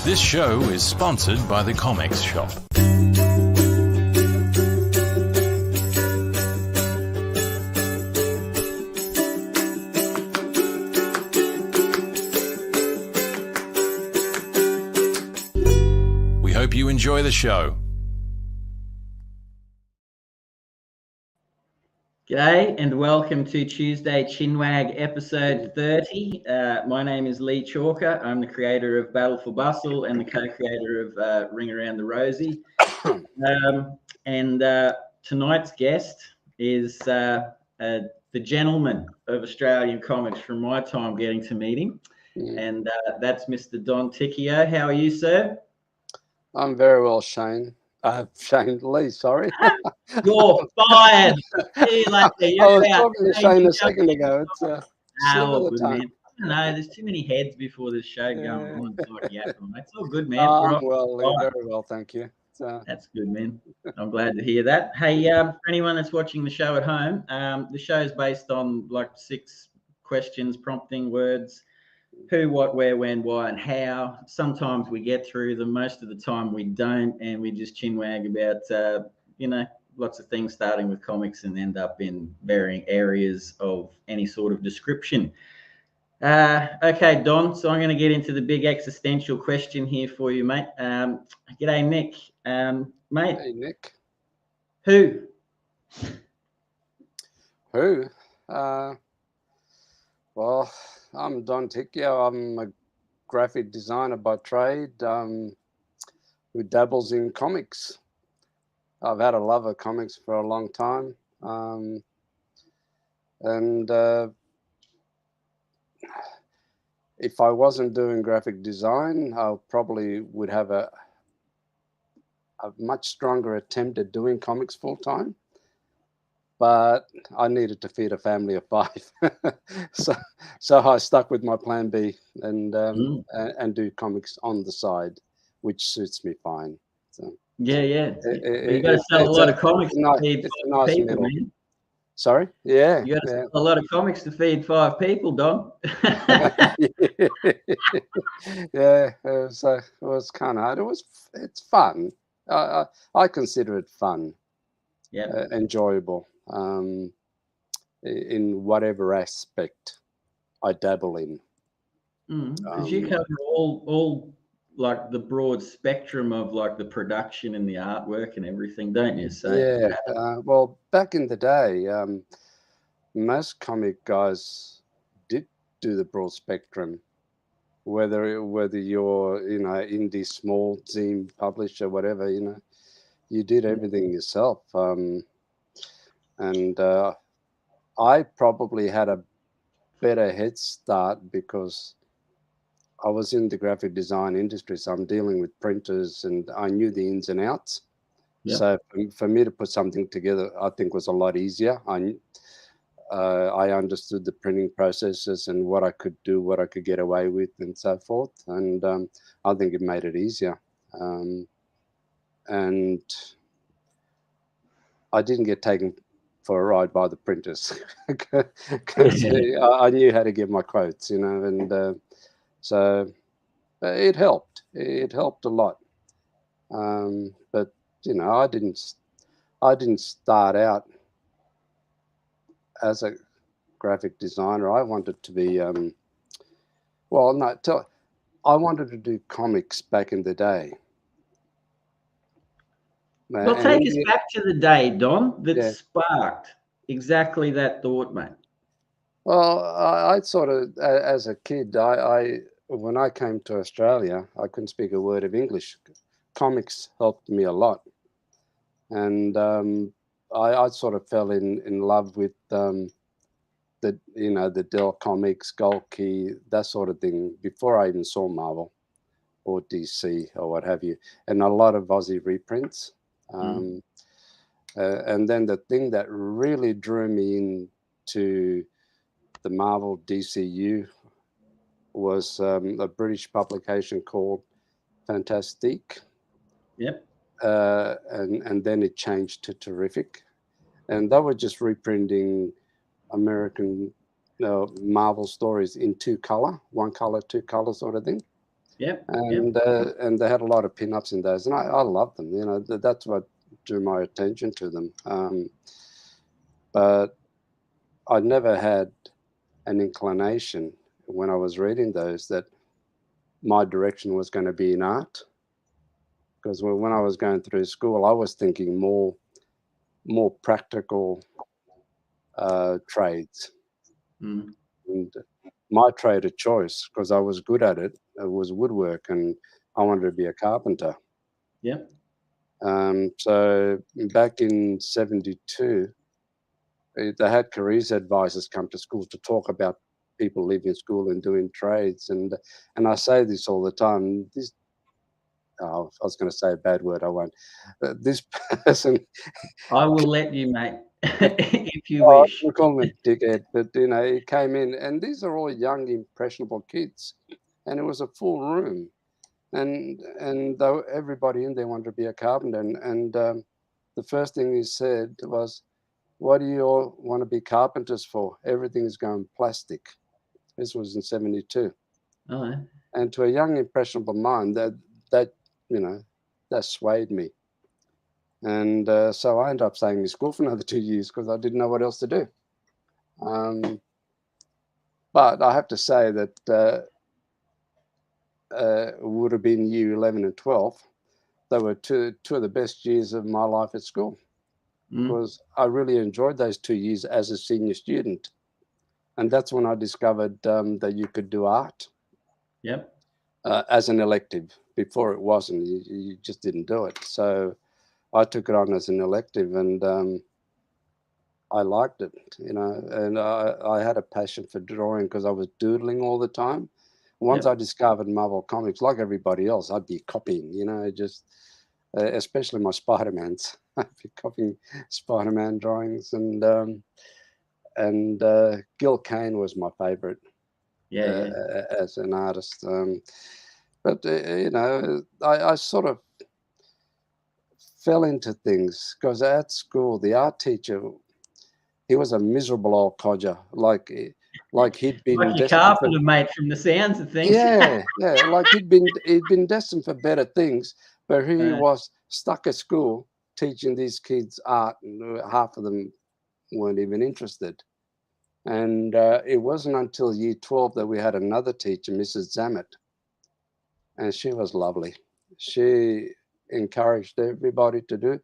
This show is sponsored by the ComX shop. We hope you enjoy the show. G'day and welcome to Tuesday Chinwag episode 30. My name is Leigh Chalker. I'm the creator of Battle for Bustle and the co-creator of Ring Around the Rosie. Tonight's guest is the gentleman of Australian comics from my time getting to meet him. And that's Mr. Don Ticchio. How are you, sir? I'm very well, Shane. Shane Leigh, sorry. You're fired. See you later. I was talking to Shane a second ago. It's a slip of the tongue. No, there's too many heads before this show going on. It's all good, man. Well, Leigh, very well, thank you. That's good, man. I'm glad to hear that. Hey, for anyone that's watching the show at home, the show is based on like 6 questions, prompting words: who, what, where, when, why, and how. Sometimes we get through them. Most of the time we don't, and we just chinwag about, lots of things, starting with comics and end up in varying areas of any sort of description. Okay, Don, so I'm going to get into the big existential question here for you, mate. G'day, Nick. Mate. Hey, Nick. Who? Well, I'm Don Ticchio. I'm a graphic designer by trade who dabbles in comics. I've had a love of comics for a long time. If I wasn't doing graphic design, I probably would have a much stronger attempt at doing comics full time. But I needed to feed a family of 5, so I stuck with my plan B and do comics on the side, which suits me fine. So you got to sell a lot of comics to feed 5 people, man. Sorry, yeah, you got to sell a lot of comics to feed 5 people, Don. Yeah, it was kind of hard. It's fun. I consider it fun. Yeah, enjoyable. In whatever aspect I dabble in. Because you cover all like the broad spectrum of like the production and the artwork and everything, don't you? So well, back in the day, most comic guys did do the broad spectrum, whether you're indie small zine publisher, whatever, you did everything yourself. And I probably had a better head start because I was in the graphic design industry, so I'm dealing with printers and I knew the ins and outs. Yep. So for me to put something together, I think was a lot easier. I understood the printing processes and what I could do, what I could get away with and so forth. And I think it made it easier. And I didn't get taken for a ride by the printers because I knew how to get my quotes, and so it helped. It helped a lot. But I didn't start out as a graphic designer. I wanted to be I wanted to do comics back in the day. Well, take us back to the day, Don, that sparked exactly that thought, mate. Well, I sort of, as a kid, when I came to Australia, I couldn't speak a word of English. Comics helped me a lot. And I sort of fell in love with the Dell Comics, Gold Key, that sort of thing, before I even saw Marvel or DC or what have you, and a lot of Aussie reprints. And then the thing that really drew me into the Marvel DCU was a British publication called Fantastique. Yep. And then it changed to Terrific. And they were just reprinting American Marvel stories in 2 color, 1 color, 2 color sort of thing. Yep. and they had a lot of pin-ups in those, and I loved them. You know, that's what drew my attention to them. But I never had an inclination when I was reading those that my direction was going to be in art, because when I was going through school, I was thinking more practical trades. Mm. And my trade of choice, because I was good at it, was woodwork, and I wanted to be a carpenter. Yep. So back in '72, they had careers advisors come to schools to talk about people leaving school and doing trades. And I say this all the time. I was going to say a bad word. I won't. This person, I will let you, mate, if you oh, wish. we call him a dickhead, but he came in, and these are all young, impressionable kids, and it was a full room, and though everybody in there wanted to be a carpenter, and the first thing he said was, "What do you all want to be carpenters for? Everything is going plastic." This was in '72, Oh, and to a young, impressionable mind, that that swayed me. And so I ended up staying in school for another 2 years because I didn't know what else to do. But I have to say that would have been year 11 and 12. They were two of the best years of my life at school, because I really enjoyed those 2 years as a senior student. And that's when I discovered that you could do art yep. as an elective. Before it wasn't, you just didn't do it. So I took it on as an elective, and I liked it, and I had a passion for drawing because I was doodling all the time. Once Yep. I discovered Marvel Comics, like everybody else, I'd be copying, just especially my Spider-Mans. I'd be copying Spider-Man drawings, and Gil Kane was my favorite Yeah. as an artist. But I sort of fell into things because at school, the art teacher, he was a miserable old codger, like he'd been Like your destined for, carpenter, mate, from the sounds of things. yeah, like he'd been destined for better things, but here he was stuck at school teaching these kids art, and half of them weren't even interested. And it wasn't until year 12 that we had another teacher, Mrs. Zammett, and she was lovely. She encouraged everybody to do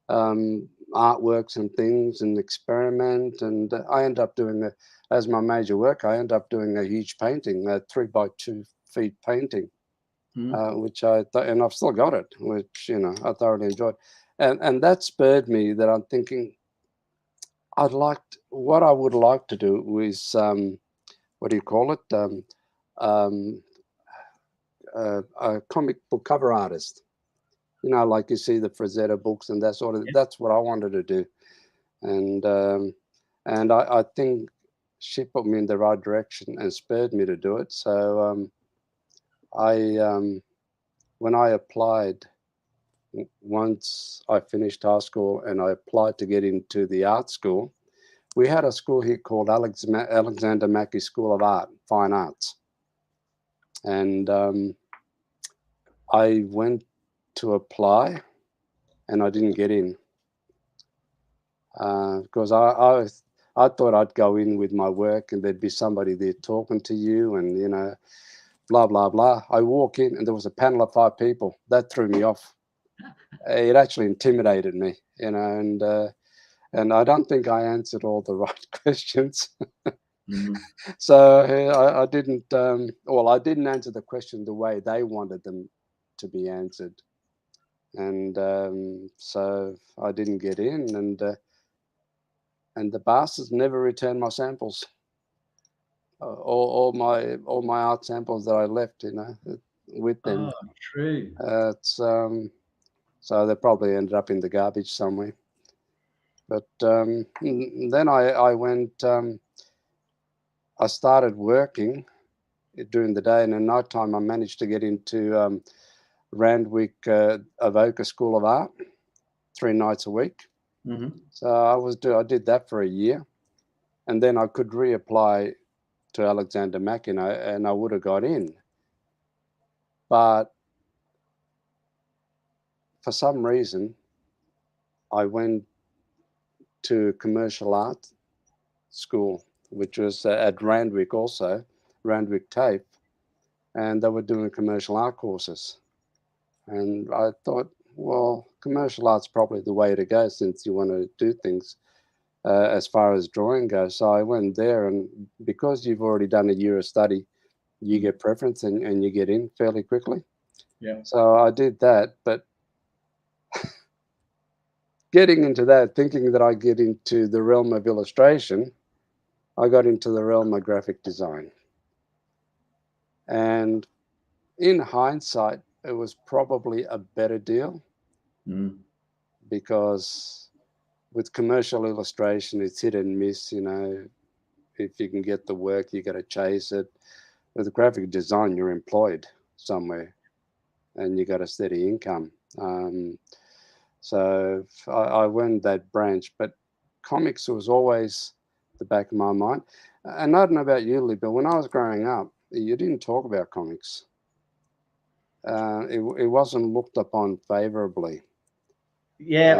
artworks and things and experiment. And I ended up doing, as my major work, I ended up doing a huge painting, a 3 by 2 feet painting, which and I've still got it, which, I thoroughly enjoyed. And that spurred me that I'm thinking, what I would like to do is, what do you call it? Um, a comic book cover artist. Like you see the Frazetta books and that sort of. That's what I wanted to do, and I think she put me in the right direction and spurred me to do it. So when I applied, once I finished high school and I applied to get into the art school, we had a school here called Alexander Mackie School of Art, Fine Arts, and I went to apply and I didn't get in. Because I thought I'd go in with my work and there'd be somebody there talking to you and, blah, blah, blah. I walk in and there was a panel of 5 people. That threw me off. It actually intimidated me, and I don't think I answered all the right questions. So I didn't, I didn't answer the question the way they wanted them to be answered. And so I didn't get in, and the bastards never returned my samples. All my art samples that I left, with them. Oh, true. It's so they probably ended up in the garbage somewhere. But then I went. I started working during the day, and at night time I managed to get into Randwick Avoca School of Art 3 nights a week. So I did that for a year, and then I could reapply to Alexander Mackie, and I would have got in. But for some reason, I went to commercial art school, which was at Randwick also, Randwick TAFE, and they were doing commercial art courses. And I thought, well, commercial art's probably the way to go since you want to do things as far as drawing goes. So I went there, and because you've already done a year of study, you get preference and you get in fairly quickly. Yeah. So I did that, but getting into that, thinking that I get into the realm of illustration, I got into the realm of graphic design. And in hindsight, it was probably a better deal because with commercial illustration, it's hit and miss. You know, if you can get the work, you got to chase it. With graphic design, you're employed somewhere and you got a steady income. So I went that branch, but comics was always the back of my mind. And I don't know about you, Lee, but when I was growing up, you didn't talk about comics. It wasn't looked upon favorably. Yeah,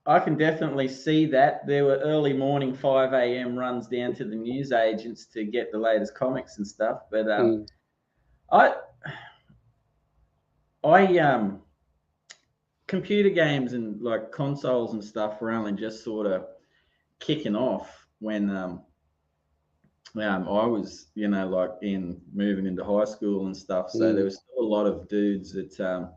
I can definitely see that. There were early morning 5 a.m. runs down to the newsagents to get the latest comics and stuff. But computer games and like consoles and stuff were only just sort of kicking off when I was, like moving into high school and stuff. So there was still a lot of dudes that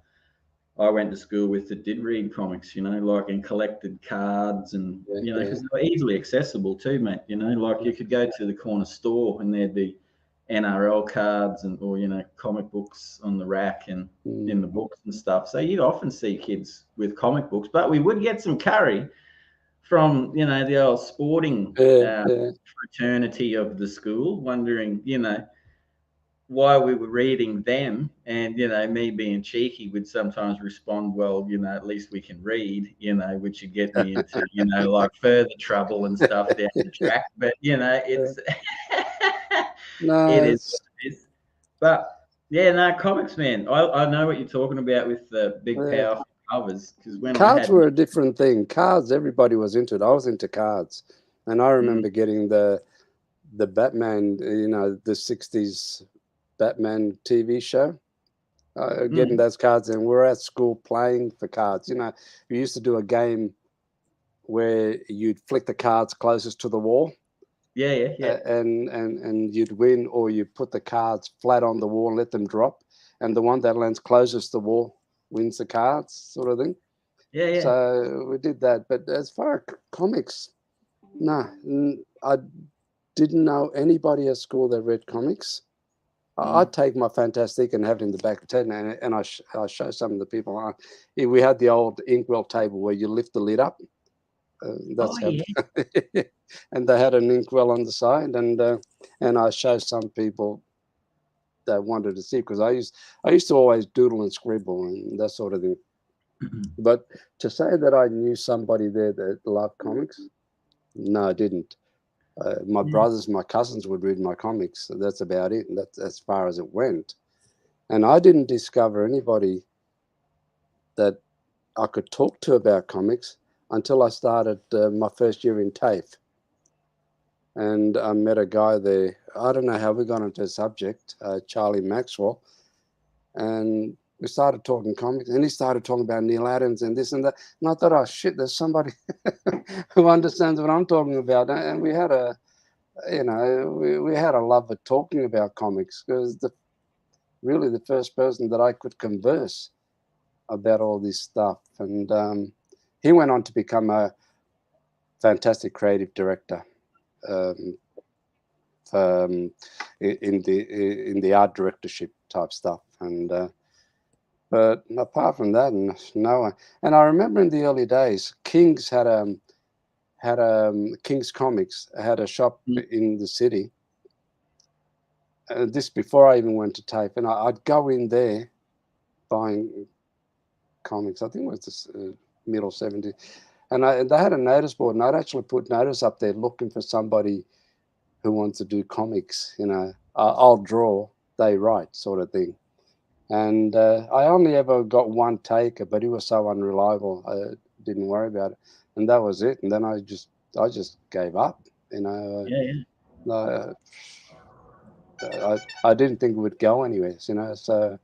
I went to school with that did read comics, like and collected cards and, because they were easily accessible too, mate. Like you could go to the corner store and there'd be NRL cards or comic books on the rack and in the books and stuff. So you'd often see kids with comic books, but we would get some curry from, the old sporting fraternity of the school, wondering, why we were reading them. And, me being cheeky would sometimes respond, well, at least we can read, which would get me into, like further trouble and stuff down the track. But, it's, it is. But yeah, no, comics, man. I know what you're talking about with the big, powerful covers. Because when cards were a different thing. Cards, everybody was into it. I was into cards, and I remember getting the Batman, the '60s Batman TV show. Getting those cards, and we're at school playing for cards. We used to do a game where you'd flick the cards closest to the wall. Yeah. And you'd win, or you put the cards flat on the wall and let them drop, and the one that lands closest to the wall wins the cards, sort of thing. Yeah. So we did that. But as far as comics, no, I didn't know anybody at school that read comics. I'd take my Fantastic and have it in the back of the tent, and I show some of the people. We had the old inkwell table where you lift the lid up. That's how. Yeah. And they had an inkwell on the side, and I show some people that wanted to see, because I used to always doodle and scribble and that sort of thing. But to say that I knew somebody there that loved comics, no, I didn't. My brothers, my cousins would read my comics. So that's about it. And that's as far as it went. And I didn't discover anybody that I could talk to about comics until I started my first year in TAFE. And I met a guy there. I don't know how we got into the subject, Charlie Maxwell. And we started talking comics, and he started talking about Neil Adams and this and that. And I thought, oh shit, there's somebody who understands what I'm talking about. And we had we had a love of talking about comics, because really the first person that I could converse about all this stuff. And he went on to become a fantastic creative director in the art directorship type stuff. But apart from that, no one. And I remember in the early days, King's had King's Comics had a shop in the city. This before I even went to TAFE, and I'd go in there buying comics. I think it was the middle 70s. And they had a notice board, and I'd actually put notice up there looking for somebody who wants to do comics. I'll draw, they write sort of thing. And I only ever got one taker, but he was so unreliable, I didn't worry about it, and that was it. And then I just gave up, you know. Yeah. I didn't think it would go anywhere, you know. So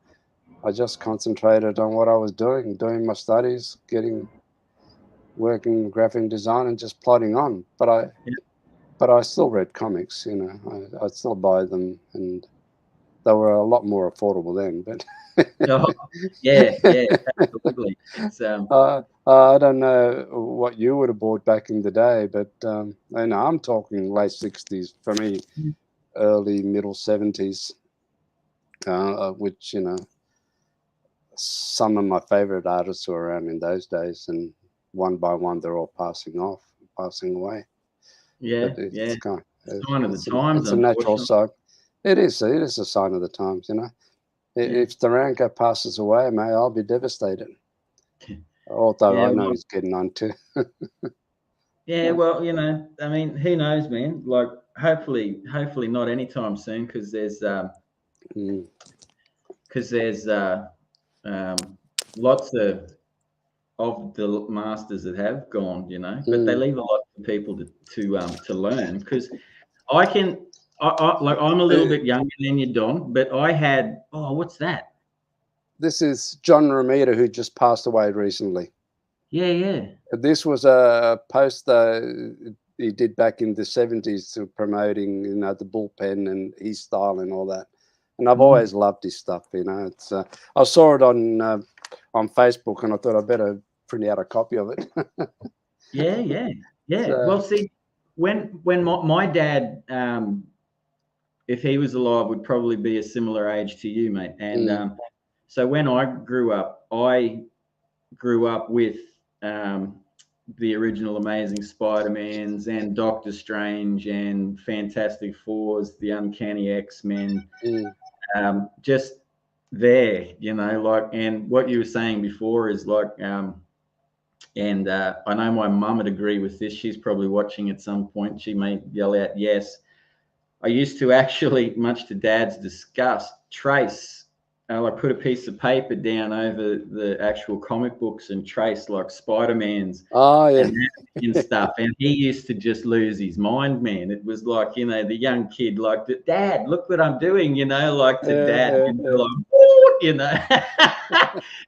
I just concentrated on what I was doing my studies, working graphic design, and just plodding on. But I still read comics, you know. I still buy them, and they were a lot more affordable then. But Oh, yeah, absolutely. It's I don't know what you would have bought back in the day, but you know, I'm talking late 60s for me, early middle 70s, which, you know, some of my favorite artists were around in those days, and one by one they're all passing away. yeah, But yeah. it's kind Sign of the times, it's a natural unfortunately. sign. It is a sign of the times, you know. Yeah. If Taranka passes away, mate, I'll be devastated. Although Yeah, I know well, he's getting on too. yeah, well, you know, I mean, who knows, man? Like, hopefully not anytime soon, because Mm. there's lots of the masters that have gone, you know, but they Mm. leave a lot for people to learn. Because I can, like, I'm a little Uh, bit younger than you, Don, but I had, oh, what's that? This is John Romita, who just passed away recently. Yeah. This was a post he did back in the 70s to promoting, you know, the bullpen and his style and all that. And I've Mm. always loved his stuff, you know. It's I saw it on Facebook, and I thought I better print out a copy of it. Yeah. Well, So, see, when my dad, if he was alive, would probably be a similar age to you, mate. And mm, so when I grew up with the original Amazing Spider-Mans and Doctor Strange and Fantastic Fours, the Uncanny X-Men, mm. just there, you know, like, and what you were saying before is like, and I know my mum would agree with this. She's probably watching at some point. She may yell out yes. I used to actually, much to Dad's disgust, trace. Like, put a piece of paper down over the actual comic books and trace like Spider-Man's Oh yeah. and stuff. And he used to just lose his mind, man. It was like, you know, the young kid, like, Dad, look what I'm doing, you know, like to Dad, you know, Yeah. like, "What?" You know.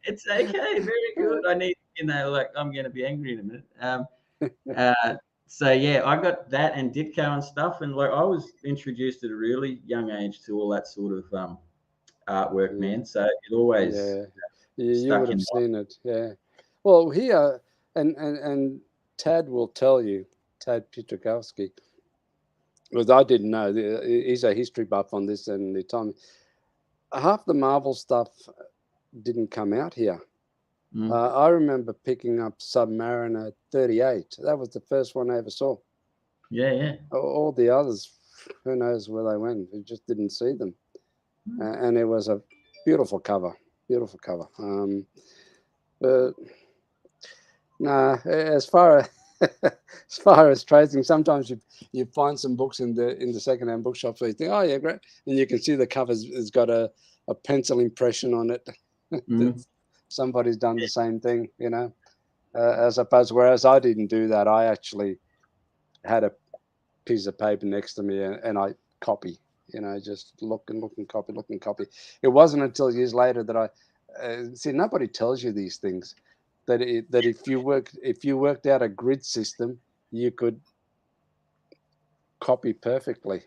It's okay, very good. I need, you know, like, I'm going to be angry in a minute. So yeah, I got that and Ditko and stuff, and like, I was introduced at a really young age to all that sort of artwork, Mm, man. So it always yeah. You would stuck have in seen it, yeah. Well, here, and Tad will tell you, Tad Pietrkowski, because I didn't know. He's a history buff on this, and he told me half the Marvel stuff didn't come out here. my mind. I remember picking up Submariner 38. That was the first one I ever saw. Yeah. All the others, who knows where they went? We just didn't see them. And it was a beautiful cover, beautiful cover. But nah, as far as as far as tracing, sometimes you find some books in the secondhand bookshops where you think, oh yeah, great, and you can see the cover has got a pencil impression on it. Mm. Somebody's done the same thing, you know. As opposed, whereas I didn't do that, I actually had a piece of paper next to me, and I copy, you know, just look and copy. It wasn't until years later that I see, nobody tells you these things, that if you worked out a grid system, you could copy perfectly.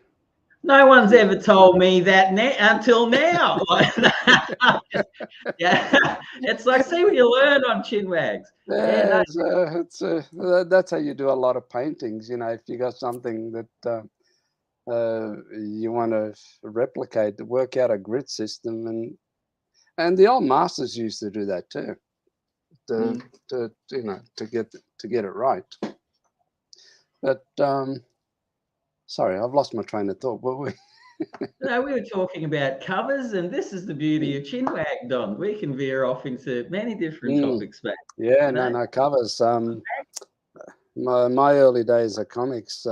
No one's ever told me that until now. Like, yeah, it's like, see what you learn on Chinwags. Yeah, no, Yeah, that's how you do a lot of paintings. You know, if you got something that you want to replicate, work out a grid system, and the old masters used to do that too, to, mm. you know, to get it right. But sorry, I've lost my train of thought. What were No, we were talking about covers, and this is the beauty we? of Chinwag, Don. We can veer off into many different Mm, topics, mate. yeah, You know? no covers. My early days of comics.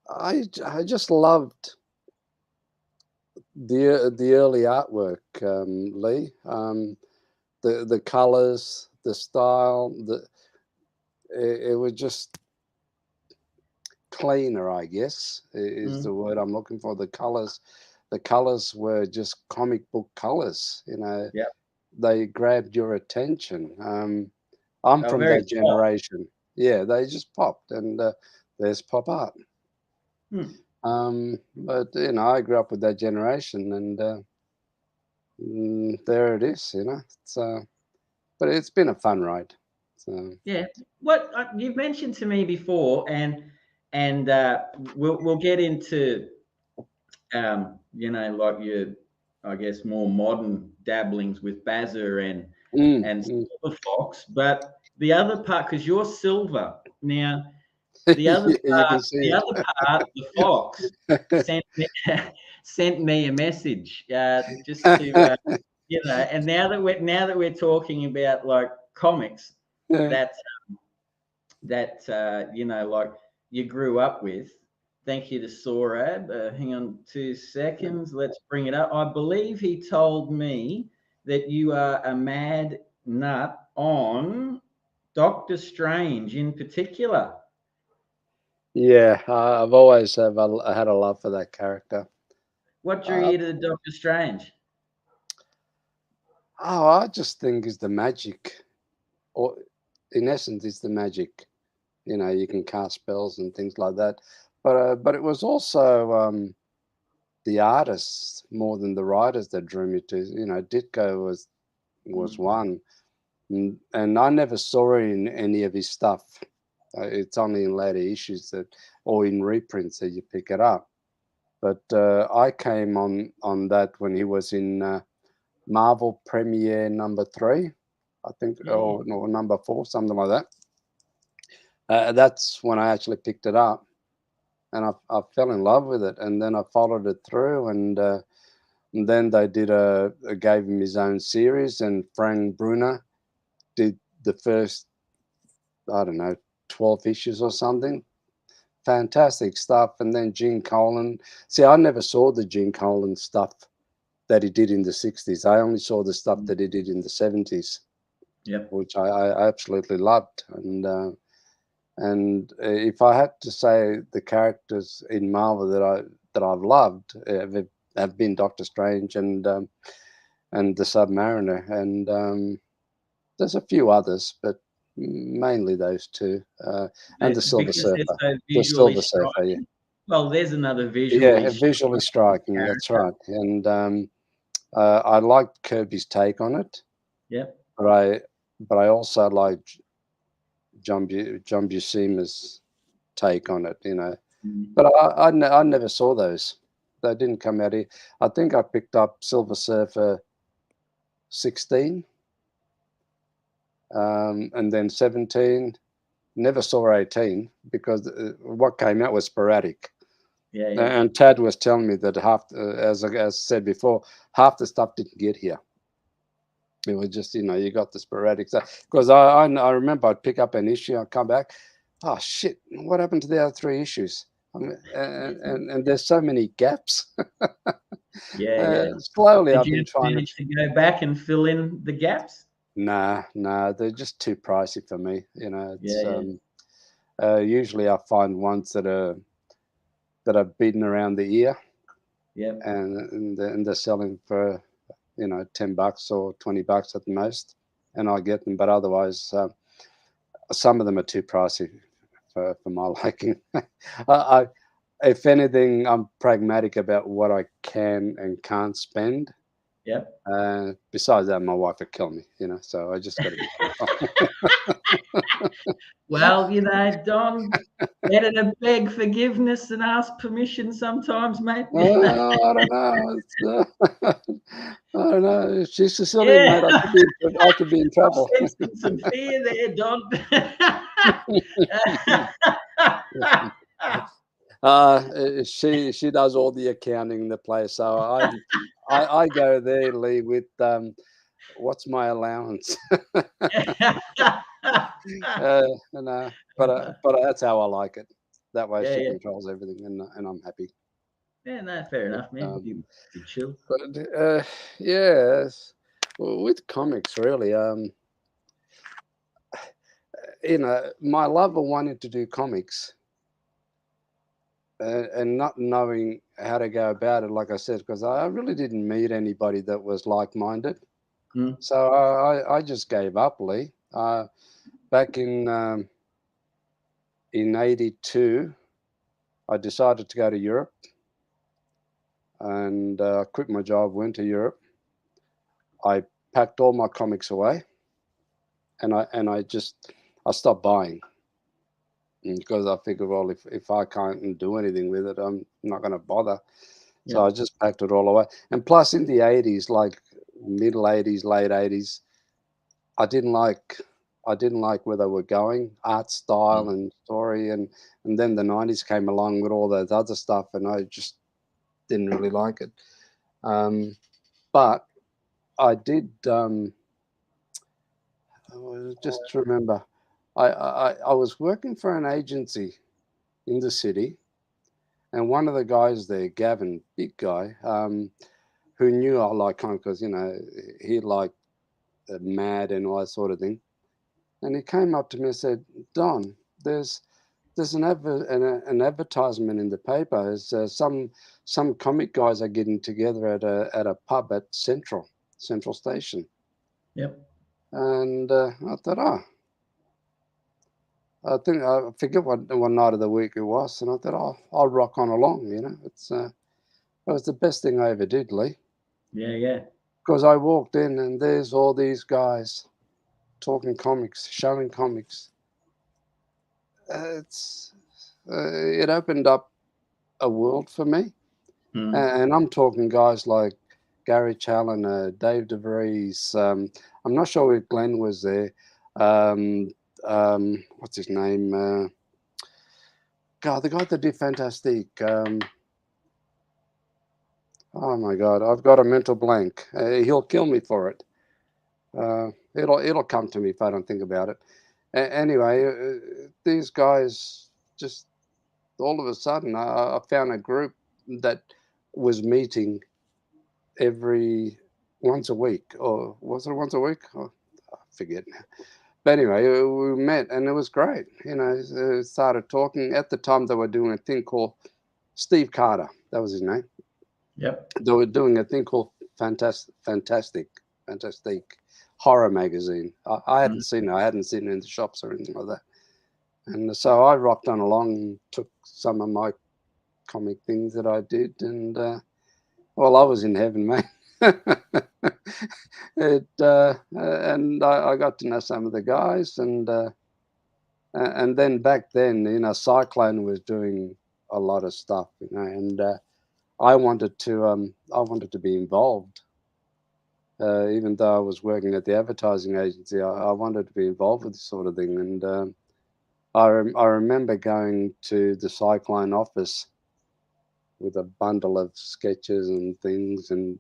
I just loved the early artwork, Lee. The colors, the style, it was just cleaner, I guess, is the word I'm looking for. The colors were just comic book colors. Yeah. They grabbed your attention. I'm Oh, from very that pop. generation. Yeah, they just popped, and there's pop art. But I grew up with that generation, and there it is. But it's been a fun ride. So Yeah. What you've mentioned to me before, and we'll get into like your, I guess, more modern dabblings with Bazza and Silver Fox. But the other part, because you're silver now, the other you can see it. the fox sent me sent me a message just to and now that we're talking about like comics Yeah. that like you grew up with. Thank you to Sorab. Hang on 2 seconds. Let's bring it up. I believe he told me that you are a mad nut on Doctor Strange in particular. Yeah, I've always had a love for that character. What drew Uh, you to Doctor Strange? I just think it's the magic, or in essence, it's the magic. You can cast spells and things like that. But it was also the artists more than the writers that drew me to. Ditko was one, and I never saw it in any of his stuff. It's only in later issues or in reprints that you pick it up. But I came on that when he was in Marvel Premiere #3, I think, Yeah. or no, #4, something like that. That's when I actually picked it up, and I fell in love with it, and then I followed it through, and then they gave him his own series, and Frank Brunner did the first, I don't know, 12 issues or something. Fantastic stuff. And then Gene Colan. See, I never saw the Gene Colan stuff that he did in the 60s. I only saw the stuff that he did in the 70s, Yep. which I absolutely loved. And if I had to say the characters in Marvel that I've loved have been Doctor Strange and the Submariner, and there's a few others, but mainly those two, and the Silver Because they're Surfer. so The visually Silver Surfer, yeah. striking. Well, there's another visually Yeah, visually striking. That's character. right. And I liked Kirby's take on it, Yep. but I also liked John Buscema's take on it. But I never saw those. They didn't come out here. I think I picked up Silver Surfer 16, and then 17. Never saw 18 because what came out was sporadic. Yeah, yeah. And Tad was telling me that as I said before, half the stuff didn't get here. It was just, you got the sporadic stuff. Because I remember I'd pick up an issue, I'd come back, oh shit, what happened to the other 3 issues? And there's so many gaps. Yeah, yeah. Slowly Did I've you been trying to. manage to go back and fill in the gaps? Nah, they're just too pricey for me. It's Yeah, usually I find ones that are beaten around the ear, Yep. and they're selling for $10 or $20 at the most, and I get them. But otherwise, some of them are too pricey for my liking. I, if anything, I'm pragmatic about what I can and can't spend. Yep. Besides that, my wife would kill me, so I just got to be careful. Well, Don, better to beg forgiveness than ask permission sometimes, mate. I don't know. I don't know. If she's Sicilian, mate, Yeah. I could be in trouble. I'm sensing some fear there, Don. She does all the accounting in the place, so I go there, Lee, with what's my allowance? But that's how I like it. That way, Yeah, she yeah. controls everything, and I'm happy. Yeah, no, fair enough, man. Um, You chill. but yeah, well, with comics, really, my love of wanting to do comics and not knowing how to go about it, like I said, because I really didn't meet anybody that was like-minded. Mm. So I just gave up, Lee. Back in '82, I decided to go to Europe, and quit my job, went to Europe. I packed all my comics away, and I stopped buying because I figured, well, if I can't do anything with it, I'm not going to bother. So Yeah. I just packed it all away. And plus, in the '80s, like middle '80s, late '80s, I didn't like I didn't like where they were going, art Mm. style and story, and then the '90s came along with all that other stuff, and I just didn't really like it. But I did. Just remember, I was working for an agency in the city, and one of the guys there, Gavin, big guy, who knew I liked comics because he liked Mad and all that sort of thing. And he came up to me and said, "Don, there's an advertisement in the paper. It's, some comic guys are getting together at a pub at Central Station." Yep. And I thought, I forget what night of the week it was, and I thought, I'll rock on along. It was the best thing I ever did, Lee, Yeah, yeah. because I walked in and there's all these guys talking comics, showing comics. It opened up a world for me. Mm. And I'm talking guys like Gary Challoner, Dave DeVries. I'm not sure if Glenn was there. Um, what's his name? God, the guy that did Fantastic. Oh my God, I've got a mental blank. He'll kill me for it. It'll come to me if I don't think about it. Anyway, these guys just all of a sudden, I found a group that was meeting every once a week, or was it once a week? Oh, I forget now. But anyway, we met and it was great. Started talking. At the time, they were doing a thing called Steve Carter. That was his name. Yep. They were doing a thing called Fantastic horror magazine. I hadn't Mm. seen it. I hadn't seen it in the shops or anything like that. And so I rocked on along and took some of my comic things that I did, and well, I was in heaven, mate. And I got to know some of the guys, and then back then, Cyclone was doing a lot of stuff, and I wanted to be involved. Even though I was working at the advertising agency, I wanted to be involved with this sort of thing. And I remember going to the Cyclone office with a bundle of sketches and things, and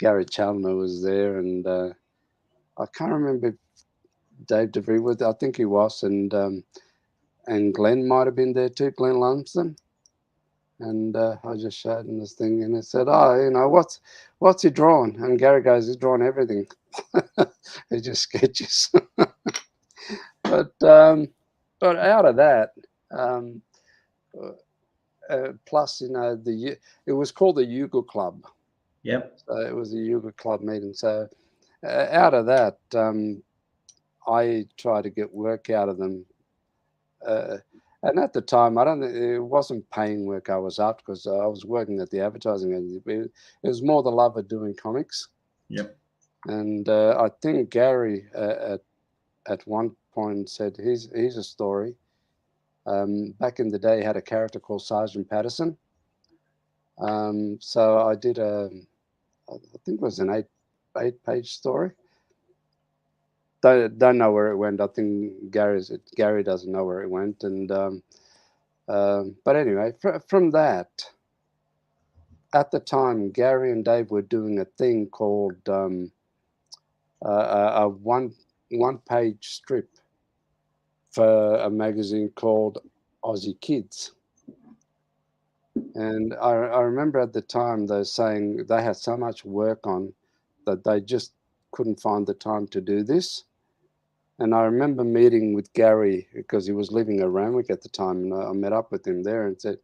Gary Challoner was there, and I can't remember if Dave DeVries was. I think he was, and Glenn might have been there too, Glenn Lumsden. And I just showed him this thing, and he said, "Oh, what's he drawn?" And Gary goes, "He's drawn everything. It's just sketches." but but out of that, um, plus it was called the Yugo Club. Yep. So it was a Yugo Club meeting. So out of that, I tried to get work out of them. Uh, and at the time, I don't think it wasn't paying work I was after because I was working at the advertising agency. It was more the love of doing comics. Yep. And I think Gary at one point said, "Here's a story. Back in the day, had a character called Sergeant Patterson. So I did I think it was an eight-page story. Don't know where it went. I think Gary doesn't know where it went, and but anyway, from that, at the time, Gary and Dave were doing a thing called a one page strip for a magazine called Aussie Kids, And I remember at the time they were saying they had so much work on that they just couldn't find the time to do this. And I remember meeting with Gary because he was living in Randwick at the time, and I met up with him there and said,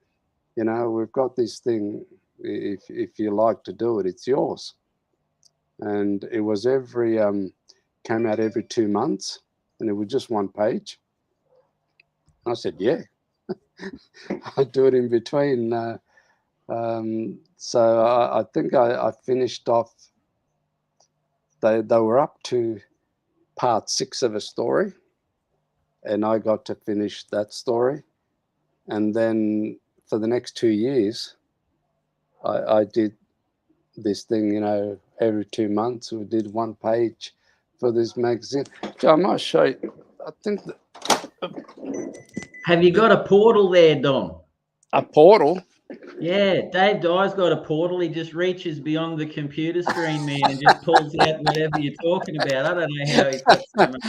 you know, we've got this thing. If you like to do it, it's yours. And it was came out every 2 months, and it was just one page. I said, yeah, I'd do it in between. So I think I finished off. They were up to part 6 of a story, and I got to finish that story. And then for the next 2 years, I did this thing, you know, every 2 months we did one page for this magazine. So I might show you. I think Have you got a portal there, Don? a portal. Yeah, Dave Dye's got a portal. He just reaches beyond the computer screen, man, and just pulls out whatever you're talking about. I don't know how he's got so much.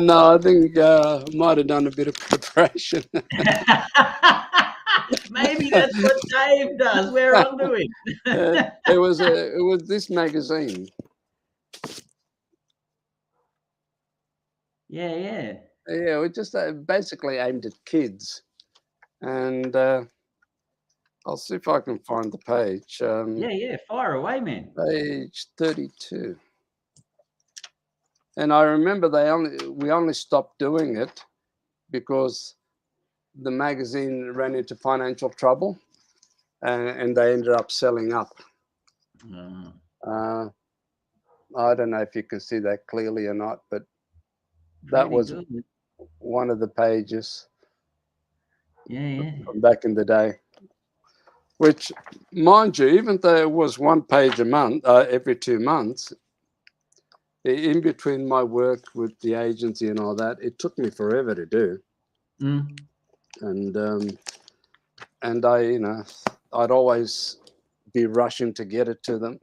No, I think I might have done a bit of preparation. Maybe that's what Dave does. We're onto him. It was this magazine. Yeah, yeah. Yeah, it just basically aimed at kids, and I'll see if I can find the page. Yeah. Fire away, man. Page 32. And I remember we only stopped doing it because the magazine ran into financial trouble, and they ended up selling up. I don't know if you can see that clearly or not, but that was good. one of the pages. Yeah. From back in the day. Which, mind you, even though it was one page a month, every 2 months, in between my work with the agency and all that, it took me forever to do. And I, you know, I'd always be rushing to get it to them.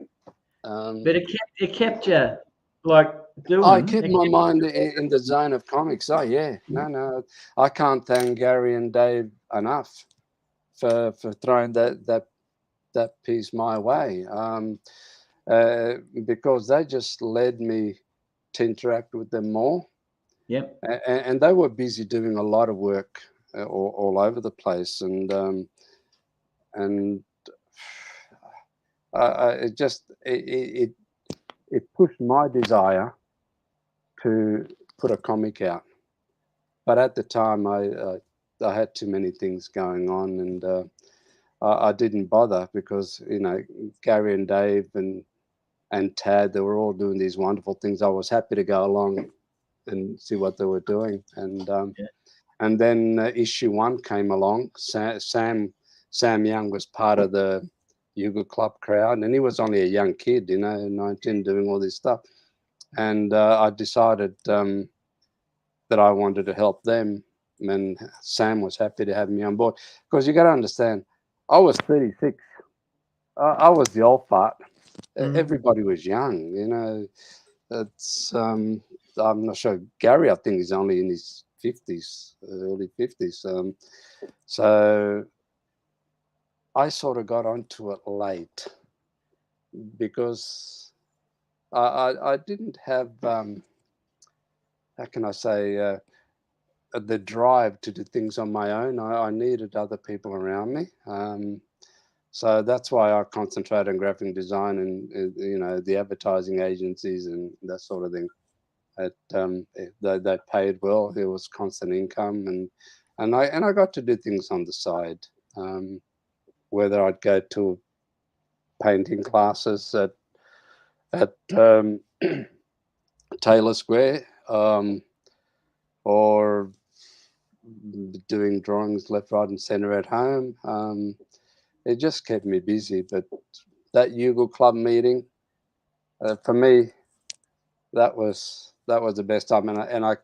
But it kept you like doing. I kept my mind in the zone of comics. Oh yeah, no, I can't thank Gary and Dave enough for throwing that piece my way, because they just led me to interact with them more. Yep. And they were busy doing a lot of work all over the place, and it pushed my desire to put a comic out. But at the time, I had too many things going on, and I didn't bother because, you know, Gary and Dave and Tad, they were all doing these wonderful things. I was happy to go along and see what they were doing. And then issue 1 came along. Sam Young was part of the Yuga Club crowd, and he was only a young kid, you know, 19, doing all this stuff. And I decided that I wanted to help them, and Sam was happy to have me on board. Because you got to understand, I was 36. I was the old fart. Everybody was young, you know. It's I'm not sure. Gary, I think, is only in his 50s, early 50s. So I sort of got onto it late because I didn't have how can I say the drive to do things on my own. I needed other people around me. So that's why I concentrate on graphic design and you know, the advertising agencies and that sort of thing. They paid well. There was constant income, and I got to do things on the side. Whether I'd go to painting classes at Taylor Square, or doing drawings left, right, and centre at home. It just kept me busy. But that Yuga Club meeting, for me, that was the best time, and I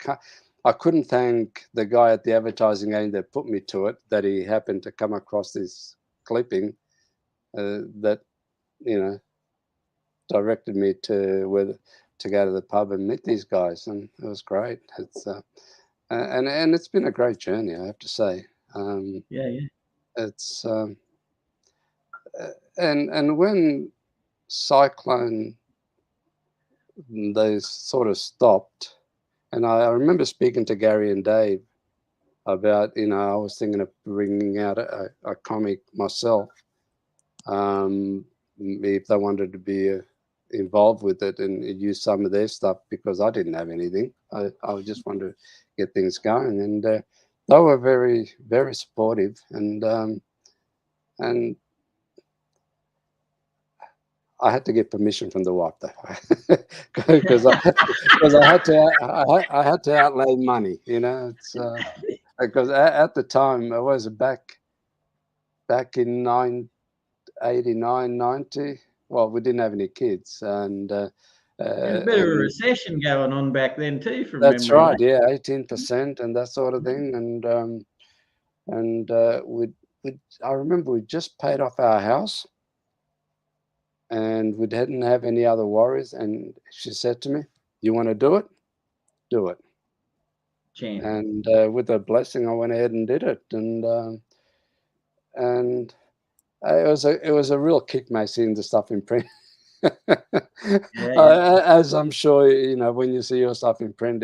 couldn't thank the guy at the advertising agency that put me to it, that he happened to come across this clipping that, you know, directed me to go to the pub and meet these guys, and it was great. It's and it's been a great journey, I have to say. Yeah. It's and when Cyclone, they sort of stopped, and I remember speaking to Gary and Dave about, I was thinking of bringing out a comic myself, if they wanted to be involved with it and use some of their stuff, because I didn't have anything. I just wanted to get things going, and they were very, very supportive, and I had to get permission from the wife though, because I had to outlay money. It's because at the time I was back in 89, 90. Well, we didn't have any kids, and There's a bit of a recession going on back then too, from that's memory. right. Yeah, 18% and that sort of thing, and I remember we just paid off our house, and we didn't have any other worries. And she said to me, "You want to do it? Do it." Champion. And with a blessing, I went ahead and did it, and it was a real kick, mate, seeing the stuff in print. Yeah. As I'm sure when you see your stuff in print,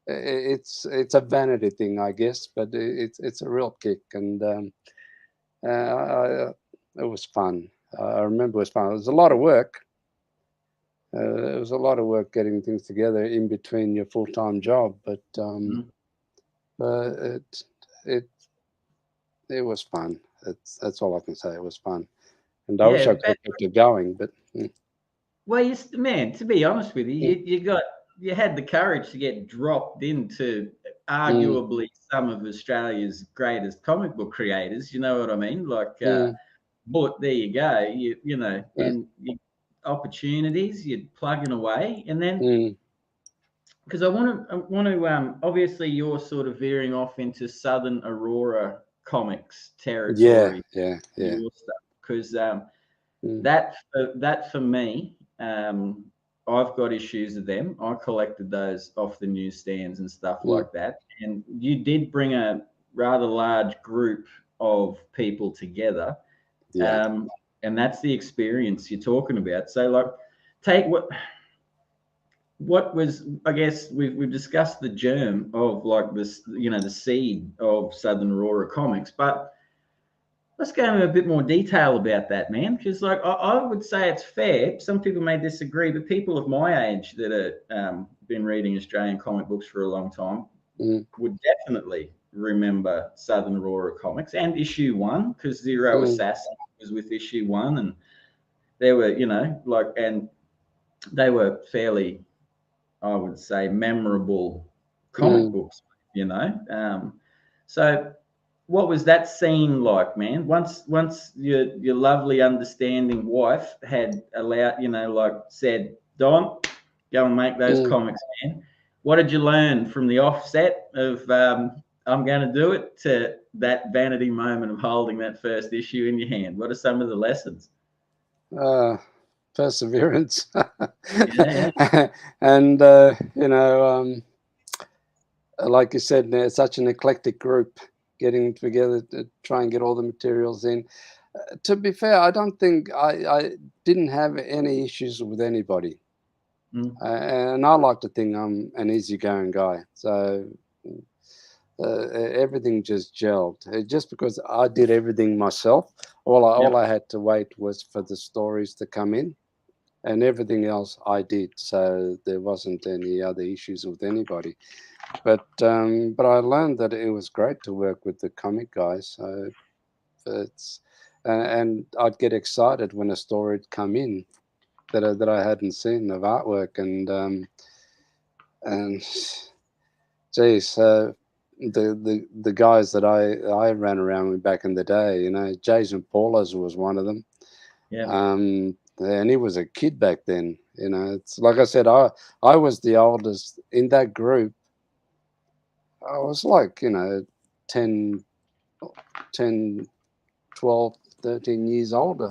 it's a vanity thing, I guess, but it's a real kick, and it was fun. I remember it was fun. It was a lot of work. It was a lot of work getting things together in between your full-time job, but it was fun. That's all I can say. It was fun, and I wish I could have kept it going, but. Well, man, to be honest with you, you had the courage to get dropped into arguably some of Australia's greatest comic book creators. You know what I mean? Like, but there you go. And opportunities, you're plugging away, and then because I want to obviously you're sort of veering off into Southern Aurora comics territory. Yeah. Your stuff, because that for me. I've got issues with them. I collected those off the newsstands and stuff like that. And you did bring a rather large group of people together. Yeah. And that's the experience you're talking about. So, like, take what was, I guess we've discussed the germ of like this, the seed of Southern Aurora Comics, but let's go into a bit more detail about that, man. Because, like, I would say it's fair. Some people may disagree, but people of my age that have been reading Australian comic books for a long time would definitely remember Southern Aurora Comics and issue 1, because Zero Assassin was with issue 1, and there were, and they were fairly, I would say, memorable comic books, So what was that scene like, man? Once your lovely, understanding wife had allowed, said, Don, go and make those comics, man. What did you learn from the offset of I'm going to do it to that vanity moment of holding that first issue in your hand? What are some of the lessons? Perseverance. Yeah. And like you said, it's such an eclectic group getting together to try and get all the materials in. To be fair, I don't think I didn't have any issues with anybody. And I like to think I'm an easygoing guy. So everything just gelled. Just because I did everything myself, all I had to wait was for the stories to come in, and everything else I did. So there wasn't any other issues with anybody. But I learned that it was great to work with the comic guys. So it's and I'd get excited when a story would come in that I hadn't seen of artwork, and geez, the guys that I ran around with back in the day, Jason Paulos was one of them. Yeah. And he was a kid back then. It's like I said, I was the oldest in that group. I was like, 10, 12, 13 years older.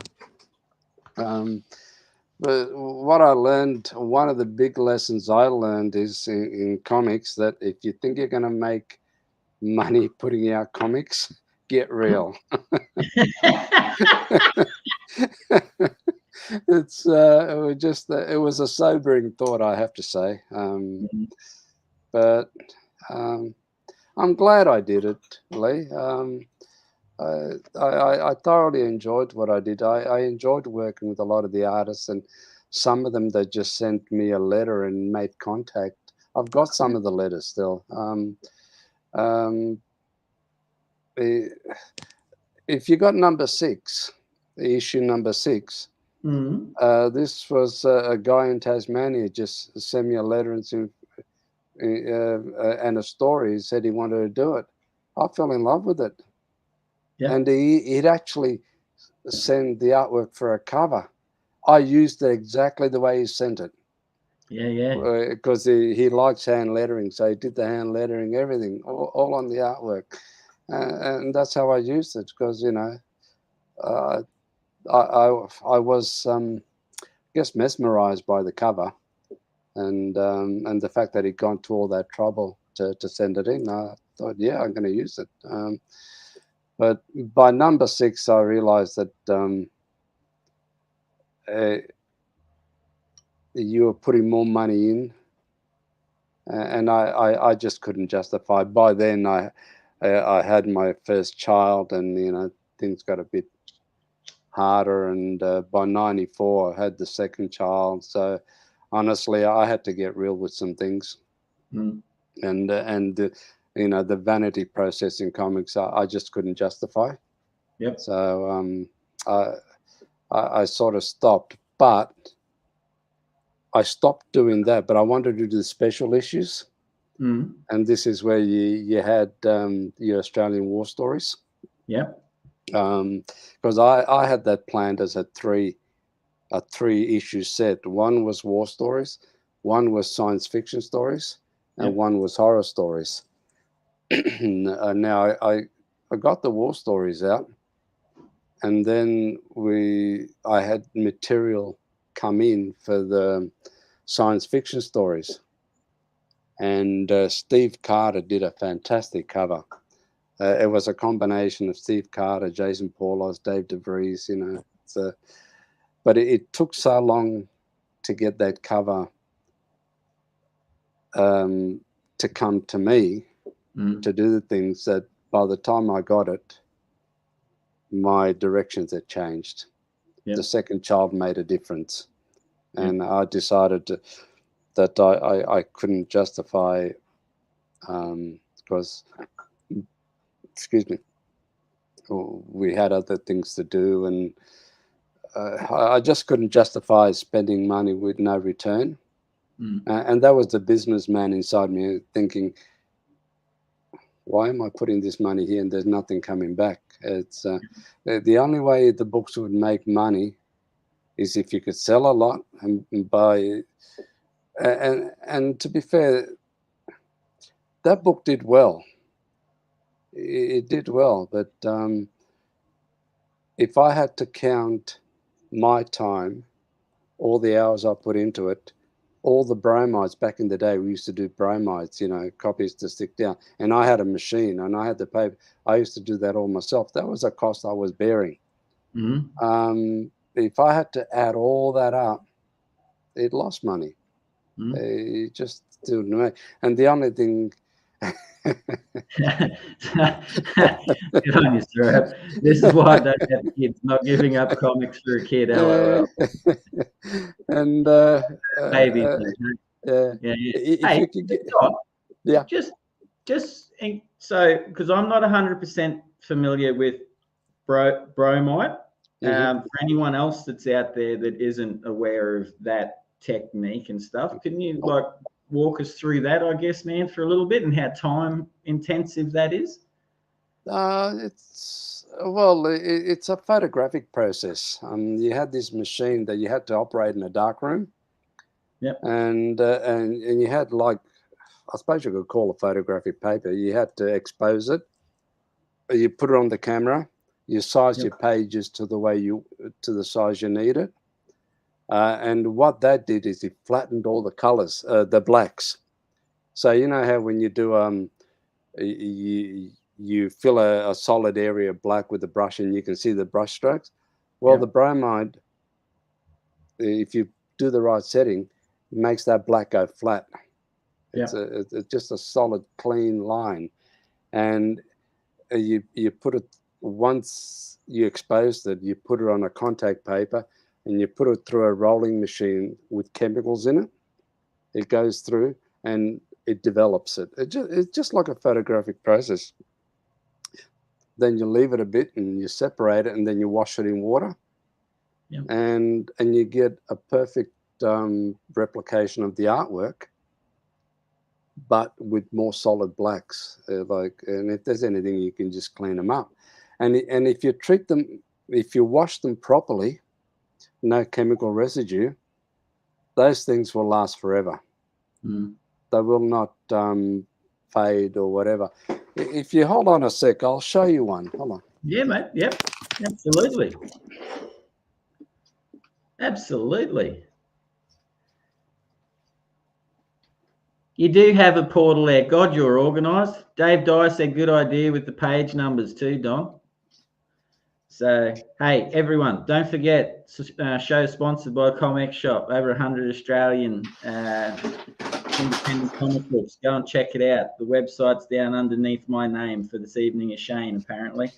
But what I learned, one of the big lessons I learned is in comics, that if you think you're going to make money putting out comics, get real. it was a sobering thought, I have to say. Mhm. But I'm glad I did it, Lee. I thoroughly enjoyed what I did. I enjoyed working with a lot of the artists, and some of them, they just sent me a letter and made contact. I've got some of the letters still. Um, eh, if you got number 6, the issue number 6, Mhm. this was a guy in Tasmania just sent me a letter and and a story. He said he wanted to do it. I fell in love with it, Yeah. and he'd actually send the artwork for a cover. I used it exactly the way he sent it Yeah. Yeah. because he likes hand lettering, so he did the hand lettering, everything, all on the artwork, and that's how I used it. Because uh, I was I guess mesmerized by the cover, and the fact that he'd gone to all that trouble to send it in. I thought, yeah, I'm going to use it. But by number 6, I realized that uh, you were putting more money in, and I just couldn't justify. By then, I had my first child, and things got a bit harder. And by '94, I had the second child. So honestly, I had to get real with some things, Mm. and the vanity process in comics, I just couldn't justify. Yep. So I, I sort of stopped, but I stopped doing that. But I wanted to do the special issues, Mm. and this is where you had your Australian war stories, Yep. because I had that planned as a three issue set. One was war stories, one was science fiction stories, and Yep. one was horror stories. Now I got the war stories out, and then I had material come in for the science fiction stories, and Steve Carter did a fantastic cover. It was a combination of Steve Carter, Jason Paulos, Dave DeVries. But it took so long to get that cover um, to come to me Mm. to do the things that by the time I got it, my directions had changed. The Yep. second child made a difference, Yep. and I decided that I couldn't justify, because, excuse me, we had other things to do, and I just couldn't justify spending money with no return. Mm. And that was the businessman inside me thinking, why am I putting this money here and there's nothing coming back? It's the only way the books would make money is if you could sell a lot and buy. And to be fair, that book did well. It did well, but if I had to count my time, all the hours I put into it, all the bromides back in the day, we used to do bromides, copies to stick down. And I had a machine and I had the paper. I used to do that all myself. That was a cost I was bearing. Mm. If I had to add all that up, it lost money. Mm. It just didn't make. And the only thing. Good on you, sir. This is why I don't have kids. Not giving up comics for a kid. LOL. And Babies. uh, Yeah. Yeah. if Hey, you could get, Don, yeah. so because I'm not 100% familiar with bromide. Mhm. For anyone else that's out there that isn't aware of that technique and stuff, can you walk us through that, I guess, man, for a little bit, and how time intensive that is? It's a photographic process. You had this machine that you had to operate in a dark room, Yep. and you had, like, I suppose you could call a photographic paper. You had to expose it. You put it on the camera. You size Yep. your pages to the size you need it. And what that did is it flattened all the colors, the blacks. So you know how when you do you fill a solid area black with a brush and you can see the brush strokes. Well, the Yep. bromide if you do the right setting, it makes that black go flat. It's just a solid, clean line. And you put it, once you exposed it, you put it on a contact paper and you put it through a rolling machine with chemicals in it. It goes through and it develops it. It's just like a photographic process. Then you leave it a bit and you separate it, and then you wash it in water. Yep. And you get a perfect replication of the artwork, but with more solid blacks. And if there's anything, you can just clean them up. And if you treat them, if you wash them properly, no chemical residue, those things will last forever. Mm. They will not fade or whatever. If you hold on a sec, I'll show you one. Hold on. Yeah, mate. Yep. Absolutely. Absolutely. You do have a portal there. God, you're organised. Dave Dyer said good idea with the page numbers too, Don. So, hey, everyone, don't forget, show sponsored by ComX Shop. Over 100 Australian independent comic books. Go and check it out. The website's down underneath my name for This Evening is Shane, apparently.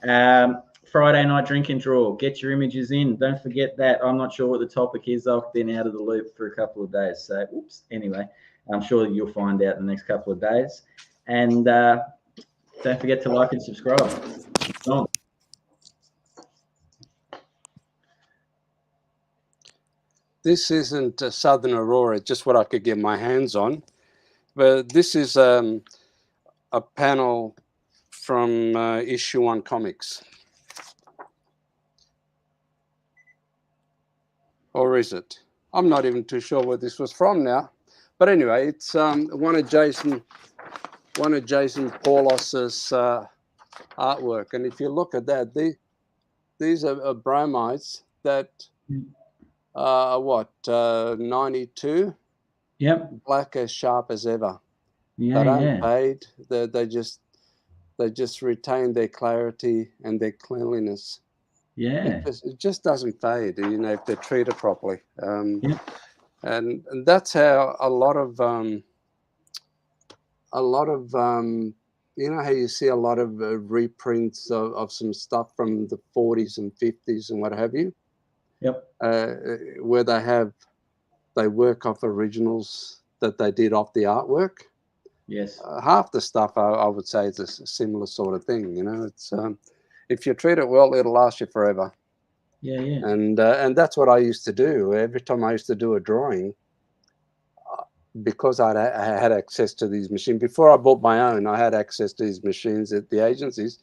Friday night drink and draw. Get your images in. Don't forget that. I'm not sure what the topic is. I've been out of the loop for a couple of days. So, oops. Anyway, I'm sure you'll find out in the next couple of days. And don't forget to like and subscribe. Don. This isn't a Southern Aurora, just what I could get my hands on. But this is a panel from issue 1 ComX. Or is it? I'm not even too sure where this was from now. But anyway, it's one of Jason Paulos's artwork. And if you look at that, these are bromides that 92? Yep. Black as sharp as ever. Yeah, they don't fade. They just retain their clarity and their cleanliness. Yeah. It just doesn't fade, if they're treated properly. And that's how a lot of how you see a lot of reprints of some stuff from the 40s and 50s and what have you. Yep. Where they work off originals that they did off the artwork. Yes. Half the stuff I would say is a similar sort of thing. It's if you treat it well, it'll last you forever. Yeah, yeah. And that's what I used to do. Every time I used to do a drawing, because I had access to these machines before I bought my own, I had access to these machines at the agencies,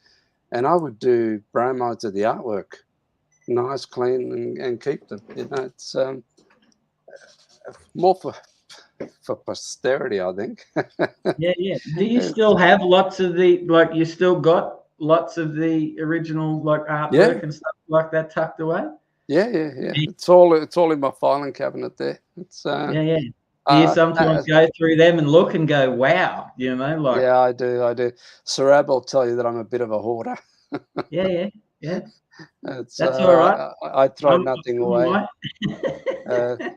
and I would do bromides of the artwork, nice, clean, and keep them. It's more for posterity, I think. Yeah, yeah. Do you still have lots of you still got lots of the original artwork and stuff like that tucked away? Yeah. It's all in my filing cabinet there. It's yeah. Do you sometimes go through them and look and go, wow, Yeah, I do. Sarab will tell you that I'm a bit of a hoarder. Yeah. That's all right. I throw nothing away.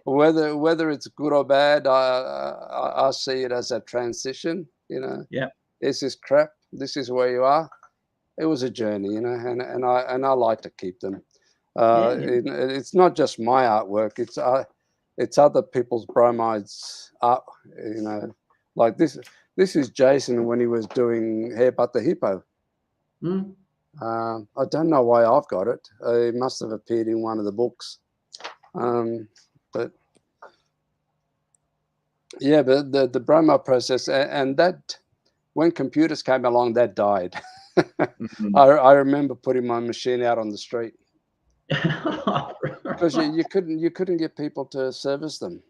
Whether it's good or bad, I see it as a transition. Yeah. This is crap. This is where you are. It was a journey, and I like to keep them. It's not just my artwork. It's other people's bromides art. Like this. This is Jason when he was doing Hairbutt the Hippo. Mm. I don't know why I've got it. It must have appeared in one of the books. But yeah, but the bromide process, and that when computers came along, that died. Mm-hmm. I remember putting my machine out on the street because you couldn't get people to service them.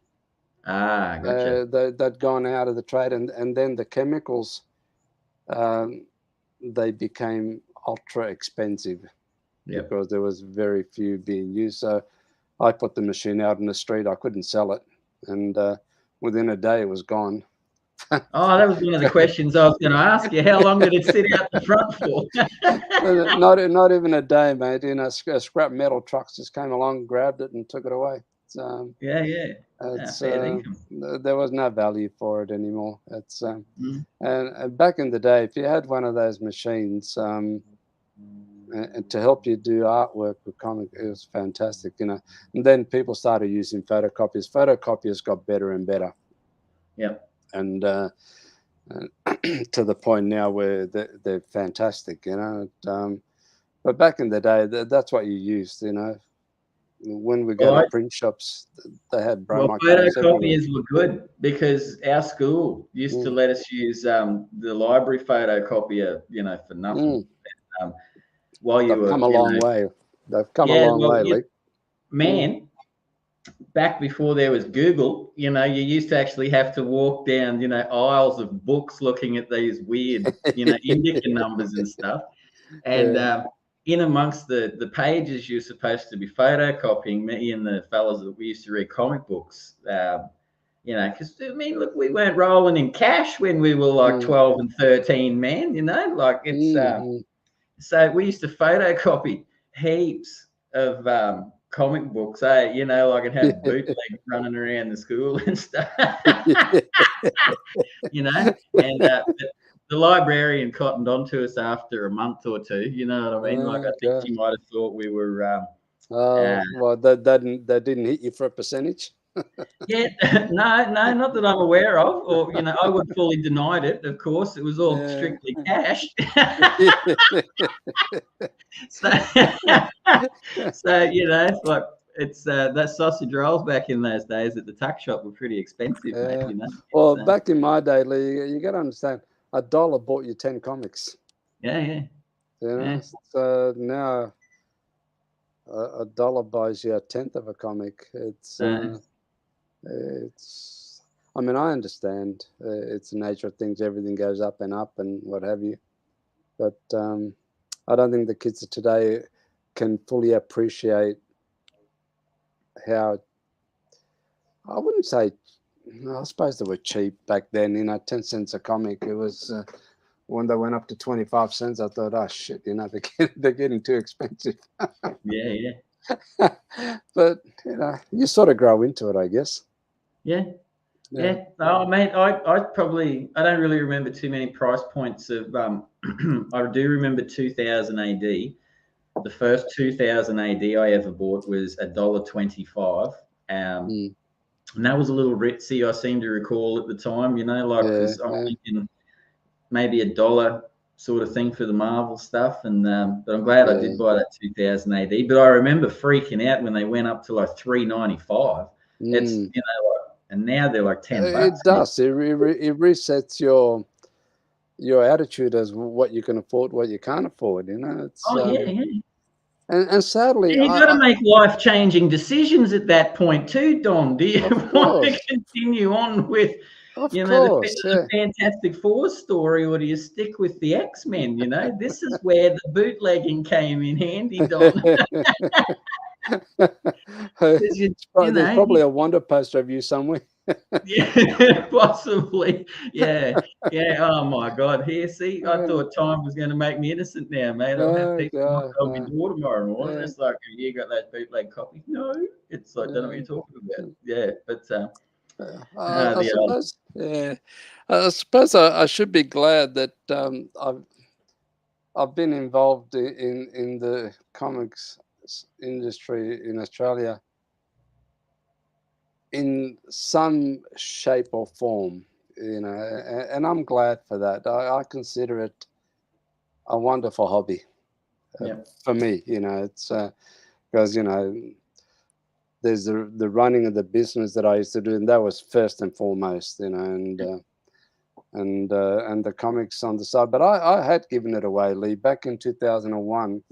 Gotcha. They'd gone out of the trade, and then the chemicals, they became ultra expensive. Yep. Because there was very few being used. So I put the machine out in the street. I couldn't sell it, and within a day it was gone. Oh, that was one of the questions I was going to ask you. How long did it sit out the front for? Not even a day, mate. A scrap metal trucks just came along, grabbed it, and took it away. Yeah, it's fair dinkum. there was no value for it anymore. It's Mm. and back in the day, if you had one of those machines, and to help you do artwork with comic, it was fantastic, you know. And then people started using photocopiers. Photocopiers got better and better, Yep. and to the point now where they're fantastic, you know. But back in the day, that's what you used, you know. When we go to Right. print shops, they had Well, bromo covers everywhere. photocopiers were good because our school used to Mm, let us use the library photocopier, you know, for nothing. mm. Um, while you They've were, come a you long know, way. They've come a yeah, long well, way, Lee. Mm. man, back before there was Google, you know, you used to actually have to walk down, you know, aisles of books looking at these weird, you know, indica numbers and stuff. And Yeah. in amongst the pages you're supposed to be photocopying, me and the fellas that we used to read comic books, you know, because I mean, look, we weren't rolling in cash when we were like Mm, 12 and 13, man, you know, like it's mm. so we used to photocopy heaps of comic books, you know, like I'd have bootleg running around the school and stuff. You know, and the librarian cottoned onto us after a month or two. You know what I mean? Like I Oh, think God. she might have thought we were. Oh, well, that didn't hit you for a percentage? Yeah, no, not that I'm aware of, or you know, I would fully denied it. Of course, it was all Yeah. strictly cash. So, so you know, it's like it's that sausage rolls back in those days at the tuck shop were pretty expensive, mate. Yeah. You know, Well, back in my day, Lee, you got to understand, $1 bought you 10 comics. yeah, You know, yeah, so now $1 buys you a tenth of a comic. It's. I mean, I understand it's the nature of things. Everything goes up and up and what have you. But I don't think the kids of today can fully appreciate how. I wouldn't say. I suppose they were cheap back then. You know, 10 cents a comic. It was. When they went up to 25 cents, I thought, oh shit, you know, they're getting too expensive. yeah. But you know, you sort of grow into it, I guess. Yeah. Yeah. Yeah. Oh, mate, I probably I don't really remember too many price points of I do remember 2000 AD. The first 2000 AD I ever bought was $1.25. Mm. And that was a little ritzy, I seem to recall at the time, you know, like Yeah. because I'm Yeah. thinking maybe $1 sort of thing for the Marvel stuff. And but I'm glad I Yeah. did buy that 2000 AD. But I remember freaking out when they went up to like 395. It's Mm. you know, like, and now they're like $10. It does. It resets your attitude as what you can afford, what you can't afford. You know, it's Oh yeah. and sadly, And you've got to make life-changing decisions at that point too, Don. Do you of want to course, continue on with, of you know, course, the yeah. Fantastic Four story, or do you stick with the X-Men? You know, this is where the bootlegging came in handy, Don. You There's know, probably a Wonder poster of you somewhere. yeah, possibly. Yeah. Oh my God. Here, see, I Yeah. thought time was going to make me innocent now, mate. I'll have No, people knock no, on my no. door tomorrow morning. Yeah, It's like, you got those bootleg copies? No, it's like, don't know what yeah. you're talking about. Yeah, but I the old, suppose, yeah. I suppose I should be glad that I've been involved in the comics industry in Australia in some shape or form, you know, and I'm glad for that. I consider it a wonderful hobby uh, yeah, for me. You know, it's because you know there's the running of the business that I used to do, and that was first and foremost. You know, and the comics on the side. But I had given it away, Lee, back in 2001.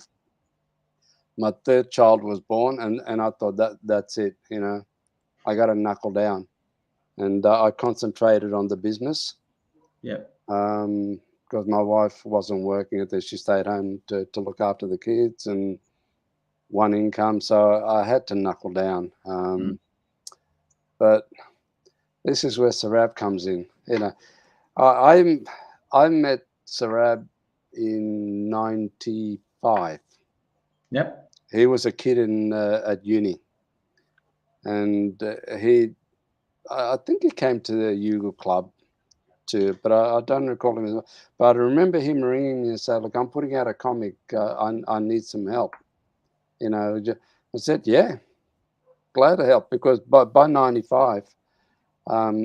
My third child was born, and I thought that's it. You know, I got to knuckle down, and I concentrated on the business. yeah, Because my wife wasn't working at this, she stayed home to look after the kids and one income, so I had to knuckle down. mm, But this is where Sarab comes in. You know, I I met Sarab in '95. yep, He was a kid in at uni, and I think he came to the Yugo Club too, but I don't recall him. But I remember him ringing me and saying, "Look, I'm putting out a comic. I need some help." I said, "Yeah, glad to help," because by '95,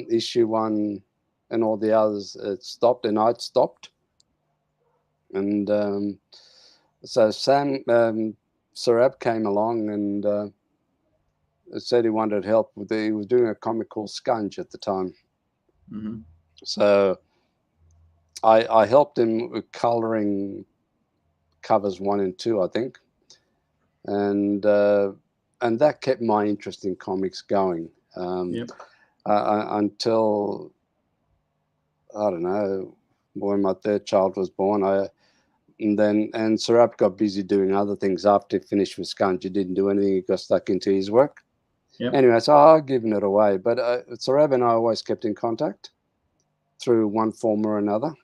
issue 1 and all the others had stopped, and I'd stopped, and so Sam Sarab came along and said he wanted help he was doing a comic called Scunge at the time. Mm-hmm. So I helped him with coloring covers 1 and 2, I think, and that kept my interest in comics going Yep. until, I don't know, when my 3rd child was born. And Sarab got busy doing other things after he finished with Scunge. He didn't do anything. He got stuck into his work. Yep. Anyway, so I've given it away. But Sarab and I always kept in contact through one form or another.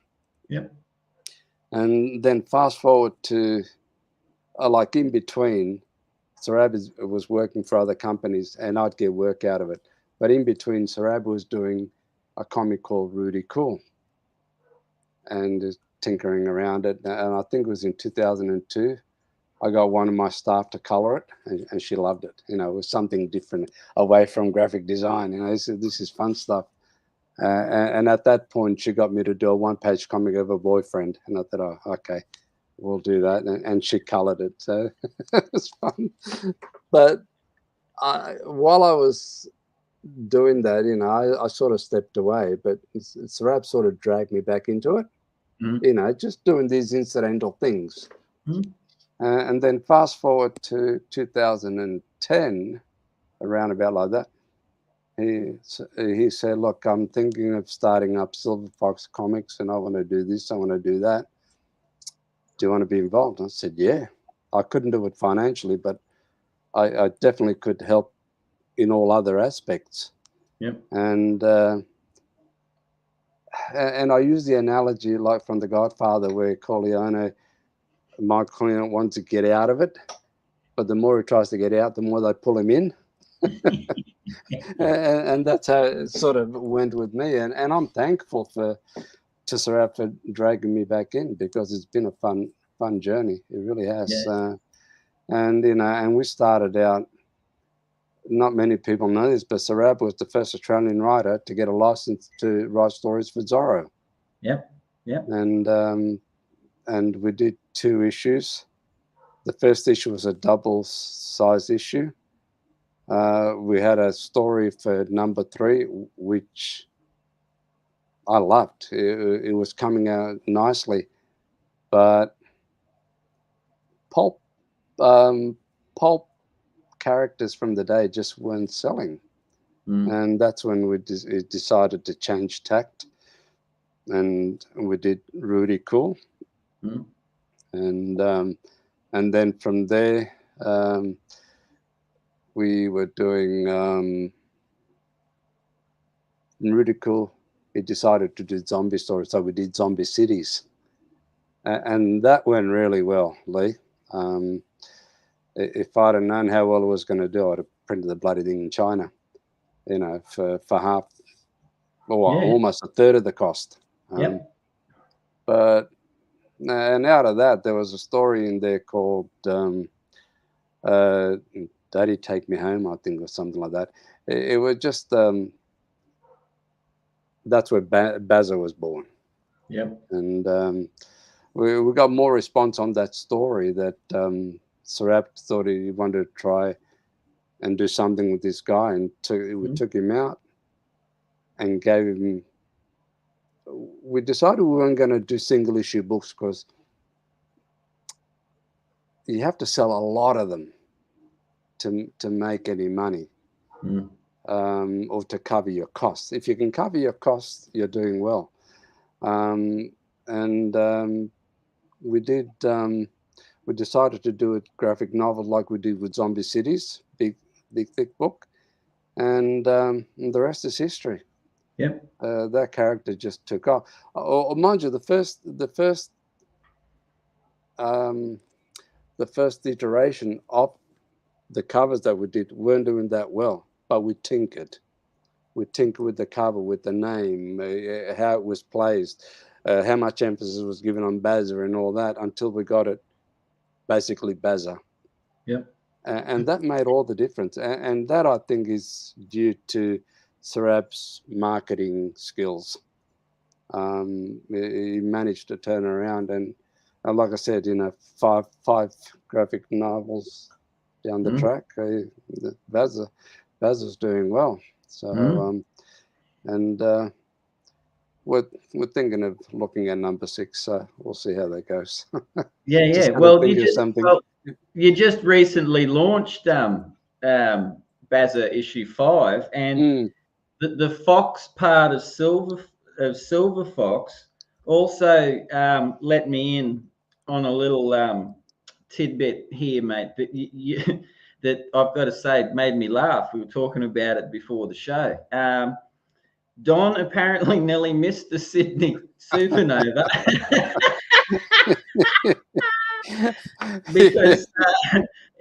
Yep. And then fast forward to like in between, Sarab was working for other companies and I'd get work out of it. But in between, Sarab was doing a comic called Rudy Cool and tinkering around it. And I think it was in 2002. I got one of my staff to color it, and she loved it. It was something different away from graphic design. This is fun stuff. And at that point, she got me to do a 1-page comic of a boyfriend. And I thought, oh, okay, we'll do that. And she colored it. So it was fun. But while I was doing that, I sort of stepped away. But Sarab sort of dragged me back into it, just doing these incidental things. Mm-hmm. And then fast forward to 2010, around about like that, he said, "Look, I'm thinking of starting up Silver Fox Comics, and I want to do this, I want to do that. Do you want to be involved?" I said, "Yeah." I couldn't do it financially, but I definitely could help in all other aspects. Yep. And I use the analogy like from The Godfather, where Michael Corleone wants to get out of it, but the more he tries to get out, the more they pull him in. and that's how it sort of went with me. And I'm thankful to Sarab for dragging me back in, because it's been a fun journey. It really has. Yeah. And we started out, not many people know this, but Sarab was the first Australian writer to get a license to write stories for Zorro. Yep. Yep. And we did 2 issues. The first issue was a double-size issue. We had a story for number 3, which I loved. It was coming out nicely, but pulp characters from the day just weren't selling. And that's when we decided to change tact, and we did Rudy Cool. And then from there, we were doing Rudy Cool. He decided to do zombie stories, so we did Zombie Cities, and that went really well, Leigh. If I'd have known how well it was going to do, I'd have printed the bloody thing in China, for half, or almost a third of the cost. But and out of that, there was a story in there called "Daddy Take Me Home," I think, or something like that. It was just that's where Bazza was born. Yep. And we got more response on that story that Sarab thought he wanted to try and do something with this guy, and we took him out and gave him. We decided we weren't going to do single issue books, because you have to sell a lot of them to make any money, or to cover your costs. If you can cover your costs, you're doing well. We did. We decided to do a graphic novel like we did with Zombie Cities, big thick book, and the rest is history. Yep. That character just took off. Mind you, the first iteration of the covers that we did weren't doing that well. but we tinkered. We tinkered with the cover, with the name, how it was placed, how much emphasis was given on Bazza and all that, until we got it basically Bazza. Yep. And that made all the difference. And that, I think, is due to Sarab's marketing skills. He managed to turn around, and like I said, five graphic novels down the track, Bazza's doing well. So, and we're thinking of looking at number 6. So we'll see how that goes. Yeah. Well, you just recently launched Bazza issue 5, and the Fox part of Silver Fox also let me in on a little tidbit here, mate. That that I've got to say made me laugh. We were talking about it before the show. Don apparently nearly missed the Sydney Supernova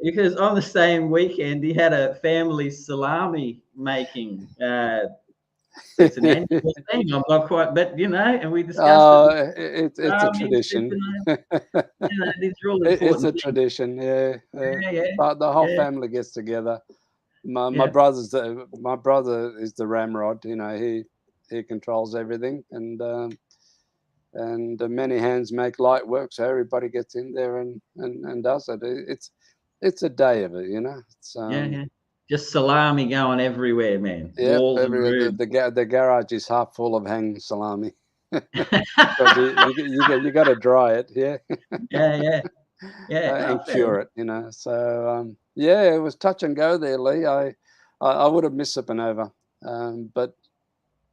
because on the same weekend he had a family salami making. It's an annual thing. I'm not quite, but and we discussed it's a tradition. These are all important it's a tradition, yeah. But the whole family gets together. My brother is the ramrod. He controls everything, and many hands make light work. So everybody gets in there and does it. It's a day of it, It's, just salami going everywhere, man. Yeah, Walls everywhere. The garage is half full of hanging salami. you got to dry it, yeah. yeah. And cure it, So it was touch and go there, Leigh. I would have missed Supernova, but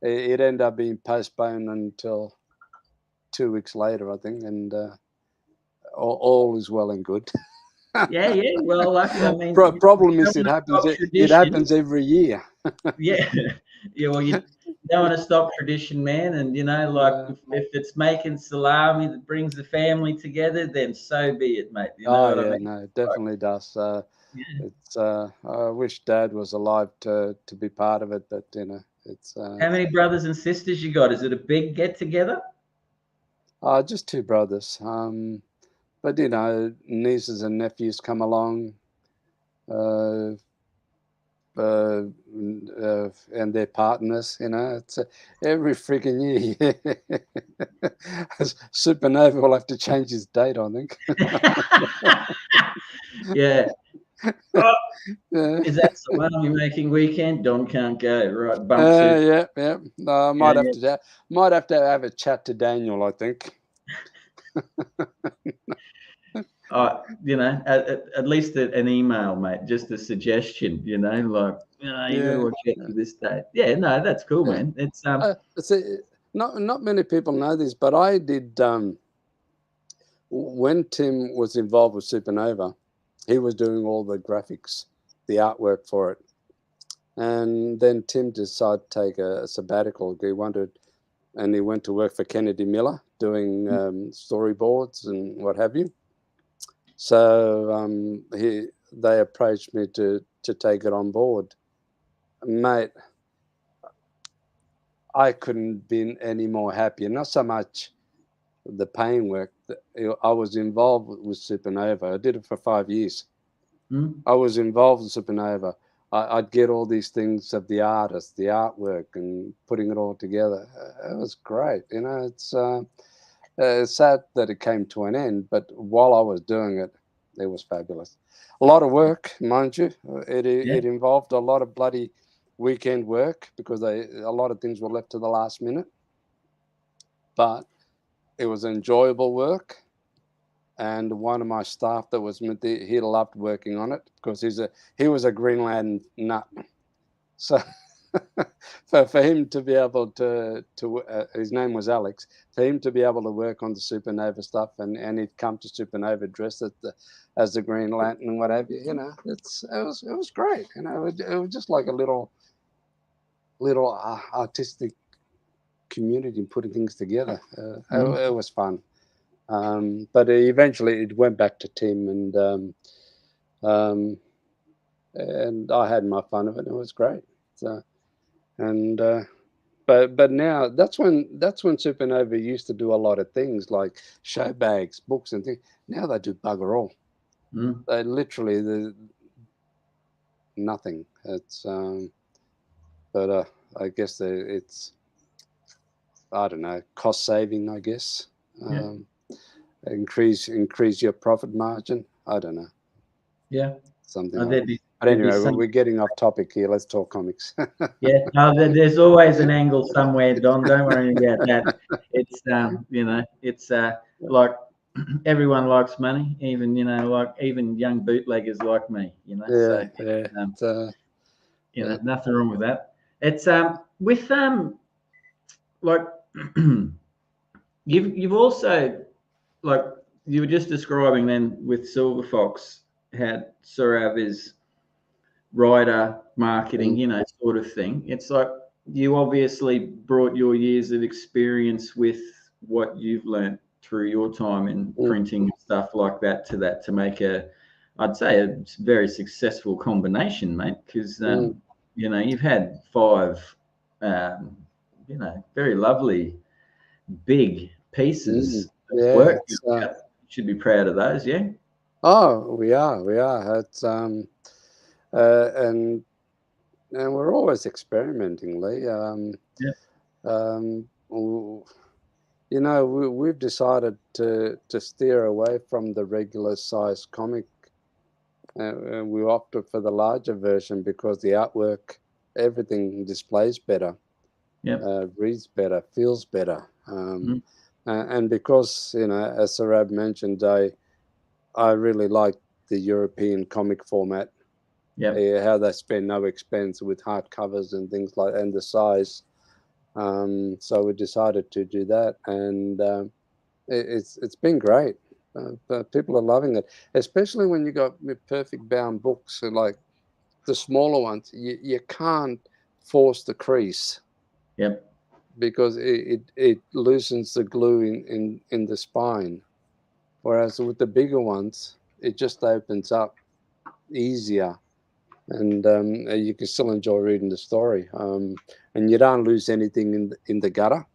it ended up being postponed until 2 weeks later, I think, and all is well and good. Yeah. Well, I mean, problem is it happens every year. Yeah. Well, you don't want to stop tradition, man. And if it's making salami that brings the family together, then so be it, mate. I mean? No, it definitely does. It's I wish Dad was alive to be part of it, but it's. How many brothers and sisters you got? Is it a big get together? Just 2 brothers. But nieces and nephews come along, and their partners. It's every freaking year. Supernova will have to change his date, I think. Yeah. Is that salami making weekend? Don can't go, right? Yeah. No, might have to have a chat to Daniel, I think. At least an email, mate, just a suggestion, you got to watch out for this date. Yeah, no, that's cool, man. It's not many people know this, but I did when Tim was involved with Supernova, he was doing all the graphics, the artwork for it. And then Tim decided to take a sabbatical. He went to work for Kennedy Miller doing storyboards and what have you. So they approached me to take it on board. Mate, I couldn't be any more happier. Not so much the paint work. I was involved with Supernova. I did it for 5 years. I was involved in Supernova. I'd get all these things of the artists, the artwork, and putting it all together. It was great. It's sad that it came to an end, but while I was doing it, it was fabulous. A lot of work, mind you. It involved a lot of bloody weekend work because a lot of things were left to the last minute. But it was enjoyable work. And one of my staff that was with he loved working on it because he was a Greenland nut. So for him to be able to his name was Alex, for him to be able to work on the Supernova stuff and he'd come to Supernova dressed as the Green Lantern and whatever, it was great. It was just like a little artistic community putting things together. It was fun. But eventually it went back to Tim, and and I had my fun of it. It was great. So, and but now that's when Supernova used to do a lot of things like show bags, books, and things. Now they do bugger all. They literally nothing. It's but I guess it's, I don't know, cost saving. I guess increase your profit margin. I don't know. Yeah, something oh, like that. But anyway, we're getting off topic here. Let's talk comics. Yeah, no, there's always an angle somewhere, Don. Don't worry about that. It's you know, it's like everyone likes money, even like even young bootleggers like me. So nothing wrong with that. It's with like you've also, like you were just describing then with Silver Fox, had Surav is writer, marketing, sort of thing. It's like you obviously brought your years of experience with what you've learned through your time in printing and stuff like that to make I'd say a very successful combination, mate, because you've had 5 very lovely big pieces of work. You should be proud of those. Oh, we are. It's and we're always experimenting, Leigh. We've decided to steer away from the regular size comic. We opted for the larger version because the artwork, everything displays better, reads better, feels better, and because as Sarab mentioned, I really like the European comic format. How they spend no expense with hardcovers and things like, and the size. So we decided to do that, and it's been great. People are loving it, especially when you got perfect bound books. So like the smaller ones, you can't force the crease. Because it loosens the glue in the spine, whereas with the bigger ones, it just opens up easier. And you can still enjoy reading the story, and you don't lose anything in the gutter.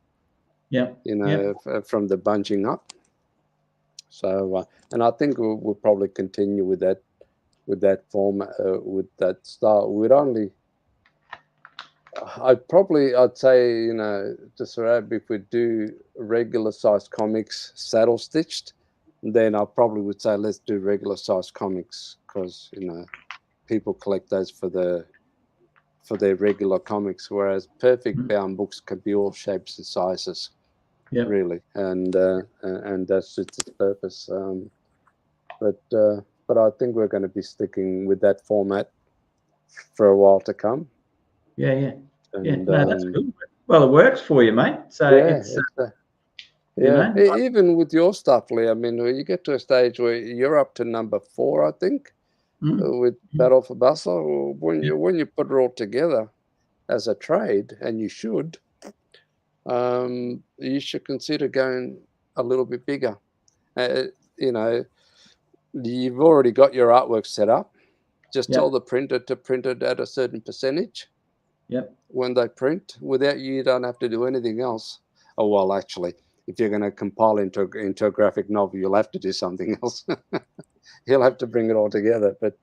From the bunching up. So, and I think we'll probably continue with that format, with that style. I'd say, to Sarab, if we do regular size comics saddle stitched, then I probably would say let's do regular size comics, because people collect those for their regular comics, whereas perfect bound books can be all shapes and sizes, really, and that suits its purpose. But I think we're going to be sticking with that format for a while to come. No, that's good. Well, it works for you, mate. So even with your stuff, Leigh, I mean, you get to a stage where you're up to number 4, I think. With Battle for Bustle, when you put it all together as a trade, and you should consider going a little bit bigger. You've already got your artwork set up. Just tell the printer to print it at a certain percentage. When they print, without you don't have to do anything else. Oh well, actually, if you're going to compile into a graphic novel, you'll have to do something else. He'll have to bring it all together, but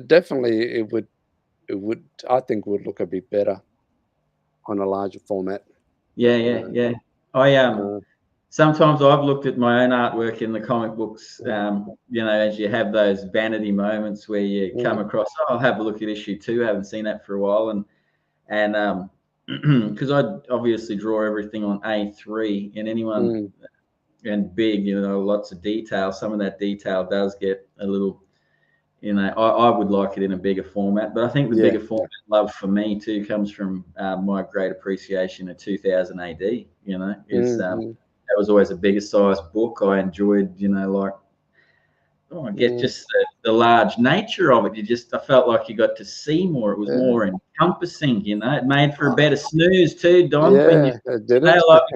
definitely it would I think would look a bit better on a larger format. I sometimes I've looked at my own artwork in the comic books, as you have those vanity moments where you come across, I'll have a look at issue 2, I haven't seen that for a while, and because I obviously draw everything on A3, and anyone and big, lots of detail. Some of that detail does get a little, I would like it in a bigger format, but I think the bigger format love for me too comes from my great appreciation of 2000 AD. That was always a bigger size book. I enjoyed, just the large nature of it. I felt like you got to see more. It was more encompassing, it made for a better snooze too, Don. When you're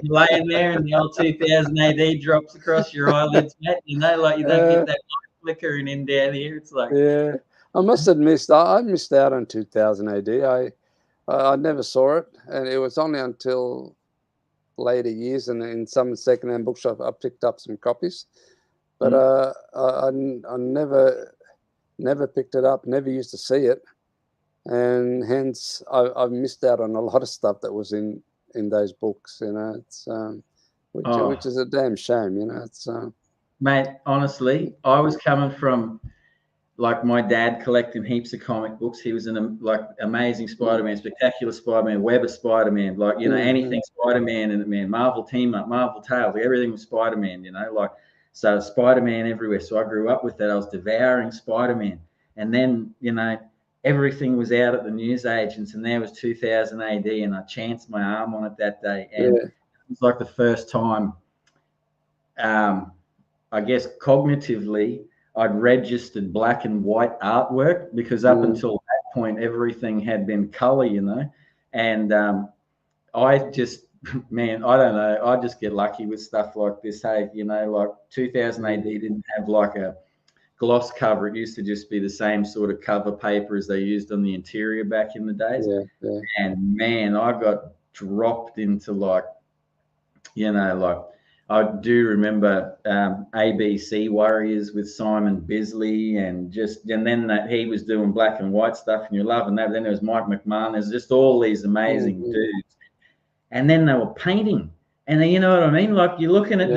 laying there and the old 2000 AD drops across your eyelids, mate, like you don't get that flickering in down here. It's like, Yeah, I must admit, I missed out on 2000 AD. I never saw it, and it was only until later years and in some second-hand bookshop I picked up some copies. But I never picked it up, never used to see it, and hence I've missed out on a lot of stuff that was in those books. You know, it's which is a damn shame. You know, it's mate, honestly, I was coming from like my dad collecting heaps of comic books. He was in like Amazing Spider-Man, Spectacular Spider-Man, Web of Spider-Man, like, you know, anything Spider-Man and man, Marvel Team Up, Marvel Tales, like everything was Spider-Man, you know, like, so Spider-Man everywhere. So I grew up with that. I was devouring Spider-Man. And then, you know, everything was out at the newsagents, and there was 2000 AD, and I chanced my arm on it that day. And it was like the first time, I guess cognitively, I'd registered black and white artwork, because up until that point, everything had been color, you know. And I just, man, I don't know. I just get lucky with stuff like this. Hey, you know, like 2000 AD didn't have like a gloss cover. It used to just be the same sort of cover paper as they used on the interior back in the days. yeah. And man, I got dropped into like, you know, like, I do remember ABC Warriors with Simon Bisley, and then that he was doing black and white stuff, and you're loving that. Then there was Mike McMahon. There's just all these amazing dudes, and then they were painting, and then, you know what I mean? Like, you're looking at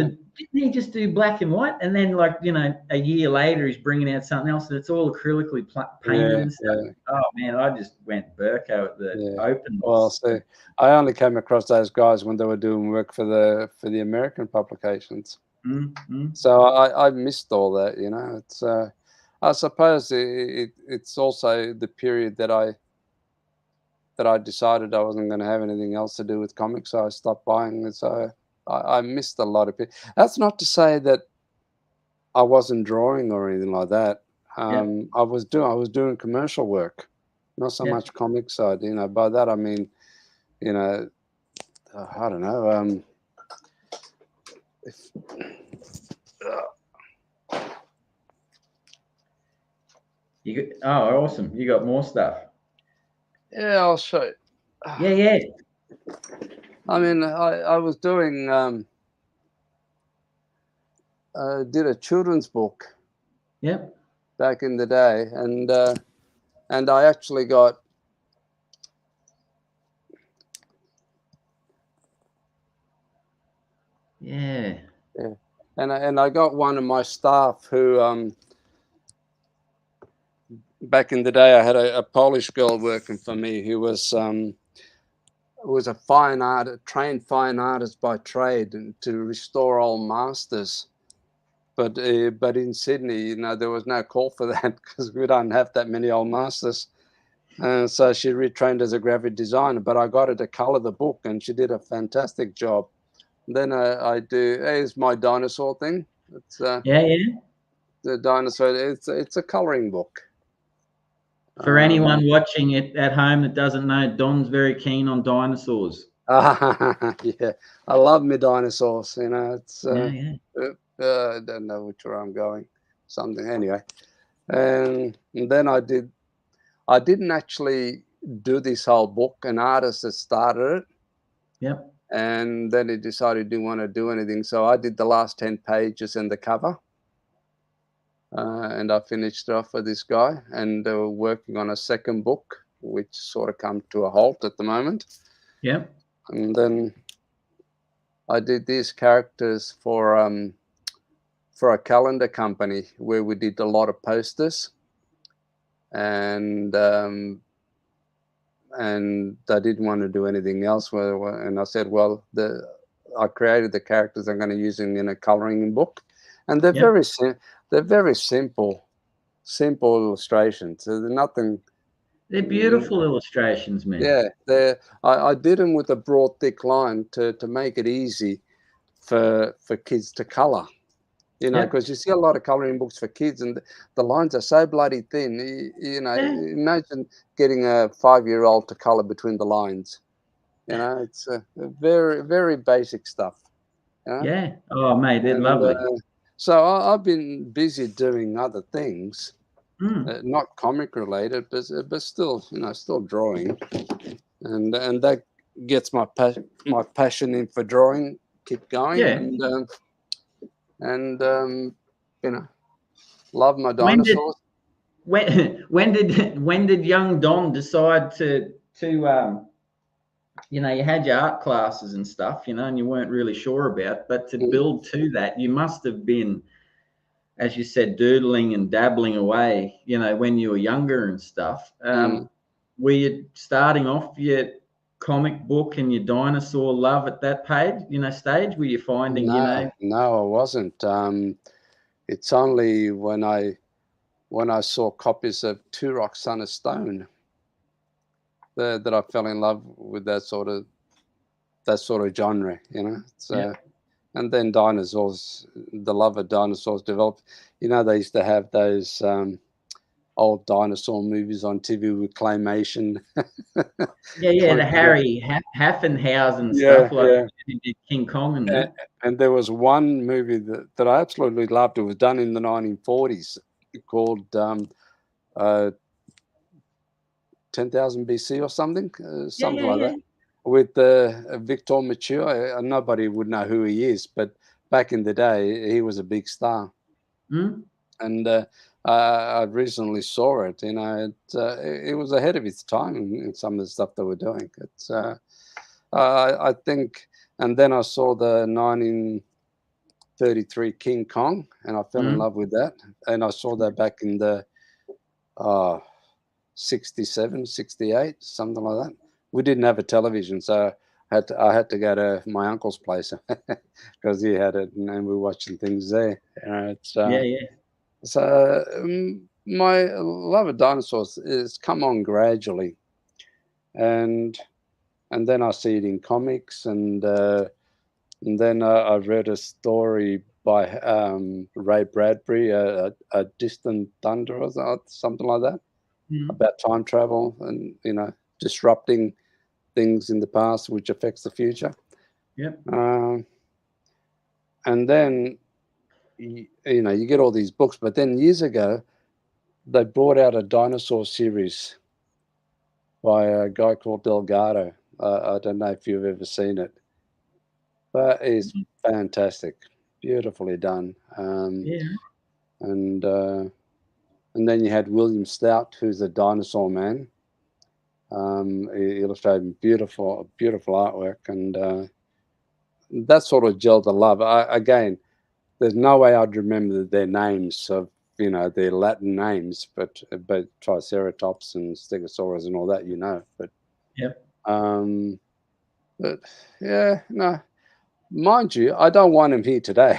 didn't he just do black and white? And then, like, you know, a year later, he's bringing out something else that's all acrylically painted and stuff. Oh man, I just went Burko at the open. Well, see, I only came across those guys when they were doing work for the American publications. So I missed all that, you know. It's I suppose it's also the period that I decided I wasn't going to have anything else to do with comics, so I stopped buying it. So I missed a lot of it. That's not to say that I wasn't drawing or anything like that. I was doing commercial work, not so much comic side. You know, by that I mean, you know, I don't know. Awesome! You got more stuff. Yeah, I'll show you. Yeah. I mean, I was doing did a children's book. Yep. Back in the day, and I actually got and I got one of my staff who back in the day I had a Polish girl working for me who was a trained fine artist by trade, and to restore old masters. But in Sydney, you know, there was no call for that because we don't have that many old masters. So she retrained as a graphic designer, but I got her to color the book, and she did a fantastic job. Then here's my dinosaur thing. It's the dinosaur. It's a coloring book. For anyone watching it at home that doesn't know, Don's very keen on dinosaurs. Yeah, I love me dinosaurs. You know, it's I don't know which way I'm going. Something anyway, and then I didn't actually do this whole book. An artist that started it. Yep. And then he decided he didn't want to do anything, so I did the last 10 pages and the cover. And I finished it off with this guy, and they were working on a second book, which sort of come to a halt at the moment. Yep. And then I did these characters for a calendar company where we did a lot of posters, and I didn't want to do anything else. And I said, well, I created the characters I'm going to use in a coloring book, and they're very simple illustrations. So they're nothing. They're beautiful illustrations, man. Yeah, I did them with a broad, thick line to make it easy for kids to color. You know, because you see a lot of coloring books for kids, and the lines are so bloody thin. You know, imagine getting a 5-year-old to color between the lines. You know, it's very, very basic stuff. You know? Yeah. Oh, mate, they're lovely. So I've been busy doing other things, Mm. not comic related, but still, still drawing, and that gets my passion in for drawing keep going, Yeah. and you know, love my When did dinosaurs. when did young Don decide to you had your art classes and stuff, and you weren't really sure about, but to Mm. build to that, you must have been, as you said, doodling and dabbling away, when you were younger and stuff. Mm. Were you starting off your comic book and your dinosaur love at that stage? Were you finding, No, I wasn't. It's only when I saw copies of Turok, Son of Stone, that I fell in love with that sort of genre. It's, yeah, and then dinosaurs, the love of dinosaurs developed. They used to have those old dinosaur movies on TV with claymation. the Harry Haffenhausen Yeah, stuff, like yeah. King Kong and And, that. and there was one movie that I absolutely loved. It was done in the 1940s called uh, 10,000 BC or something, Yeah, something yeah, like yeah. that, with Victor Mature. Nobody would know who he is, but back in the day, he was a big star. Mm? And I recently saw it. It was ahead of its time in some of the stuff they were doing. It's I think, and then I saw the 1933 King Kong, and I fell in Mm? love with that. And I saw that back in the uh, 67, 68, something like that. We didn't have a television, so I had to go to my uncle's place because he had it, and we were watching things there. It's Yeah, yeah. so my love of dinosaurs has come on gradually, and then I see it in comics, and then I've read a story by Ray Bradbury, a Distant Thunder or something like that, Mm. about time travel and disrupting things in the past which affects the future. Yep. Um, and then you get all these books, but then years ago they brought out a dinosaur series by a guy called Delgado. I don't know if you've ever seen it, but it's fantastic, beautifully done. Yeah. And then you had William Stout, who's a dinosaur man. He illustrated beautiful artwork, and that sort of gelled the love. Again, there's no way I'd remember their names of their Latin names, but Triceratops and Stegosaurus and all that, But Yep. um, but yeah, no, mind you, I don't want him here today.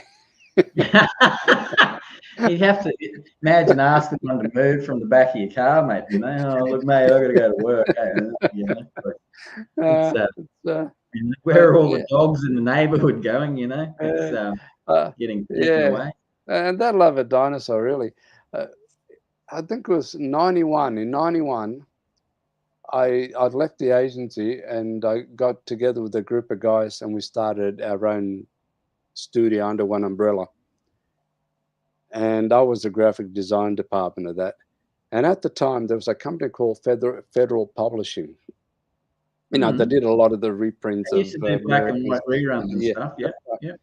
You'd have to imagine asking them to move from the back of your car, mate. Oh, look, mate, I've got to go to work. But it's It's, where are all yeah, the dogs in the neighbourhood going? It's uh, getting taken yeah, away. and that love of dinosaur really. Uh, I think it was 91. In 91, I'd left the agency and I got together with a group of guys and we started our own studio under one umbrella. And I was the graphic design department of that. And at the time, there was a company called Federal Publishing. They Mm. did a lot of the reprints They used of to do black and Americans. white reruns and Yeah. stuff. Yeah, yeah.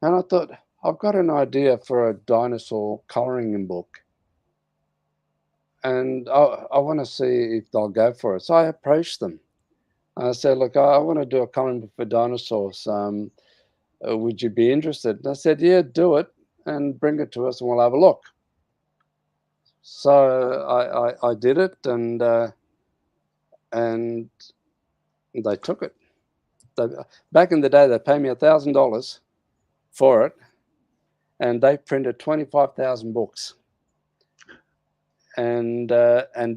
And I thought, I've got an idea for a dinosaur coloring book. And I want to see if they'll go for it. So I approached them. I said, look, I want to do a coloring book for dinosaurs. Would you be interested? And I said, yeah, do it and bring it to us and we'll have a look. So I did it, and they took it. Back in the day, they paid me $1,000 for it, and they printed 25,000 books. And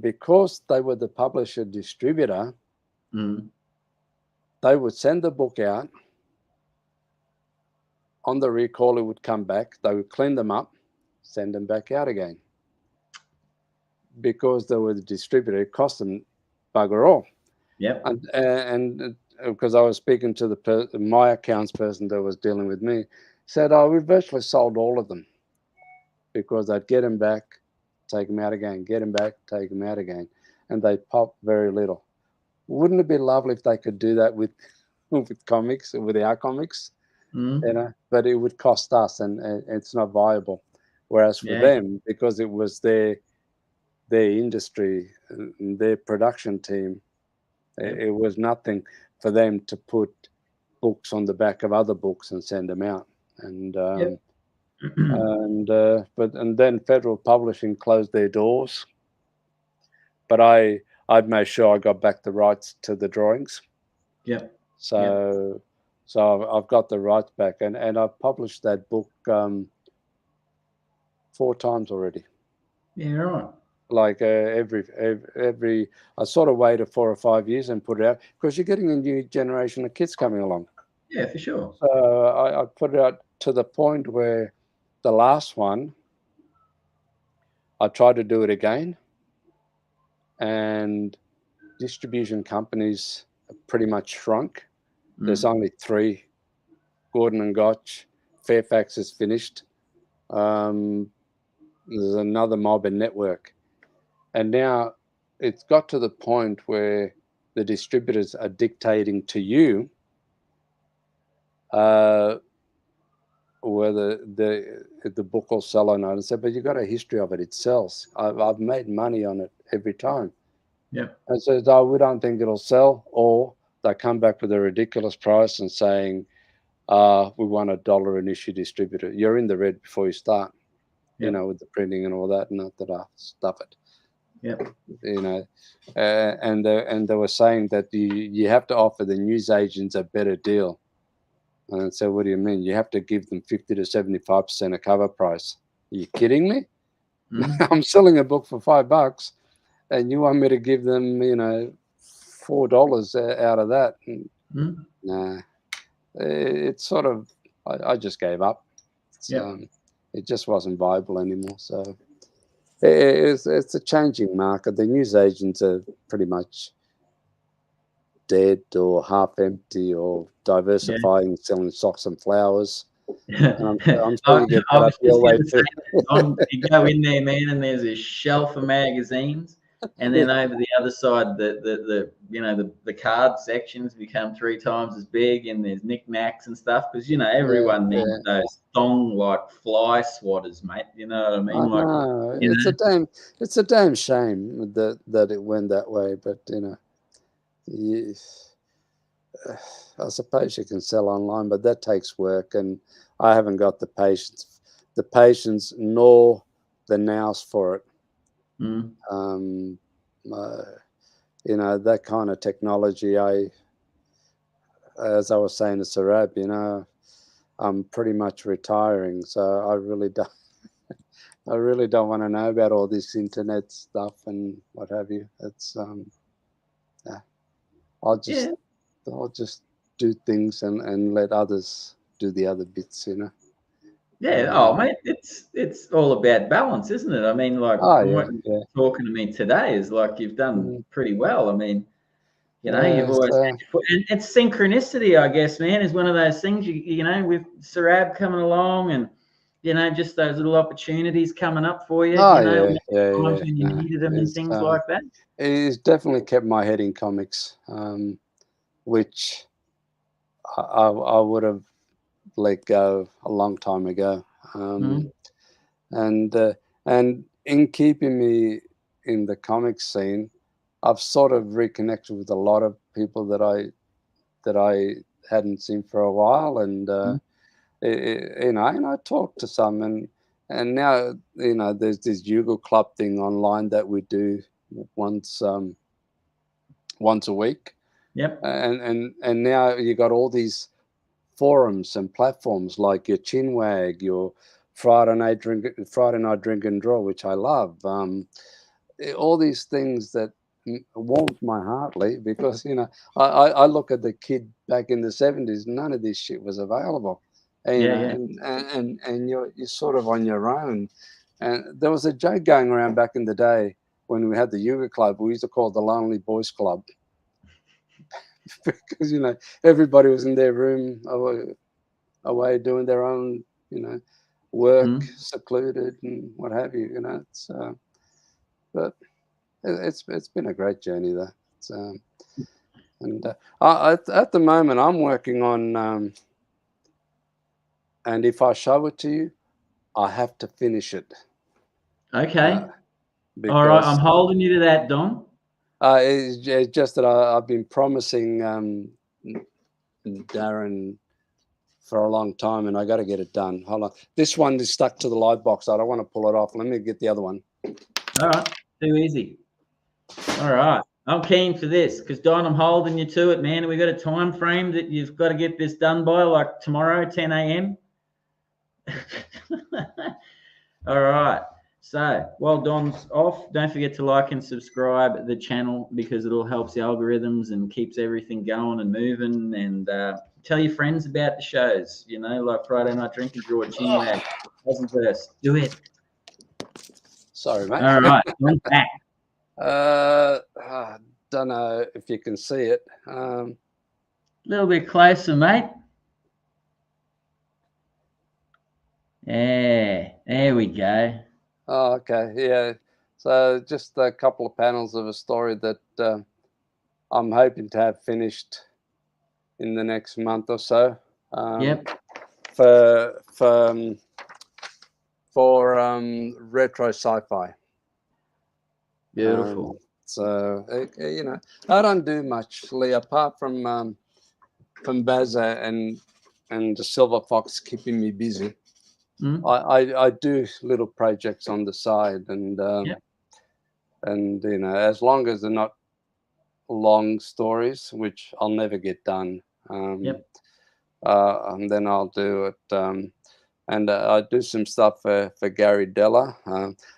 because they were the publisher distributor, they would send the book out. On the recall, it would come back. They would clean them up, send them back out again. Because they were the distributor, it cost them bugger all. Yep. And because I was speaking to my accounts person that was dealing with me, said, "Oh, we virtually sold all of them because I'd get them back, take them out again, get them back, take them out again, and they pop very little." Wouldn't it be lovely if they could do that with with comics, with our comics? Mm. But it would cost us, and it's not viable. Whereas for Yeah. them, because it was their industry, and their production team, Yep. it was nothing for them to put books on the back of other books and send them out. And Yep. and then Federal Publishing closed their doors. But I'd made sure I got back the rights to the drawings. Yep. So I've got the rights back, and I've published that book 4 times already. Yeah. Right. Like every I sort of waited 4 or 5 years and put it out because you're getting a new generation of kids coming along. Yeah, for sure. So I put it out to the point where the last one I tried to do it again, and distribution companies have pretty much shrunk. There's only 3: Gordon and Gotch, Fairfax is finished. There's another mob and Network, and now it's got to the point where the distributors are dictating to you whether the book will sell or not. And said, but you've got a history of it. It sells. I've made money on it every time. Yep. And says, oh, we don't think it'll sell, or they come back with a ridiculous price and saying, we want $1 an issue distributor. You're in the red before you start, Yep. with the printing and all that. Not that I stuff it, Yep. and they were saying that you have to offer the newsagents a better deal. And so, what do you mean? You have to give them 50 to 75% of cover price. Are you kidding me? Mm. I'm selling a book for $5, and you want me to give them, $4 out of that? Mm. Nah, it's sort of. I just gave up. Yep. It just wasn't viable anymore. So it's a changing market. The newsagents are pretty much dead or half empty or Yeah. diversifying, selling socks and flowers. And I'm I, sure you get I that up was your just way going to say too. that, Don. You go in there, man, and there's a shelf of magazines, and then over the other side, the card sections become 3 times as big, and there's knickknacks and stuff because everyone needs Yeah. those thong like fly swatters, mate. You know what I mean? I Like, know you know, it's a damn shame that it went that way. But you, I suppose you can sell online, but that takes work, and I haven't got the patience nor the nous for it. mm, Um, that kind of technology. As I was saying to Sarab, I'm pretty much retiring, so I really don't. I really don't want to know about all this internet stuff and what have you. It's yeah. I'll just yeah, I'll just do things and let others do the other bits. yeah. Oh, Um, mate, it's all about balance, isn't it? I mean, like oh from yeah, what you're yeah. talking to me today, is like you've done Mm, pretty well. I mean. You've yeah. always So had your foot, and it's synchronicity, I guess, man, is one of those things. With Sarab coming along, and just those little opportunities coming up for you. oh When yeah, yeah, times yeah. when you No, needed them and things like that. it's definitely kept my head in comics, which I would have let go a long time ago. Mm, And and in keeping me in the comic scene, I've sort of reconnected with a lot of people that I hadn't seen for a while, and mm, and I talked to some, and now there's this Yugo Club thing online that we do once once a week, yep. and now you got all these forums and platforms like your Chinwag, your Friday night drink and draw, which I love. All these things that warms my heart, Lee, because I look at the kid back in the '70s. None of this shit was available, and, Yeah, yeah. and you're sort of on your own. And there was a joke going around back in the day when we had the yoga club. We used to call it the Lonely Boys Club because everybody was in their room. away doing their own, work, Mm. secluded and what have you. It's but it's been a great journey though. And at the moment I'm working on, and if I show it to you, I have to finish it. Okay. All right. I'm Because holding you to that, Don. it's just that I've been promising Darren for a long time, and I got to get it done. Hold on. This one is stuck to the light box. I don't want to pull it off. Let me get the other one. All right. Too easy. All right. I'm keen for this because, Don, I'm holding you to it, man. We've got a time frame that you've got to get this done by, like tomorrow, 10 a.m. All right. So while Don's off, don't forget to like and subscribe the channel because it all helps the algorithms and keeps everything going and moving. And tell your friends about the shows, like Friday Night Drink and Draw, Chinwag, Aussie. Do it. Sorry, mate. All right. Don's back. I don't know if you can see it. A little bit closer, mate. Yeah, there we go. Oh, okay. Yeah. So just a couple of panels of a story that I'm hoping to have finished in the next month or so. Yep. For retro sci-fi. Beautiful. So I don't do much, Leigh, apart from Baza and the Silver Fox keeping me busy. Mm. I do little projects on the side, and Yep. and as long as they're not long stories, which I'll never get done. Yep. And then I'll do it. And I do some stuff for Gary Della.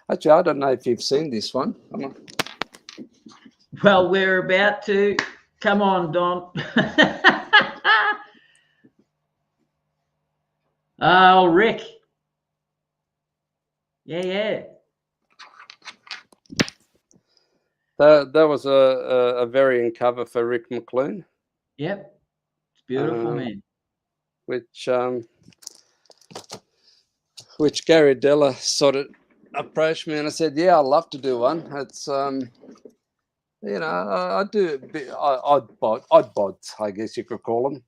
Actually, I don't know if you've seen this one. Come on. Well, we're about to. Come on, Don. Oh, Rick. Yeah. That was a variant cover for Rick McLoone. Yep. It's beautiful, man. Which Gary Della sort of approached me, and I said, "Yeah, I'd love to do one." It's I do odd bods, I guess you could call them.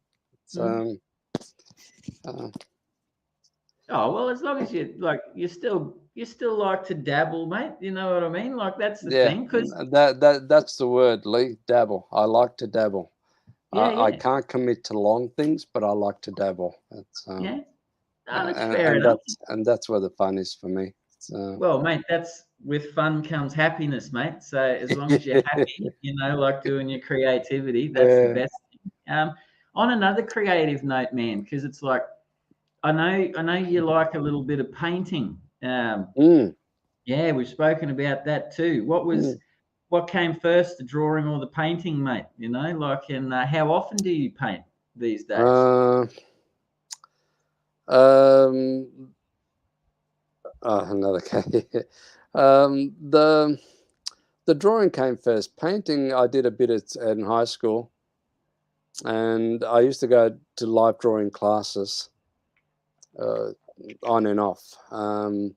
Oh well, as long as you still like to dabble, mate. You know what I mean? Like that's the thing. Because that's the word, Leigh. Dabble. I like to dabble. yeah. I can't commit to long things, but I like to dabble. That's Yeah. No, that's fair enough. That's where the fun is for me. Well, mate, that's with fun comes happiness, mate. So as long as you're happy, like doing your creativity, that's the best thing. On another creative note, man, because it's like I know you like a little bit of painting. Yeah, we've spoken about that too. What came first, the drawing or the painting, mate? And how often do you paint these days? Another the drawing came first. Painting I did a bit in high school, and I used to go to live drawing classes on and off. And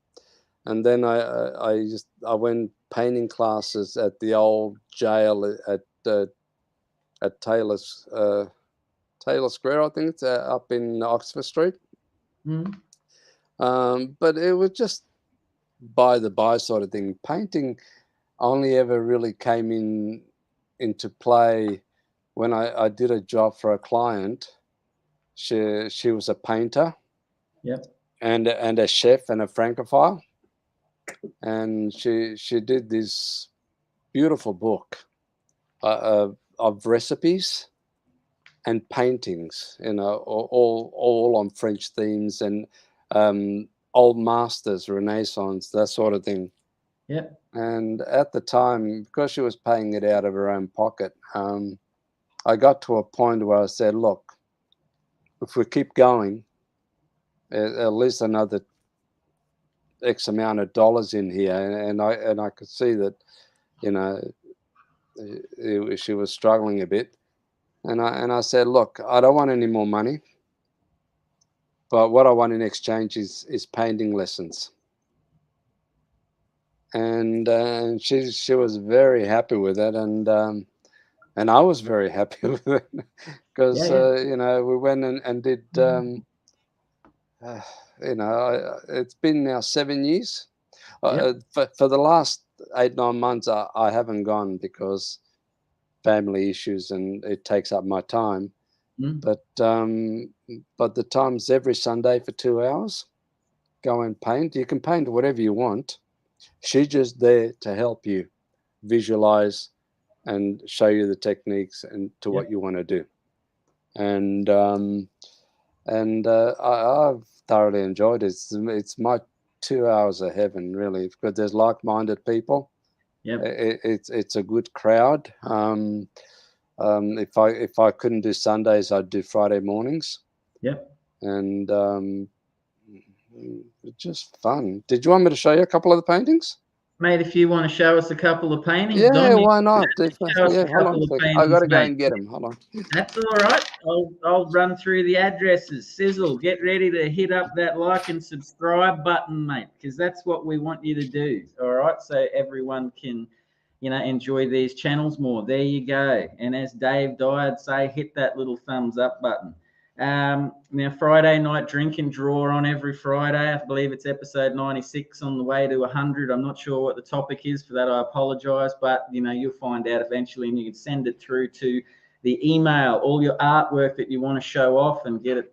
then I went painting classes at the old jail at Taylor Square, I think it's up in Oxford Street. But it was just by the by sort of thing. Painting only ever really came into play when I did a job for a client. She was a painter. Yep. And a chef and a francophile. And she did this beautiful book of recipes and paintings, all on French themes and old masters, Renaissance, that sort of thing. Yep. And at the time, because she was paying it out of her own pocket, I got to a point where I said, look, if we keep going, at least another X amount of dollars in here, and I could see that, she was struggling a bit, and I said, look, I don't want any more money. but what I want in exchange is painting lessons. And she was very happy with it, and I was very happy with it because you know, we went and did you know, it's been now 7 years. For the last 8-9 months, I haven't gone because family issues and it takes up my time. But the time's every Sunday for 2 hours. Go and paint. You can paint whatever you want. She's just there to help you visualize and show you the techniques and to what you want to do. And I've thoroughly enjoyed it. It's my 2 hours of heaven, really, because there's like-minded people. It's a good crowd. If I couldn't do Sundays, I'd do Friday mornings. And just fun. Did you want me to show you a couple of the paintings? Mate, if you want to show us a couple of paintings, Yeah, Don, why not? show us Yeah, a hold couple on a of second. I paintings, got to go mate. and get them. Hold on. That's all right. I'll run through the addresses. Sizzle, get ready to hit up that like and subscribe button, mate, because that's what we want you to do. All right, so everyone can, you know, enjoy these channels more. There you go. And as Dave Dyer'd say, hit that little thumbs up button. Now, Friday night drink and draw on every Friday. I believe it's episode 96 on the way to 100. I'm not sure what the topic is. For that, I apologize. But, you know, you'll find out eventually, and you can send it through to the email, all your artwork that you want to show off and get it,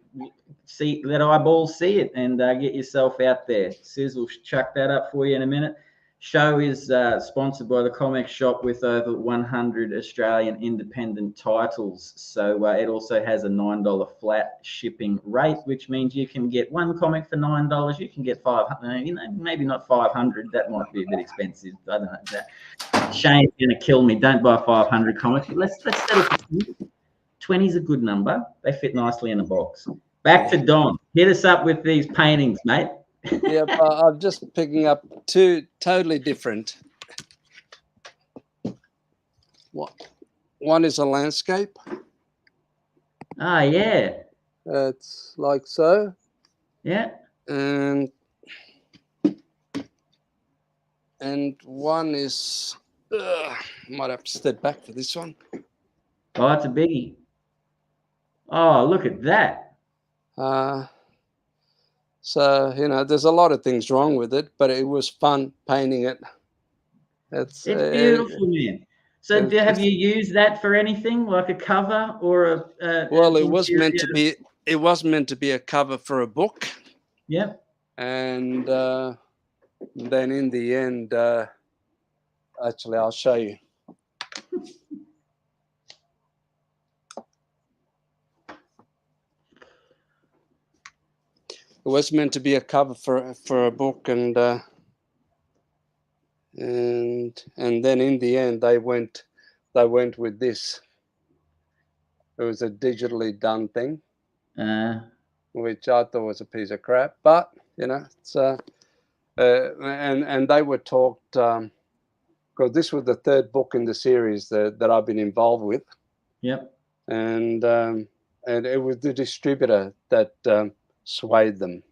let eyeballs see it, and get yourself out there. Sizzle, chuck that up for you in a minute. Show is sponsored by the ComX shop with over 100 Australian independent titles. So it also has a $9 flat shipping rate, which means you can get one comic for $9. You can get 500, you know, maybe not 500. That might be a bit expensive. I don't know. Shane's going to kill me. Don't buy 500 comics. But let's settle for 20. 20 is a good number. They fit nicely in a box. Back to Don. Hit us up with these paintings, mate. Yeah, but I'm just picking up two totally different. One is a landscape. Ah, yeah. It's like so. Yeah. And one is, might have to step back for this one. Oh, it's a biggie. Oh, look at that. So, you know, there's a lot of things wrong with it, but it was fun painting it. It's beautiful, man. So have you used that for anything, like a cover or a well, it was meant to be. It was meant to be a cover for a book. Yep. And then in the end, actually, I'll show you. It was meant to be a cover for a book, and then in the end they went with this. It was a digitally done thing, which I thought was a piece of crap. But you know, it's and they were talked because this was the third book in the series that I've been involved with. Yep. And it was the distributor that swayed them,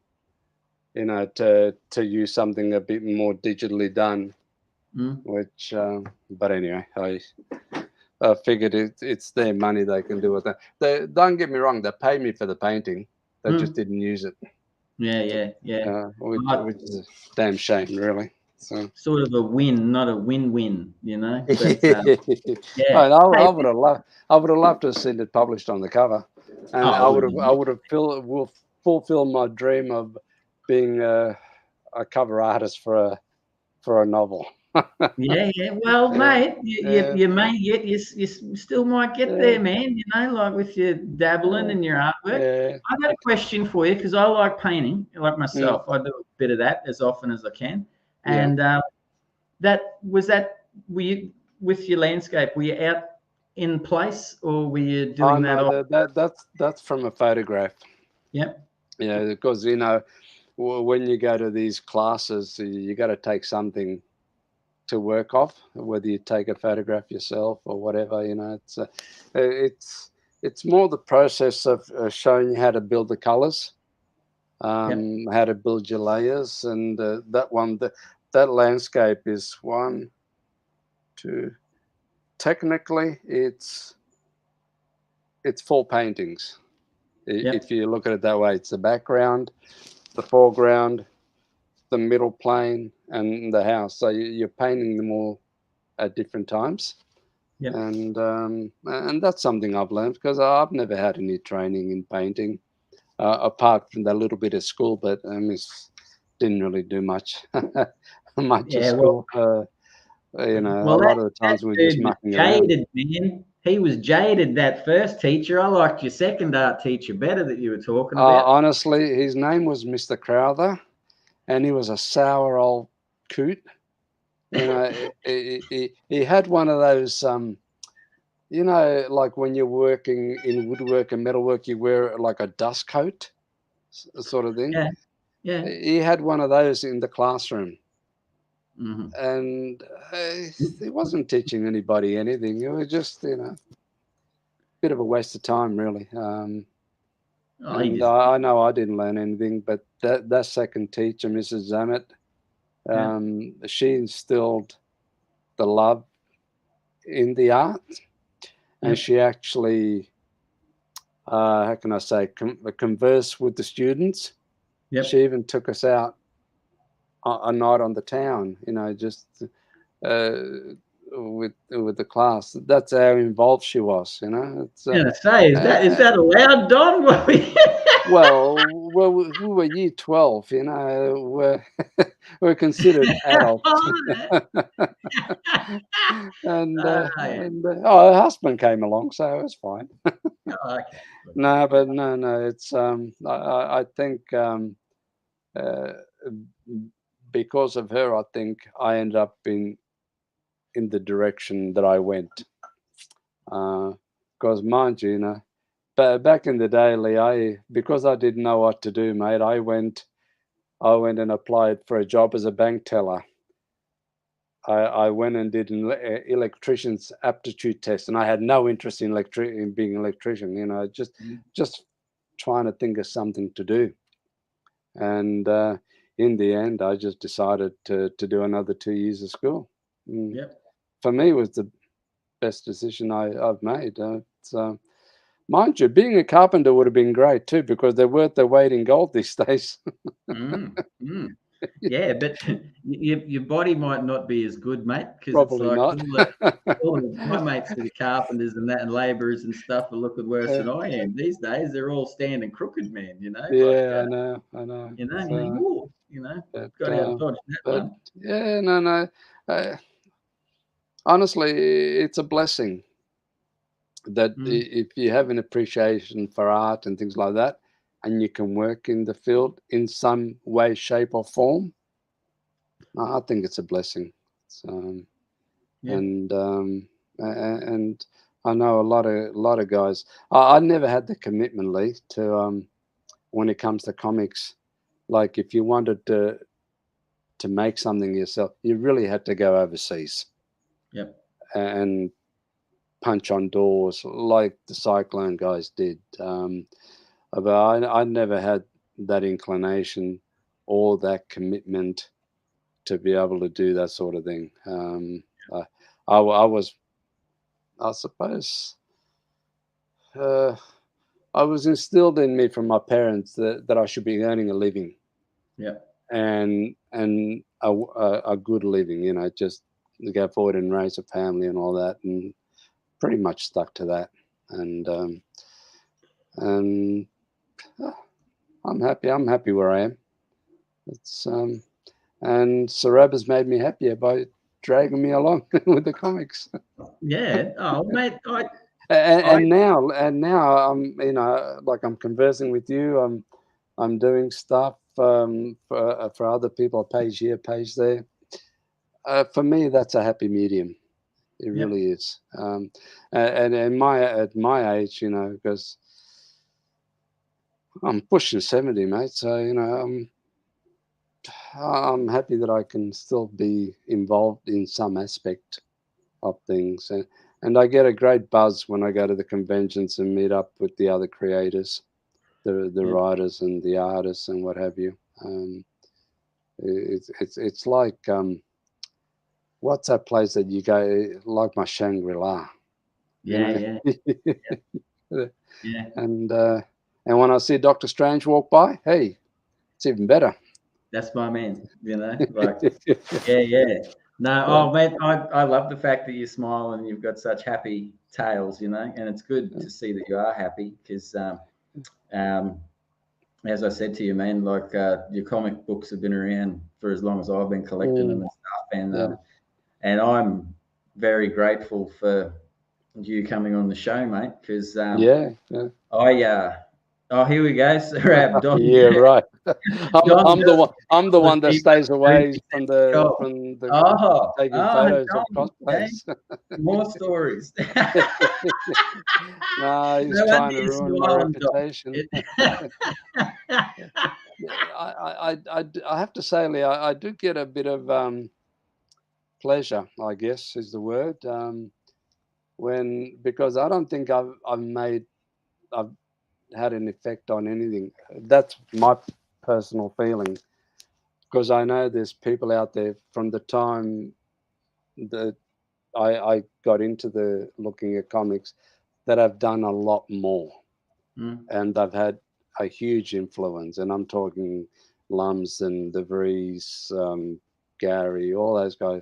you know, to use something a bit more digitally done. Which, but anyway, I figured it's their money, they can do with that. They don't get me wrong; they paid me for the painting. They just didn't use it. Yeah. Which is a damn shame, really. So sort of a win, not a win-win, you know. But, I would have loved to have seen it published on the cover, and I would have fulfilled my dream of being a cover artist for a novel. yeah. Well, mate, you may get you still might get there, man. You know, like with your dabbling and your artwork. I've got a question for you because I like painting, like myself. I do a bit of that as often as I can. And were you with your landscape? Were you out in place or were you doing That's from a photograph. Yep. Yeah, because you know, when you go to these classes, you got to take something to work off, whether you take a photograph yourself or whatever. You know, it's more the process of showing you how to build the colors. how to build your layers, and that landscape is one, two. Technically, it's 4 paintings. Yep. If you look at it that way, it's the background, the foreground, the middle plane, and the house. So you're painting them all at different times. Yep. And that's something I've learned, because I've never had any training in painting, apart from that little bit of school, but didn't really do much much at Yeah, well, school. A well, lot of the times we're just dude was mucking around. jaded, man. He was jaded, that first teacher. I liked your second art teacher better that you were talking about. Honestly, his name was Mr. Crowther, and he was a sour old coot. He had one of those, like when you're working in woodwork and metalwork, you wear like a dust coat sort of thing. Yeah, yeah. He had one of those in the classroom, Mm-hmm. and he wasn't teaching anybody anything. It was just, bit of a waste of time, really. Oh, he And just, I know I didn't learn anything, but that second teacher, Mrs. Zammit, she instilled the love in the art, and Yep. she actually, how can I say, converse with the students. Yep. She even took us out a night on the town, just with the class. That's how involved she was. It's I'm gonna say, is that allowed, Don? well, we were year 12. We're considered adults. And her husband came along, so it was fine. Oh, okay. No, but no, it's I think uh, because of her, I think I ended up in the direction that I went. Because mind you, back in the day, Leigh, because I didn't know what to do, mate, I went and applied for a job as a bank teller. I went and did an electrician's aptitude test, and I had no interest in being an electrician. Just trying to think of something to do. And in the end, I just decided to do another 2 years of school. Yep. For me, it was the best decision I've made. Mind you, being a carpenter would have been great too, because they're worth their weight in gold these days. Yeah, but your body might not be as good, mate, because it's Probably like not. my mates that are carpenters and that, and labourers and stuff are looking worse than I am these days. They're all standing crooked, man. Yeah, I know. You think, oh, But, got to have dodged that but one. yeah, no. Honestly, it's a blessing that if you have an appreciation for art and things like that, and you can work in the field in some way, shape, or form, I think it's a blessing. Yeah. And I know a lot of guys. I never had the commitment, Leigh, to when it comes to comics. Like if you wanted to make something yourself, you really had to go overseas. Yep. And punch on doors like the Cyclone guys did. But I never had that inclination or that commitment to be able to do that sort of thing. I was, I suppose, I was instilled in me from my parents that I should be earning a living. Yep. And a good living, just to go forward and raise a family and all that, and pretty much stuck to that. And I'm happy. I'm happy where I am. It's and Sarab has made me happier by dragging me along with the comics. Yeah. Oh, mate. And now I'm like I'm conversing with you. I'm doing stuff for other people. Page here, page there. For me, that's a happy medium. It Yep. really is. And at my age, because I'm pushing 70, mate. So I'm happy that I can still be involved in some aspect of things, and I get a great buzz when I go to the conventions and meet up with the other creators. the writers and the artists and what have you. It's like what's that place that you go, like my Shangri-La? Yeah. And when I see Doctor Strange walk by, hey, it's even better. That's my man. Like yeah. No, oh mate, I love the fact that you smile and you've got such happy tales, and it's good to see that you are happy because, as I said to you, man, like your comic books have been around for as long as I've been collecting them and stuff, and I'm very grateful for you coming on the show, mate, because oh, here we go, Sarab. Don, yeah, right. I'm the one that stays away from the taking photos of cosplays. More stories. No, he's trying to ruin my reputation. I have to say, Leigh, I do get a bit of pleasure, I guess is the word, because I don't think I've had an effect on anything. That's my personal feeling, because I know there's people out there from the time that I got into the looking at comics that have done a lot more, and they've had a huge influence. And I'm talking Lums and De Vries, Gary, all those guys,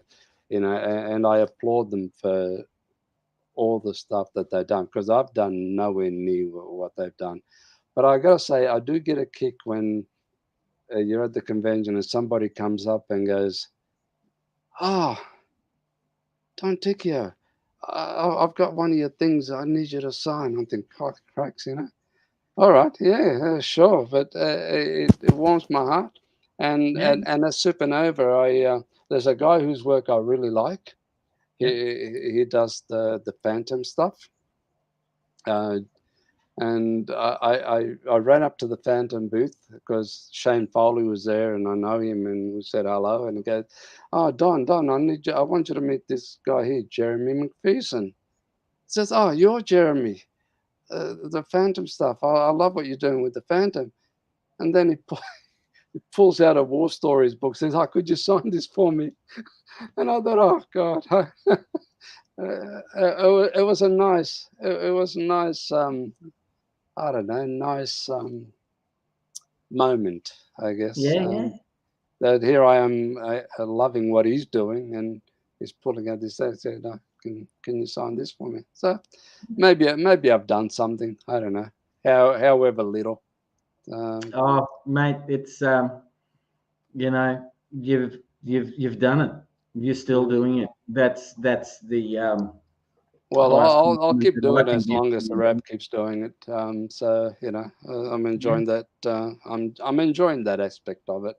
and I applaud them for all the stuff that they've done, because I've done nowhere near what they've done. But I gotta say, I do get a kick when you're at the convention and somebody comes up and goes, "Ah, Don Ticchio, I've got one of your things I need you to sign." I'm thinking, "Oh, cracks, All right, yeah, sure." But it warms my heart. And as Supernova, there's a guy whose work I really like. He does the Phantom stuff. And I ran up to the Phantom booth because Shane Foley was there, and I know him, and we said hello. And he goes, "Oh, Don, I want you to meet this guy here, Jeremy McPherson." He says, "Oh, you're Jeremy, the Phantom stuff. I love what you're doing with the Phantom." And then he pulls out a War Stories book, says, "Oh, could you sign this for me?" And I thought, "Oh God." It was a nice. It was a nice. I don't know, nice moment, I guess. That here I am loving what he's doing, and he's pulling out this. I said, "No, can you sign this for me?" So maybe I've done something. I don't know, however little. Oh, mate, it's you've done it. You're still doing it. That's the well, highest I'll keep compliment that doing I it can as give long to as the you, rap keeps doing it. So I'm enjoying that. I'm enjoying that aspect of it.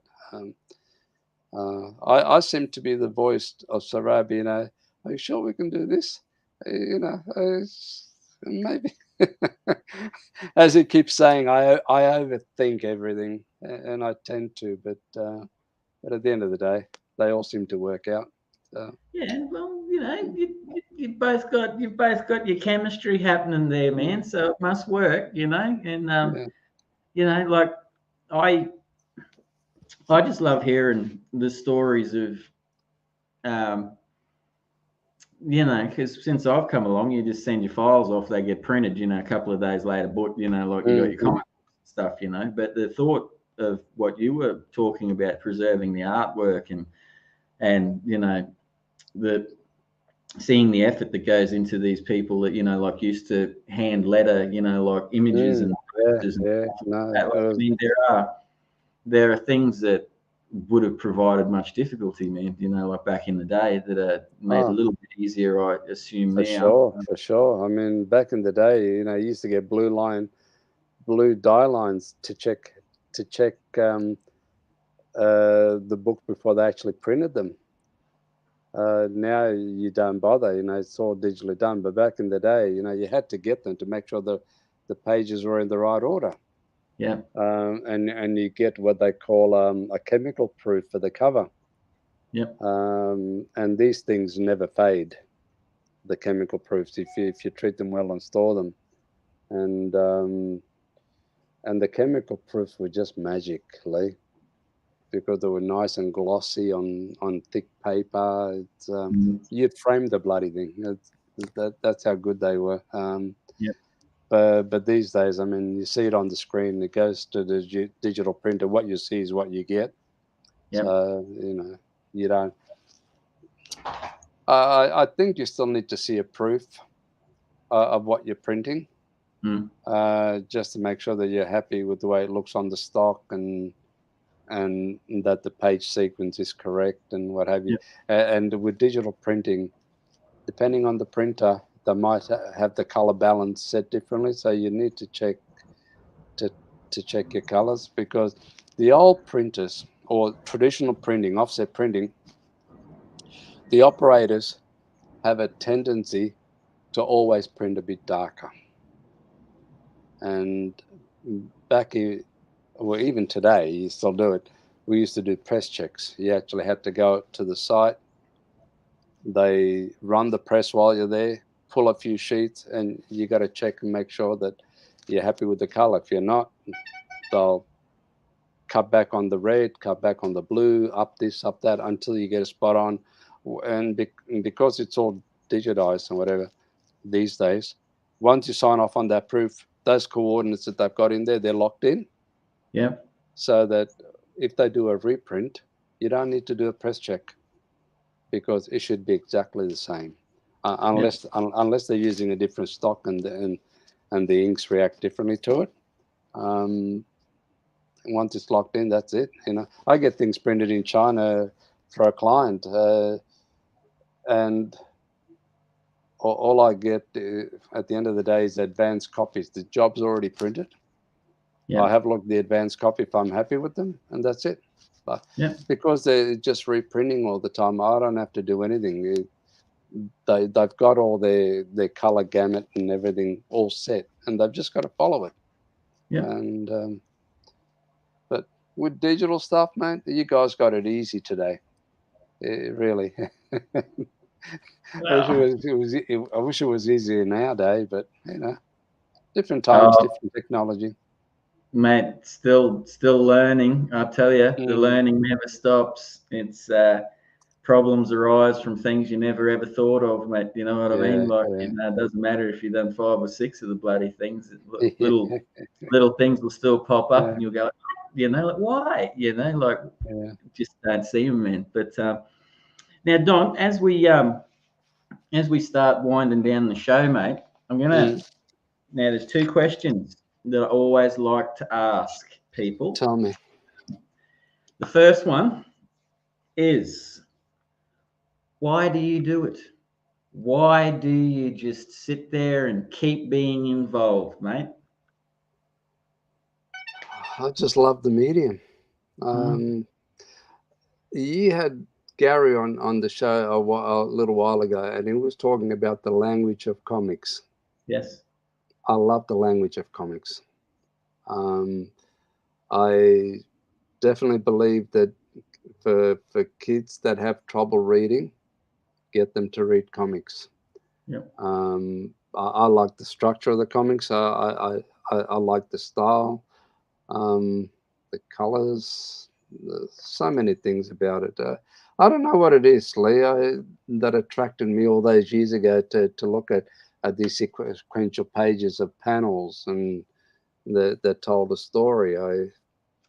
I seem to be the voice of Sarab. Are you sure we can do this? Maybe. As he keeps saying, I overthink everything, and I tend to. But at the end of the day, they all seem to work out. So. Yeah, well, you've both got your chemistry happening there, man. So it must work, and like I just love hearing the stories of because since I've come along, you just send your files off, they get printed, a couple of days later, but like you got your comic stuff, But the thought of what you were talking about, preserving the artwork and the seeing the effort that goes into these people that like used to hand letter, like images and posters and stuff like that. Like, I mean, there are things that would have provided much difficulty, man. Like back in the day, that are made a little bit easier, I assume now. For sure. I mean, back in the day, you used to get blue dye lines to check the book before they actually printed them. Now you don't bother, it's all digitally done. But back in the day, you had to get them to make sure the pages were in the right order. Yeah. And you get what they call a chemical proof for the cover. Yep. And these things never fade, the chemical proofs, if you treat them well and store them. And And the chemical proofs were just magic, Leigh, because they were nice and glossy on thick paper. It's, you'd frame the bloody thing. That's how good they were. Yep. But these days, I mean, you see it on the screen. It goes to the digital printer. What you see is what you get. Yep. So you don't. I think you still need to see a proof of what you're printing, just to make sure that you're happy with the way it looks on the stock and that the page sequence is correct and what have you. Yep. And with digital printing, depending on the printer, they might have the color balance set differently. So you need to check check your colors, because the old printers or traditional printing, offset printing, the operators have a tendency to always print a bit darker. And back in, well, even today, you still do it. We used to do press checks. You actually had to go to the site. They run the press while you're there, pull a few sheets, and you got to check and make sure that you're happy with the color. If you're not, they'll cut back on the red, cut back on the blue, up this, up that, until you get a spot on. And because it's all digitized and whatever these days, once you sign off on that proof, those coordinates that they've got in there, they're locked in. Yeah. So that if they do a reprint, you don't need to do a press check, because it should be exactly the same, unless they're using a different stock and the inks react differently to it. Once it's locked in, that's it. I get things printed in China for a client, and all I get at the end of the day is advanced copies. The job's already printed. I have looked at the advanced copy if I'm happy with them, and that's it. But because they're just reprinting all the time, I don't have to do anything. They've got all their color gamut and everything all set, and they've just got to follow it. And but with digital stuff, mate, you guys got it easy today. Really. I wish it was easier nowadays, but different times, different technology. Mate, still learning. I tell you, the learning never stops. It's problems arise from things you never ever thought of, mate. You know what I mean? Like, it doesn't matter if you've done 5 or 6 of the bloody things. Little things will still pop up, and you'll go, like, why? Like, just don't see them, man. But now, Don, as we start winding down the show, mate, I'm gonna. Now, there's 2 questions that I always like to ask people. Tell me. The first one is, why do you do it? Why do you just sit there and keep being involved, mate? I just love the medium. You had Gary on the show a little while ago, and he was talking about the language of comics. Yes. I love the language of comics. I definitely believe that for kids that have trouble reading, get them to read comics. I like the structure of the comics. I like the style, the colors, so many things about it. I don't know what it is, Leigh, that attracted me all those years ago to look at these sequential pages of panels and that told a story.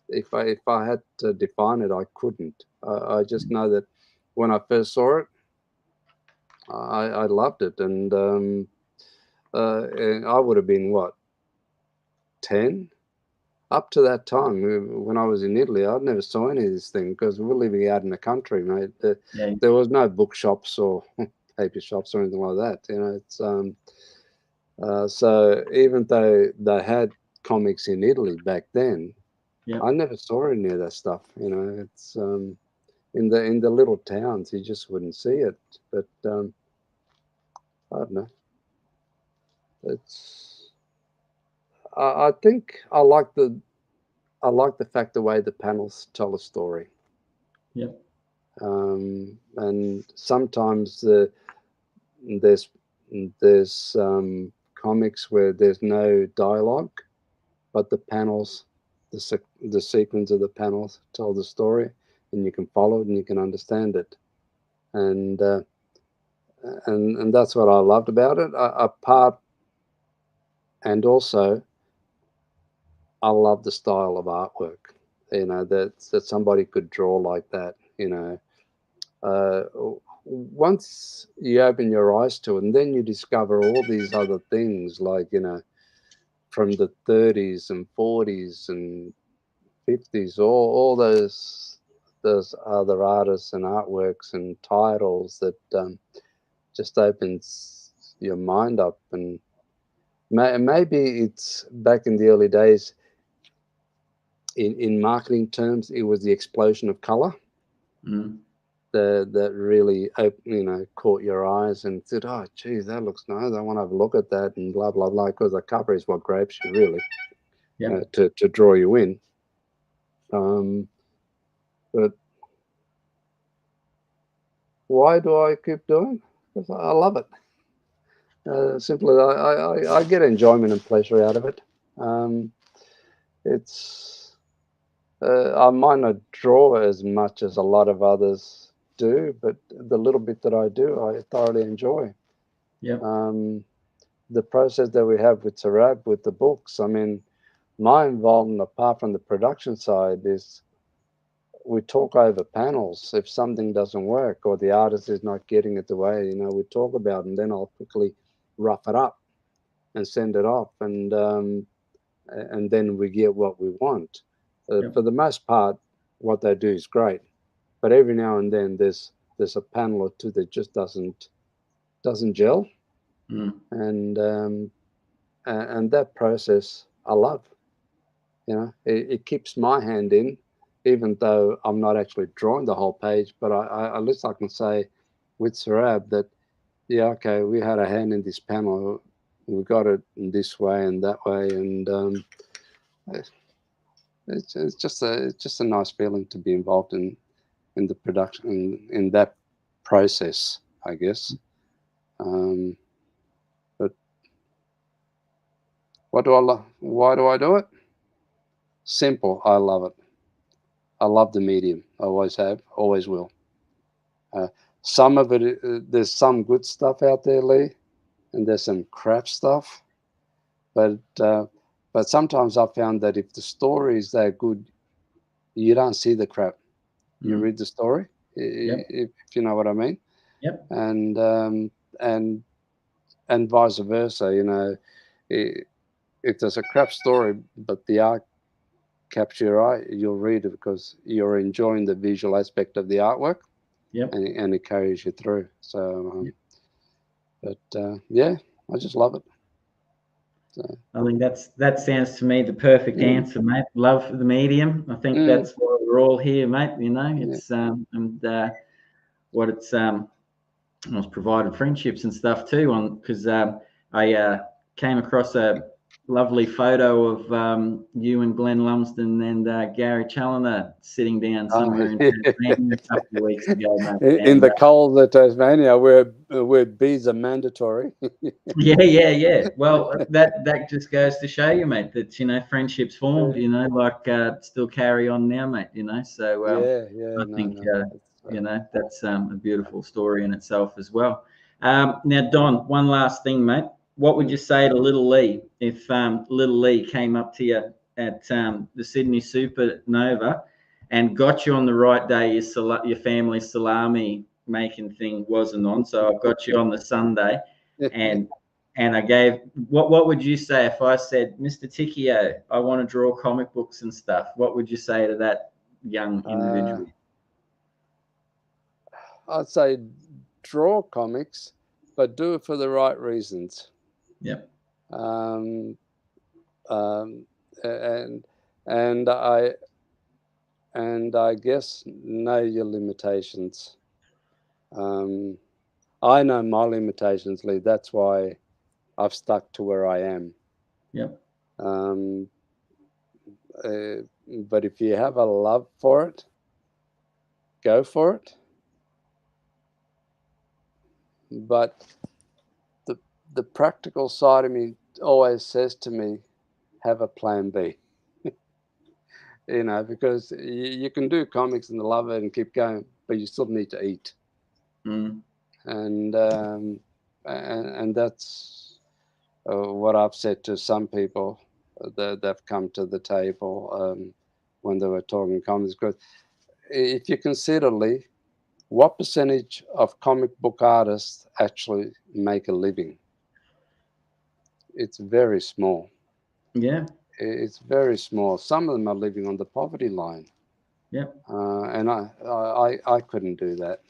If I had to define it, I couldn't. I just know that when I first saw it, I loved it, and I would have been 10 up to that time. When I was in Italy, I'd never saw any of this thing, because we were living out in the country, mate. There was no bookshops or paper shops or anything like that. It's so even though they had comics in Italy back then, I never saw any of that stuff. It's in the little towns, you just wouldn't see it. But I don't know. I think I like the fact the way the panels tell a story. And sometimes there's comics where there's no dialogue, but the panels, the sequence of the panels tell the story, and you can follow it and you can understand it, and that's what I loved about it. Apart, and also, I love the style of artwork. That somebody could draw like that. Once you open your eyes to it, and then you discover all these other things, like from the 30s and 40s and 50s, all those other artists and artworks and titles that just opens your mind up. And maybe it's back in the early days, in marketing terms, it was the explosion of color that really caught your eyes and said, oh geez, that looks nice, I want to have a look at that, and blah blah blah, because the cover is what grabs you really. To draw you in. But why do I keep doing? Because I love it. Simply, I get enjoyment and pleasure out of it. It's I might not draw as much as a lot of others do, but the little bit that I do, I thoroughly enjoy. The process that we have with Sarab, with the books, I mean, my involvement, apart from the production side, is we talk over panels. If something doesn't work or the artist is not getting it the way, we talk about it, and then I'll quickly rough it up and send it off, and then we get what we want. For the most part, what they do is great, but every now and then there's a panel or two that just doesn't gel, and that process I love. It keeps my hand in, even though I'm not actually drawing the whole page, but at least I can say with Sarab that, yeah, okay, we had a hand in this panel, we got it in this way and that way, and it's just a nice feeling to be involved in the production, in that process, I guess. But what do I love? Why do I do it? Simple. I love it. I love the medium. I always have, always will. Some of it, there's some good stuff out there, Leigh, and there's some crap stuff. But sometimes I found that if the story is that good, you don't see the crap. You read the story, if you know what I mean. And vice versa. If there's a crap story, but the art captures your eye, you'll read it because you're enjoying the visual aspect of the artwork. And it carries you through. So, yeah, I just love it. So. I mean, that sounds to me the perfect answer, mate. Love the medium. I think that's why we're all here, mate. It's what it's provided friendships and stuff too. Because I came across a lovely photo of you and Glenn Lumsden and Gary Challoner sitting down somewhere in Tasmania a couple of weeks ago, mate. In the cold of Tasmania, where bees are mandatory. Yeah. Well, that just goes to show you, mate, that friendships formed. Still carry on now, mate. So I think that's a beautiful story in itself as well. Now, Don, one last thing, mate. What would you say to little Leigh if little Leigh came up to you at the Sydney Supernova and got you on the right day? Your family salami making thing wasn't on, so I've got you on the Sunday, and I gave. What would you say if I said, Mr. Ticchio, I want to draw comic books and stuff? What would you say to that young individual? I'd say draw comics, but do it for the right reasons. And I guess know your limitations. I know my limitations, Leigh. That's why I've stuck to where I am. But if you have a love for it, go for it. But the practical side of me always says to me, have a plan B. Because you can do comics and love it and keep going, but you still need to eat. Mm. And that's what I've said to some people that have come to the table when they were talking comics. Because if you consider, Leigh, what percentage of comic book artists actually make a living? It's very small. Yeah. It's very small. Some of them are living on the poverty line. Yep. And I couldn't do that.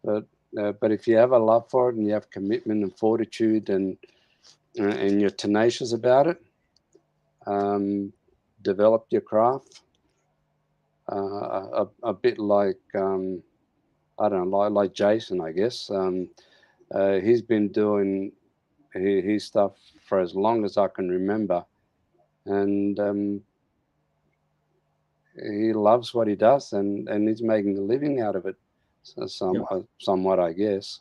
But if you have a love for it and you have commitment and fortitude and you're tenacious about it, develop your craft. A bit like I don't know, like Jason, I guess. He's been doing his stuff for as long as I can remember, and he loves what he does, and he's making a living out of it. So somewhat, I guess.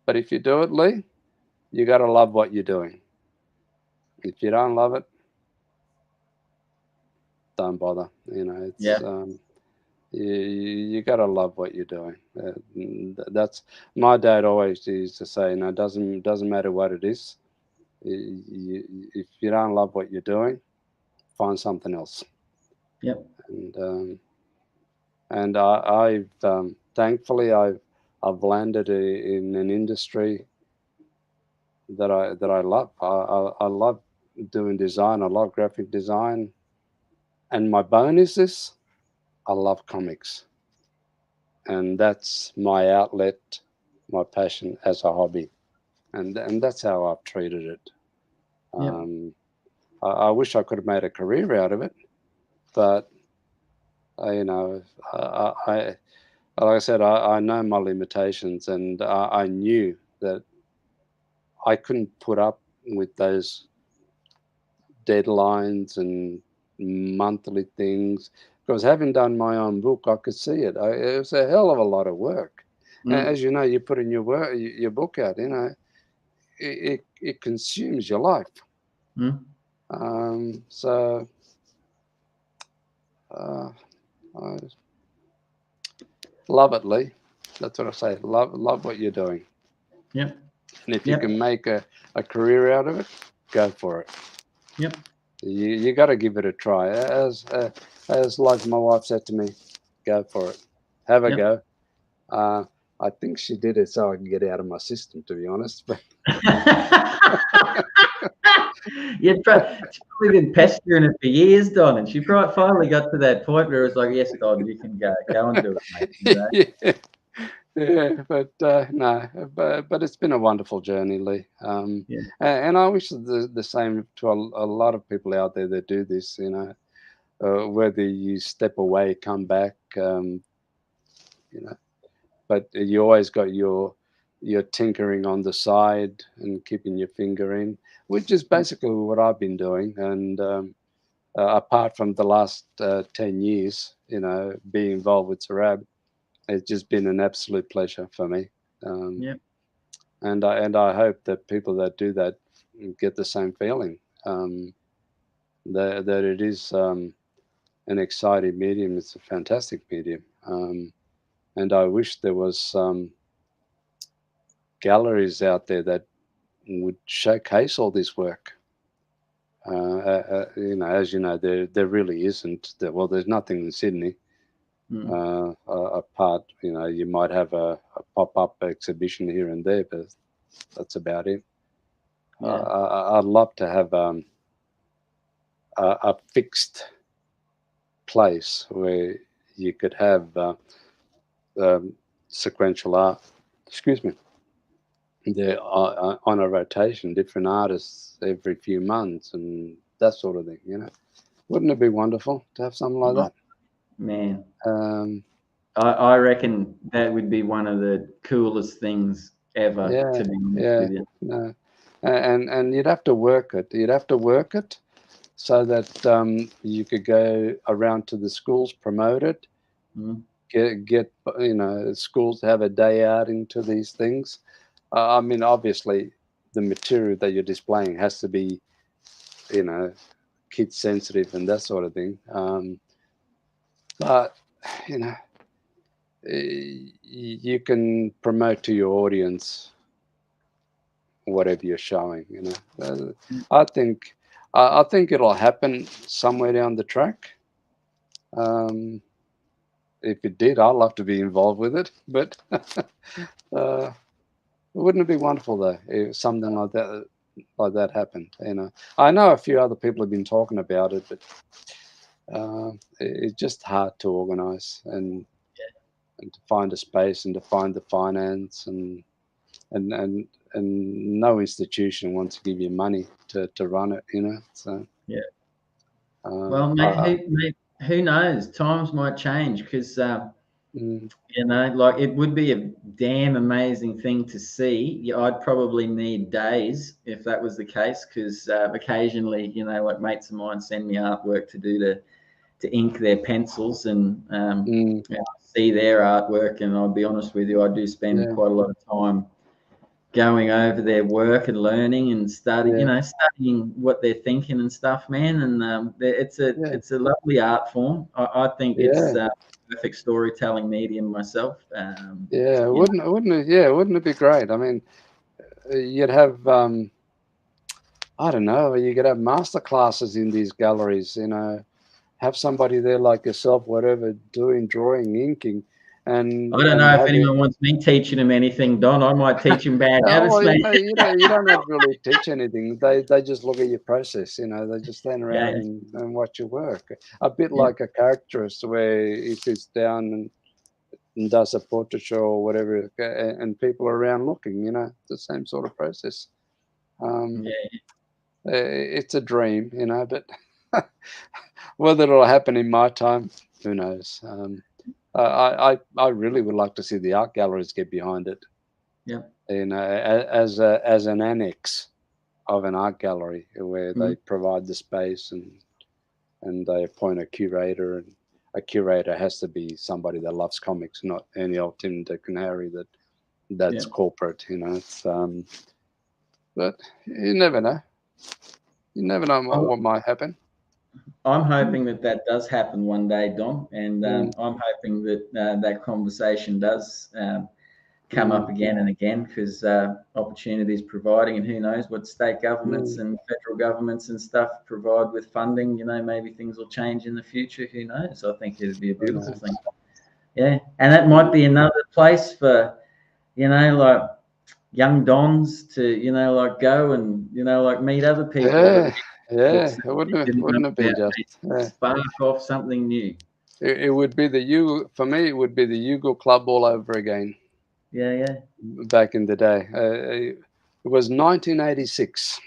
But if you do it, Leigh, you got to love what you're doing. If you don't love it, don't bother. It's you got to love what you're doing. That's my dad always used to say. It doesn't matter what it is. If you don't love what you're doing, find something else. Yep. And I've thankfully I've landed in an industry that I love. I love doing design. I love graphic design, and my bone is this: I love comics, and that's my outlet, my passion as a hobby, and that's how I've treated it. Yep. I wish I could have made a career out of it, but I like I said, I know my limitations, and I knew that I couldn't put up with those deadlines and monthly things, because having done my own book, I could see it. It was a hell of a lot of work. As you know, you put in your book out. It consumes your life. So I love it, Leigh. That's what I say. Love what you're doing. Yep. And if you can make a career out of it, go for it. Yep. You got to give it a try. As like my wife said to me, go for it. Have a go. I think she did it so I can get out of my system, to be honest. But she's probably been pestering it for years, Don, and she finally got to that point where it was like, "Yes, Don, you can go and do it, mate." But no, but it's been a wonderful journey, Leigh. And I wish the same to a lot of people out there that do this. Whether you step away, come back, but you always got your tinkering on the side and keeping your finger in, which is basically what I've been doing. And apart from the last 10 years, being involved with Sarab, it's just been an absolute pleasure for me. And I hope that people that do that get the same feeling, that it is an exciting medium. It's a fantastic medium. And I wish there was galleries out there that would showcase all this work. As you know, there really isn't. Well, there's nothing in Sydney. Apart, you might have a pop-up exhibition here and there, but that's about it. I'd love to have a fixed place where you could have sequential art. Excuse me. They're on a rotation, different artists every few months, and that sort of thing. Wouldn't it be wonderful to have something like that? Man, I reckon that would be one of the coolest things ever. To be honest with you. No. And you'd have to work it. You'd have to work it so that you could go around to the schools, promote it, get schools to have a day out into these things. I mean, obviously, the material that you're displaying has to be, you know, kid sensitive and that sort of thing. But you know, you can promote to your audience whatever you're showing. You know, I think I think it'll happen somewhere down the track. Um, if it did, I'd love to be involved with it. But wouldn't it be wonderful though if something like that happened? You know, I know a few other people have been talking about it, but it's just hard to organise and to find a space and to find the finance and and and no institution wants to give you money to run it. You know, so Yeah. um, Well, I, mate, who knows? Times might change because, mm, you know, like it would be a damn amazing thing to see. Yeah, I'd probably need days if that was the case because occasionally, you know, like mates of mine send me artwork to do to ink their pencils and mm, you know, see their artwork. And I'll be honest with you, I do spend yeah, quite a lot of time going over their work and learning and yeah, studying what they're thinking and stuff, man. And yeah, it's a lovely art form. I think it's yeah. perfect storytelling medium myself. Yeah, You know, wouldn't it? Yeah, wouldn't it be great? I mean, you'd have I don't know, you could have master classes in these galleries. You know, have somebody there like yourself, whatever, doing drawing, inking, I don't and know if have it. anyone wants me teaching them anything, Don. I might teach them bad Oh, habits, well, man. you don't have to really teach anything. They just look at your process. You know, they just stand around Yeah, and watch your work. A bit yeah, like a caricaturist, where he sits down and does a portrait show or whatever, and people are around looking. You know, it's the same sort of process. Um, yeah. it's a dream, you know, but whether it'll happen in my time, who knows? I really would like to see the art galleries get behind it, Yeah. you know, as an annex of an art gallery where Mm, they provide the space and they appoint a curator, and a curator has to be somebody that loves comics, not any old Tim, Dick, and Harry that's yeah. corporate, you know. It's, but you never know. You never know Well, what might happen. I'm hoping that that does happen one day, Don, and Mm, I'm hoping that that conversation does come up mm, again and again because opportunities providing, and who knows what state governments mm. and federal governments and stuff provide with funding. You know, maybe things will change in the future. Who knows? I think it'd be a Who beautiful thing. knows? Yeah, and that might Mm. be another place for like young dons to like go and like meet other people that Yeah, have books yeah. that It they wouldn't didn't know wouldn't have been about. just. Yeah. Spark off something new. It would be the U for me. It would be the Yugo Club all over again. Yeah, yeah, Back in the day, it was 1986.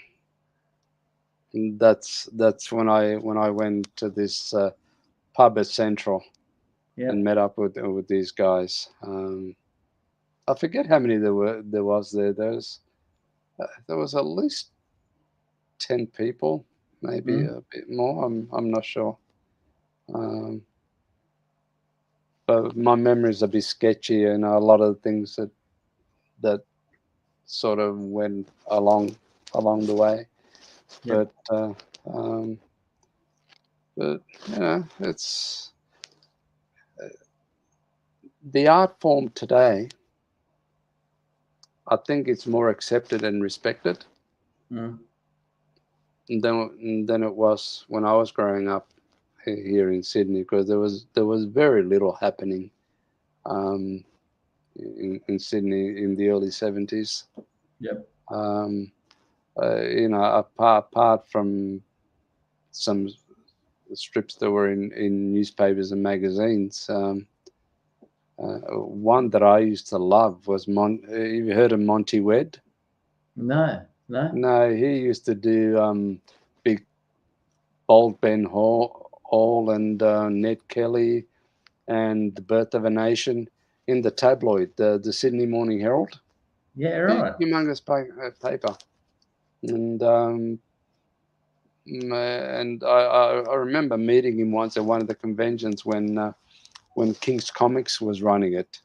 And that's when I went to this pub at Central yeah. and met up with these guys. I forget how many there was there. There was at least 10 people, maybe Mm, a bit more. I'm not sure. Um, but my memory is a bit sketchy, and a lot of the things that sort of went along the way. yeah. But um, but you know, it's the art form today. I think it's more accepted and respected Mm, than it was when I was growing up here in Sydney, because there was very little happening um, in Sydney in the early 70s. yep. Um, you know, apart from some strips that were in newspapers and magazines. One that I used to love was you heard of Monty Wed? No, no. No, he used to do Big Bold Ben Hall and Ned Kelly and The Birth of a Nation in the tabloid, the Sydney Morning Herald. Yeah, right. Humongous paper. And I remember meeting him once at one of the conventions when King's ComX was running it.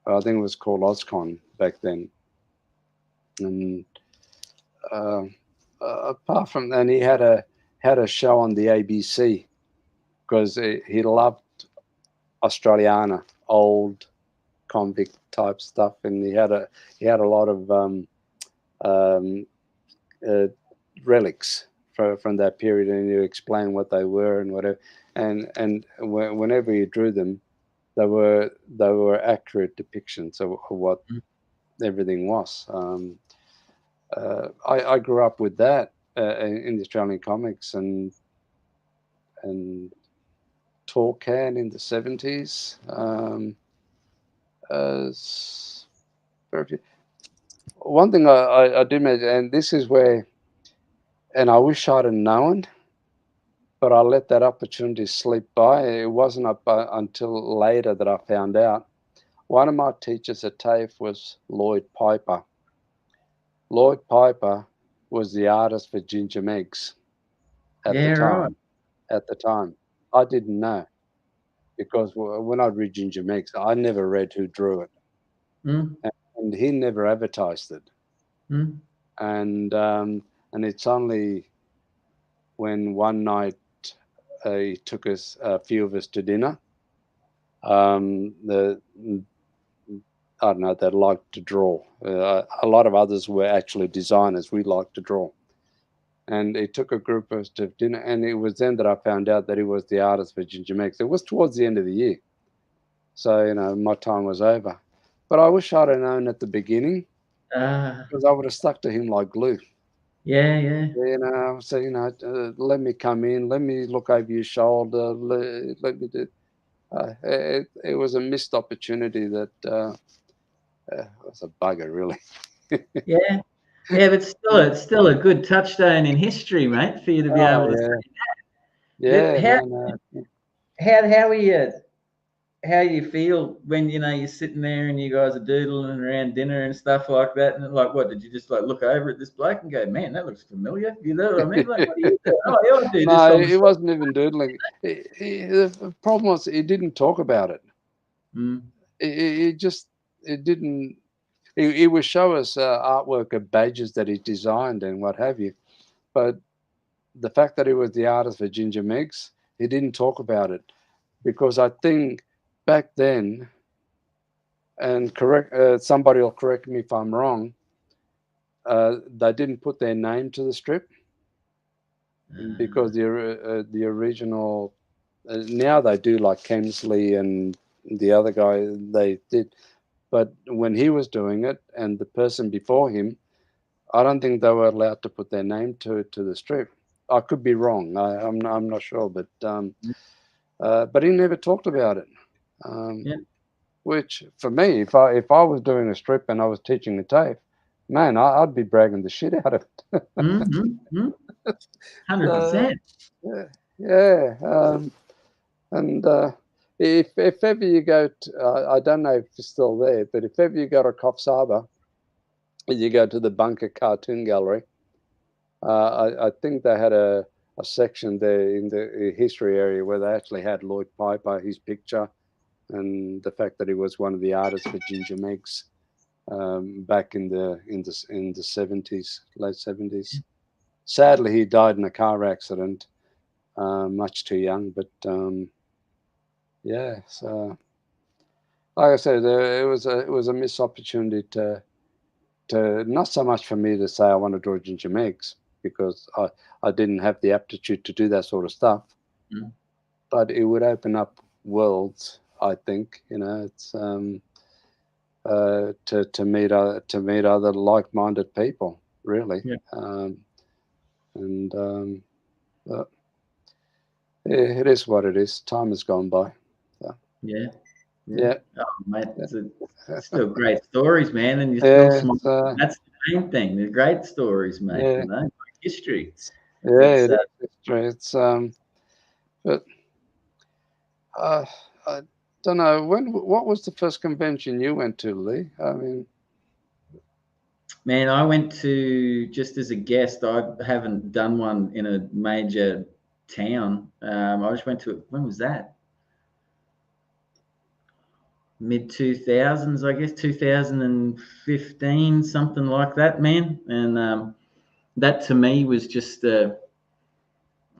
I think it was called OzCon back then. And apart from that, he had a show on the ABC because he loved Australiana, old convict type stuff, and he had a lot of relics from that period, and you explain what they were and whatever. And whenever you drew them, they were accurate depictions of what everything was. I grew up with that in the Australian comics, and Torcan in the 70s. One thing I do mention, and this is where, and I wish I'd have known, but I let that opportunity slip by. It wasn't up until later that I found out. One of my teachers at TAFE was Lloyd Piper. Lloyd Piper was the artist for Ginger Meggs at the time. Right. At the time, I didn't know, because when I read Ginger Meggs, I never read who drew it, and he never advertised it. And it's only when one night he took us, a few of us, to dinner. I don't know, they liked to draw. A lot of others were actually designers. We liked to draw. And he took a group of us to dinner, and it was then that I found out that he was the artist for Ginger Meggs. It was towards the end of the year. So, my time was over. But I wish I'd have known at the beginning, because I would have stuck to him like glue. Yeah. So, let me come in, let me look over your shoulder, let me do. It was a missed opportunity that was a bugger, really. Yeah, but it's still a good touchstone in history, mate, for you to be able to say Yeah, that. How you feel when you're sitting there and you guys are doodling around dinner and stuff like that, and like, what did you just like look over at this bloke and go, man, that looks familiar? You know what I mean? Like, what are you doing? Oh, yeah, I do this. No, he wasn't even doodling. The problem was he didn't talk about it. It didn't. He would show us artwork of badges that he designed and what have you, but the fact that he was the artist for Ginger Meggs, he didn't talk about it, because I think back then, and somebody will correct me if I'm wrong, they didn't put their name to the strip, because the original, now they do, like Kemsley and the other guy, they did, but when he was doing it and the person before him, I don't think they were allowed to put their name to the strip. I could be wrong. I'm not sure, but he never talked about it. Which for me, if I was doing a strip and I was teaching a TAFE, man, I'd be bragging the shit out of it. 100%. Yeah. And if ever you go to, I don't know if you're still there, but if ever you go to Coffs Harbour, you go to the Bunker Cartoon Gallery. I think they had a section there in the history area where they actually had Lloyd Piper, his picture, and the fact that he was one of the artists for Ginger Meggs back in the 70s, late 70s. Sadly, he died in a car accident, much too young. But yeah, so like I said, it was a missed opportunity to not so much for me to say I want to draw Ginger Meggs, because I didn't have the aptitude to do that sort of stuff. But it would open up worlds, I think. It's to meet other like-minded people, really. But it is what it is. Time has gone by. So. Yeah. Oh, mate, it's still great stories, man, and you're still smart. That's the main thing. They're great stories, mate. History. Yeah, it's history. It's but I don't know what was the first convention you went to, Leigh? I mean, man, I went to just as a guest. I haven't done one in a major town. I just went to it. When was that? mid 2000s, I guess 2015, something like that, man. And that to me was just I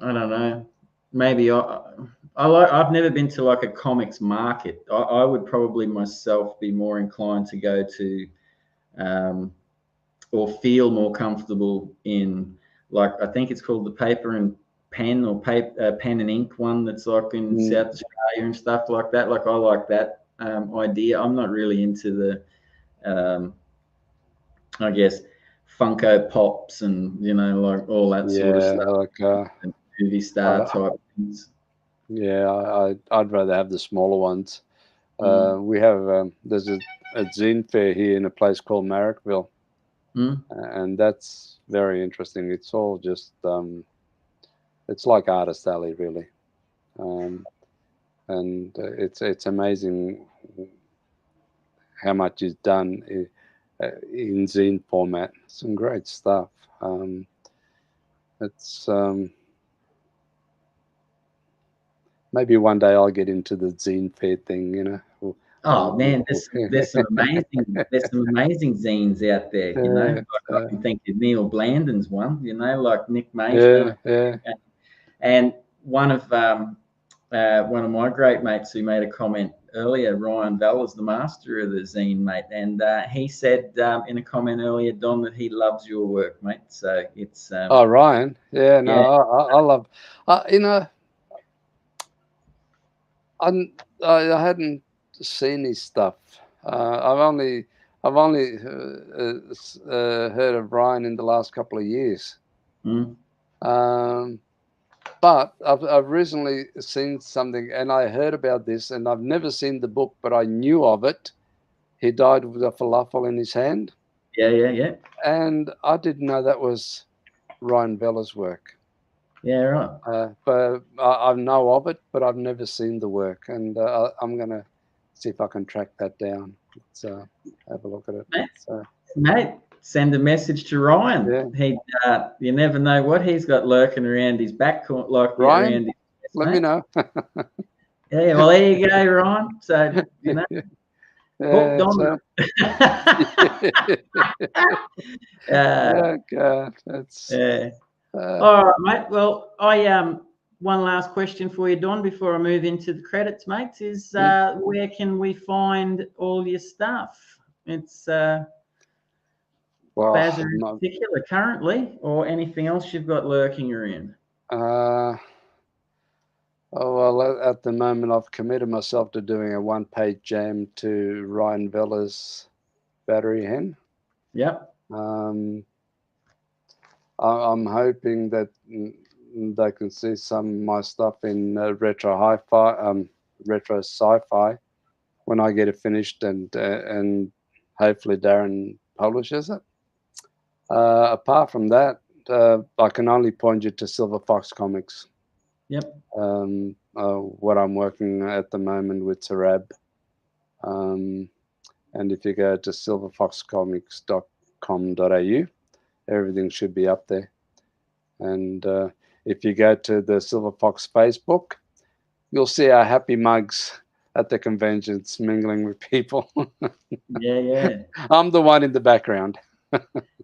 don't know, maybe I've never been to like a comics market. I would probably myself be more inclined to go to or feel more comfortable in, like, I think it's called the paper and pen or pen and ink one that's like in South Australia and stuff like that. Like I like that idea. I'm not really into the I guess Funko Pops and like all that sort of stuff, like and movie star type things. I'd rather have the smaller ones. We have there's a zine fair here in a place called Marrickville, and that's very interesting. It's all just it's like Artist Alley, really, and it's amazing how much is done in zine format. Some great stuff. It's maybe one day I'll get into the zine fair thing, Oh man, there's some amazing zines out there, Like I can think of Neil Blandon's one, like Nick May's done. And one of my great mates who made a comment earlier, Ryan Bell, is the master of the zine, mate, and he said in a comment earlier, Don, that he loves your work, mate. So it's oh, Ryan, I love, I hadn't seen his stuff. I've only heard of Ryan in the last couple of years. But I've recently seen something, and I heard about this, and I've never seen the book, but I knew of it. He died with a falafel in his hand. Yeah. And I didn't know that was Ryan Bella's work. Yeah, right. But I know of it, but I've never seen the work, and I'm going to see if I can track that down. Let's have a look at it. Mate, send a message to Ryan. Yeah. You never know what he's got lurking around his back corner, like Ryan, around his chest, let me know. Yeah, well, there you go, Ryan. So hooked on. God, that's all right, mate. Well, I one last question for you, Don, before I move into the credits, mates, is where can we find all your stuff? It's Bazza in particular currently, or anything else you've got lurking around? At the moment, I've committed myself to doing a one-page jam to Ryan Vella's Battery Hen. Yep. I'm hoping that they can see some of my stuff in retro sci-fi when I get it finished, and hopefully Darren publishes it. Apart from that, I can only point you to Silver Fox Comics. Yep. What I'm working at the moment with Tarab. And if you go to silverfoxcomics.com.au, everything should be up there. And if you go to the Silver Fox Facebook, you'll see our happy mugs at the conventions mingling with people. Yeah. I'm the one in the background.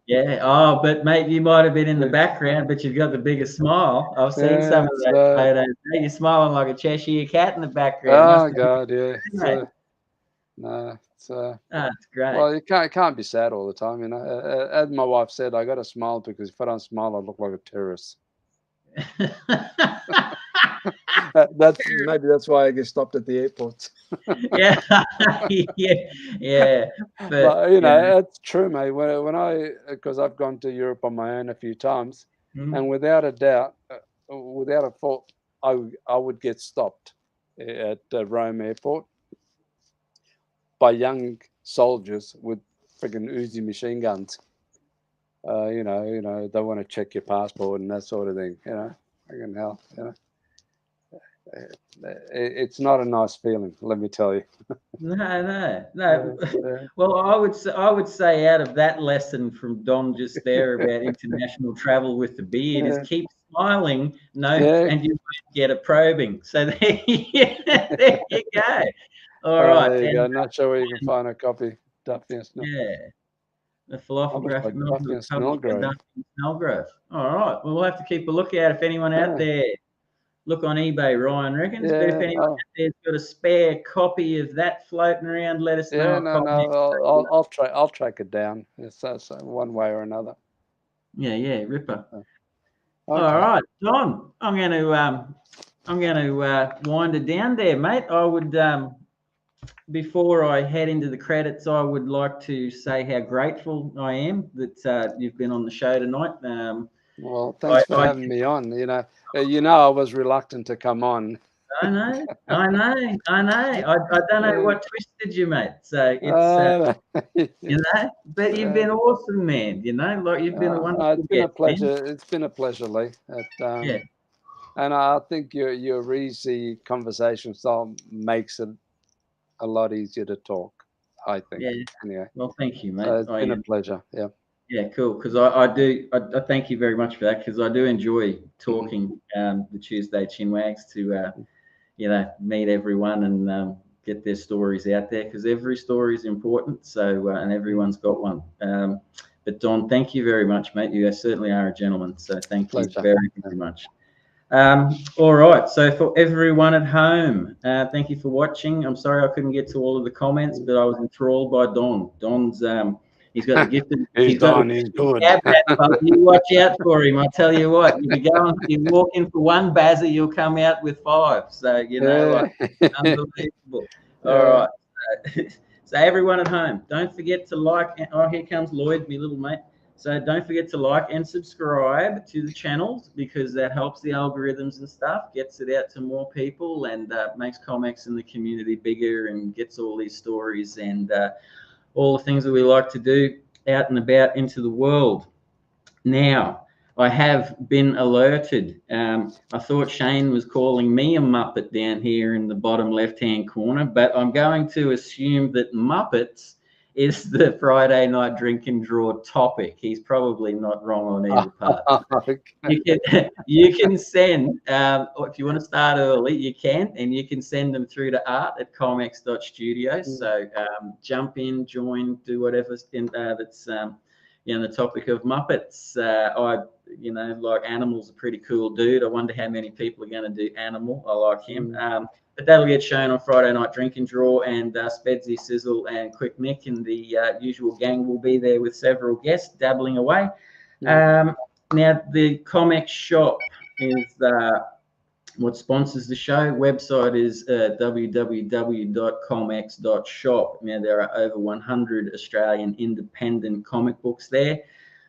Yeah. Oh, but mate, you might have been in the background, but you've got the biggest smile. I've seen some of that photos. You're smiling like a Cheshire cat in the background. Oh God, yeah. It's great. Well, you can't be sad all the time, As my wife said, I got to smile because if I don't smile, I look like a terrorist. That's why I get stopped at the airports. yeah. But it's true, mate. Because I've gone to Europe on my own a few times, and without a doubt, without a fault, I would get stopped at Rome airport by young soldiers with friggin' Uzi machine guns. They want to check your passport and that sort of thing. Friggin' hell. It's not a nice feeling, let me tell you. No. Well, I would say out of that lesson from Don just there about international travel with the beard is keep smiling, and you won't get a probing. So there you go. All right. There you go. And, Not sure where you can find a copy. Duffy and Snell. yeah. The falafel Published by graphic novel Duffy and was published by Snellgrove. Duffy and Snellgrove. All right. Well, we'll have to keep a lookout if anyone out there. Look on eBay, Ryan reckons. But if anyone out there's got a spare copy of that floating around, let us know. I'll track it down. So one way or another. Yeah, ripper. Okay. All right, Don. I'm going to wind it down there, mate. I would before I head into the credits, I would like to say how grateful I am that you've been on the show tonight. Well, thanks for having me on. I was reluctant to come on. I know. I don't know what twisted you, mate. So it's but you've been awesome, man. Like you've been a wonderful It's been a pleasure. Man. It's been a pleasure, Lee. And I think your easy conversation style makes it a lot easier to talk, I think. Yeah. Anyway. Well, thank you, mate. It's been a pleasure. Yeah. Yeah, cool. Because I thank you very much for that, because I do enjoy talking the Tuesday Chinwags to meet everyone and get their stories out there, because every story is important. So and everyone's got one. But Don, thank you very much, mate. You certainly are a gentleman. So thank you very, very much. All right. So for everyone at home, thank you for watching. I'm sorry I couldn't get to all of the comments, but I was enthralled by Don. Don's he's got the gift of he's good. You watch out for him. I tell you what, you walk in for one bazzer, you'll come out with 5. So unbelievable. All right. So everyone at home, don't forget to like. Oh, here comes Lloyd, my little mate. So don't forget to like and subscribe to the channels, because that helps the algorithms and stuff, gets it out to more people, and makes ComX and the community bigger, and gets all these stories and all the things that we like to do out and about into the world. Now, I have been alerted. I thought Shane was calling me a Muppet down here in the bottom left-hand corner, but I'm going to assume that Muppets is the Friday night drink and draw topic. He's probably not wrong on either part. Okay. You can send, if you want to start early, you can, and you can send them through to art@comx.studio. So jump in, join, do whatever that's the topic of Muppets. Like Animal's a pretty cool dude. I wonder how many people are going to do Animal. I like him. But that'll get shown on Friday night drink and draw, and Spedsy, Sizzle, and Quick Mick and the usual gang will be there with several guests dabbling away. Now, the ComX shop is what sponsors the show. Website is www.comx.shop. Now, there are over 100 Australian independent comic books there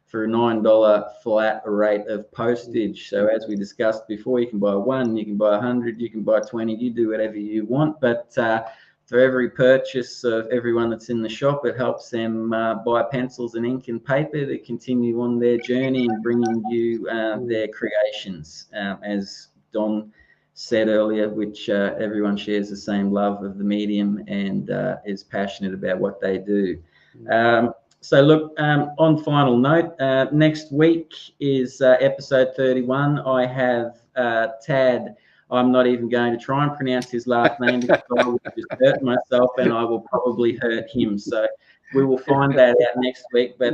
for a $9 flat rate of postage. So as we discussed before, you can buy 1, you can buy 100, you can buy 20, you do whatever you want. But for every purchase of everyone that's in the shop, it helps them buy pencils and ink and paper to continue on their journey and bringing you their creations. As Don said earlier, which everyone shares the same love of the medium and is passionate about what they do. So look, on final note, next week is episode 31. I have Tad. I'm not even going to try and pronounce his last name, because I will just hurt myself and I will probably hurt him. So we will find that out next week. But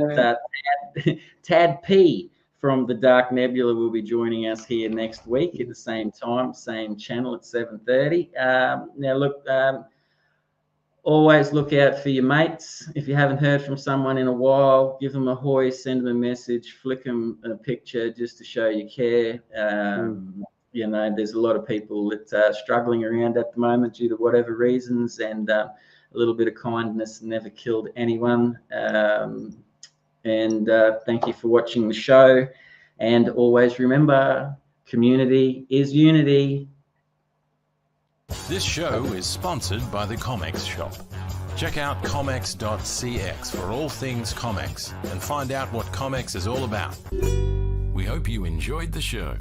Tad P from the Dark Nebula will be joining us here next week at the same time, same channel at 7:30. Now look, always look out for your mates. If you haven't heard from someone in a while, give them a hoy, send them a message, flick them a picture just to show you care. There's a lot of people that are struggling around at the moment due to whatever reasons, and a little bit of kindness never killed anyone. Thank you for watching the show. And always remember, community is unity. This show is sponsored by the ComX shop. Check out comx.cx for all things ComX and find out what ComX is all about. We hope you enjoyed the show.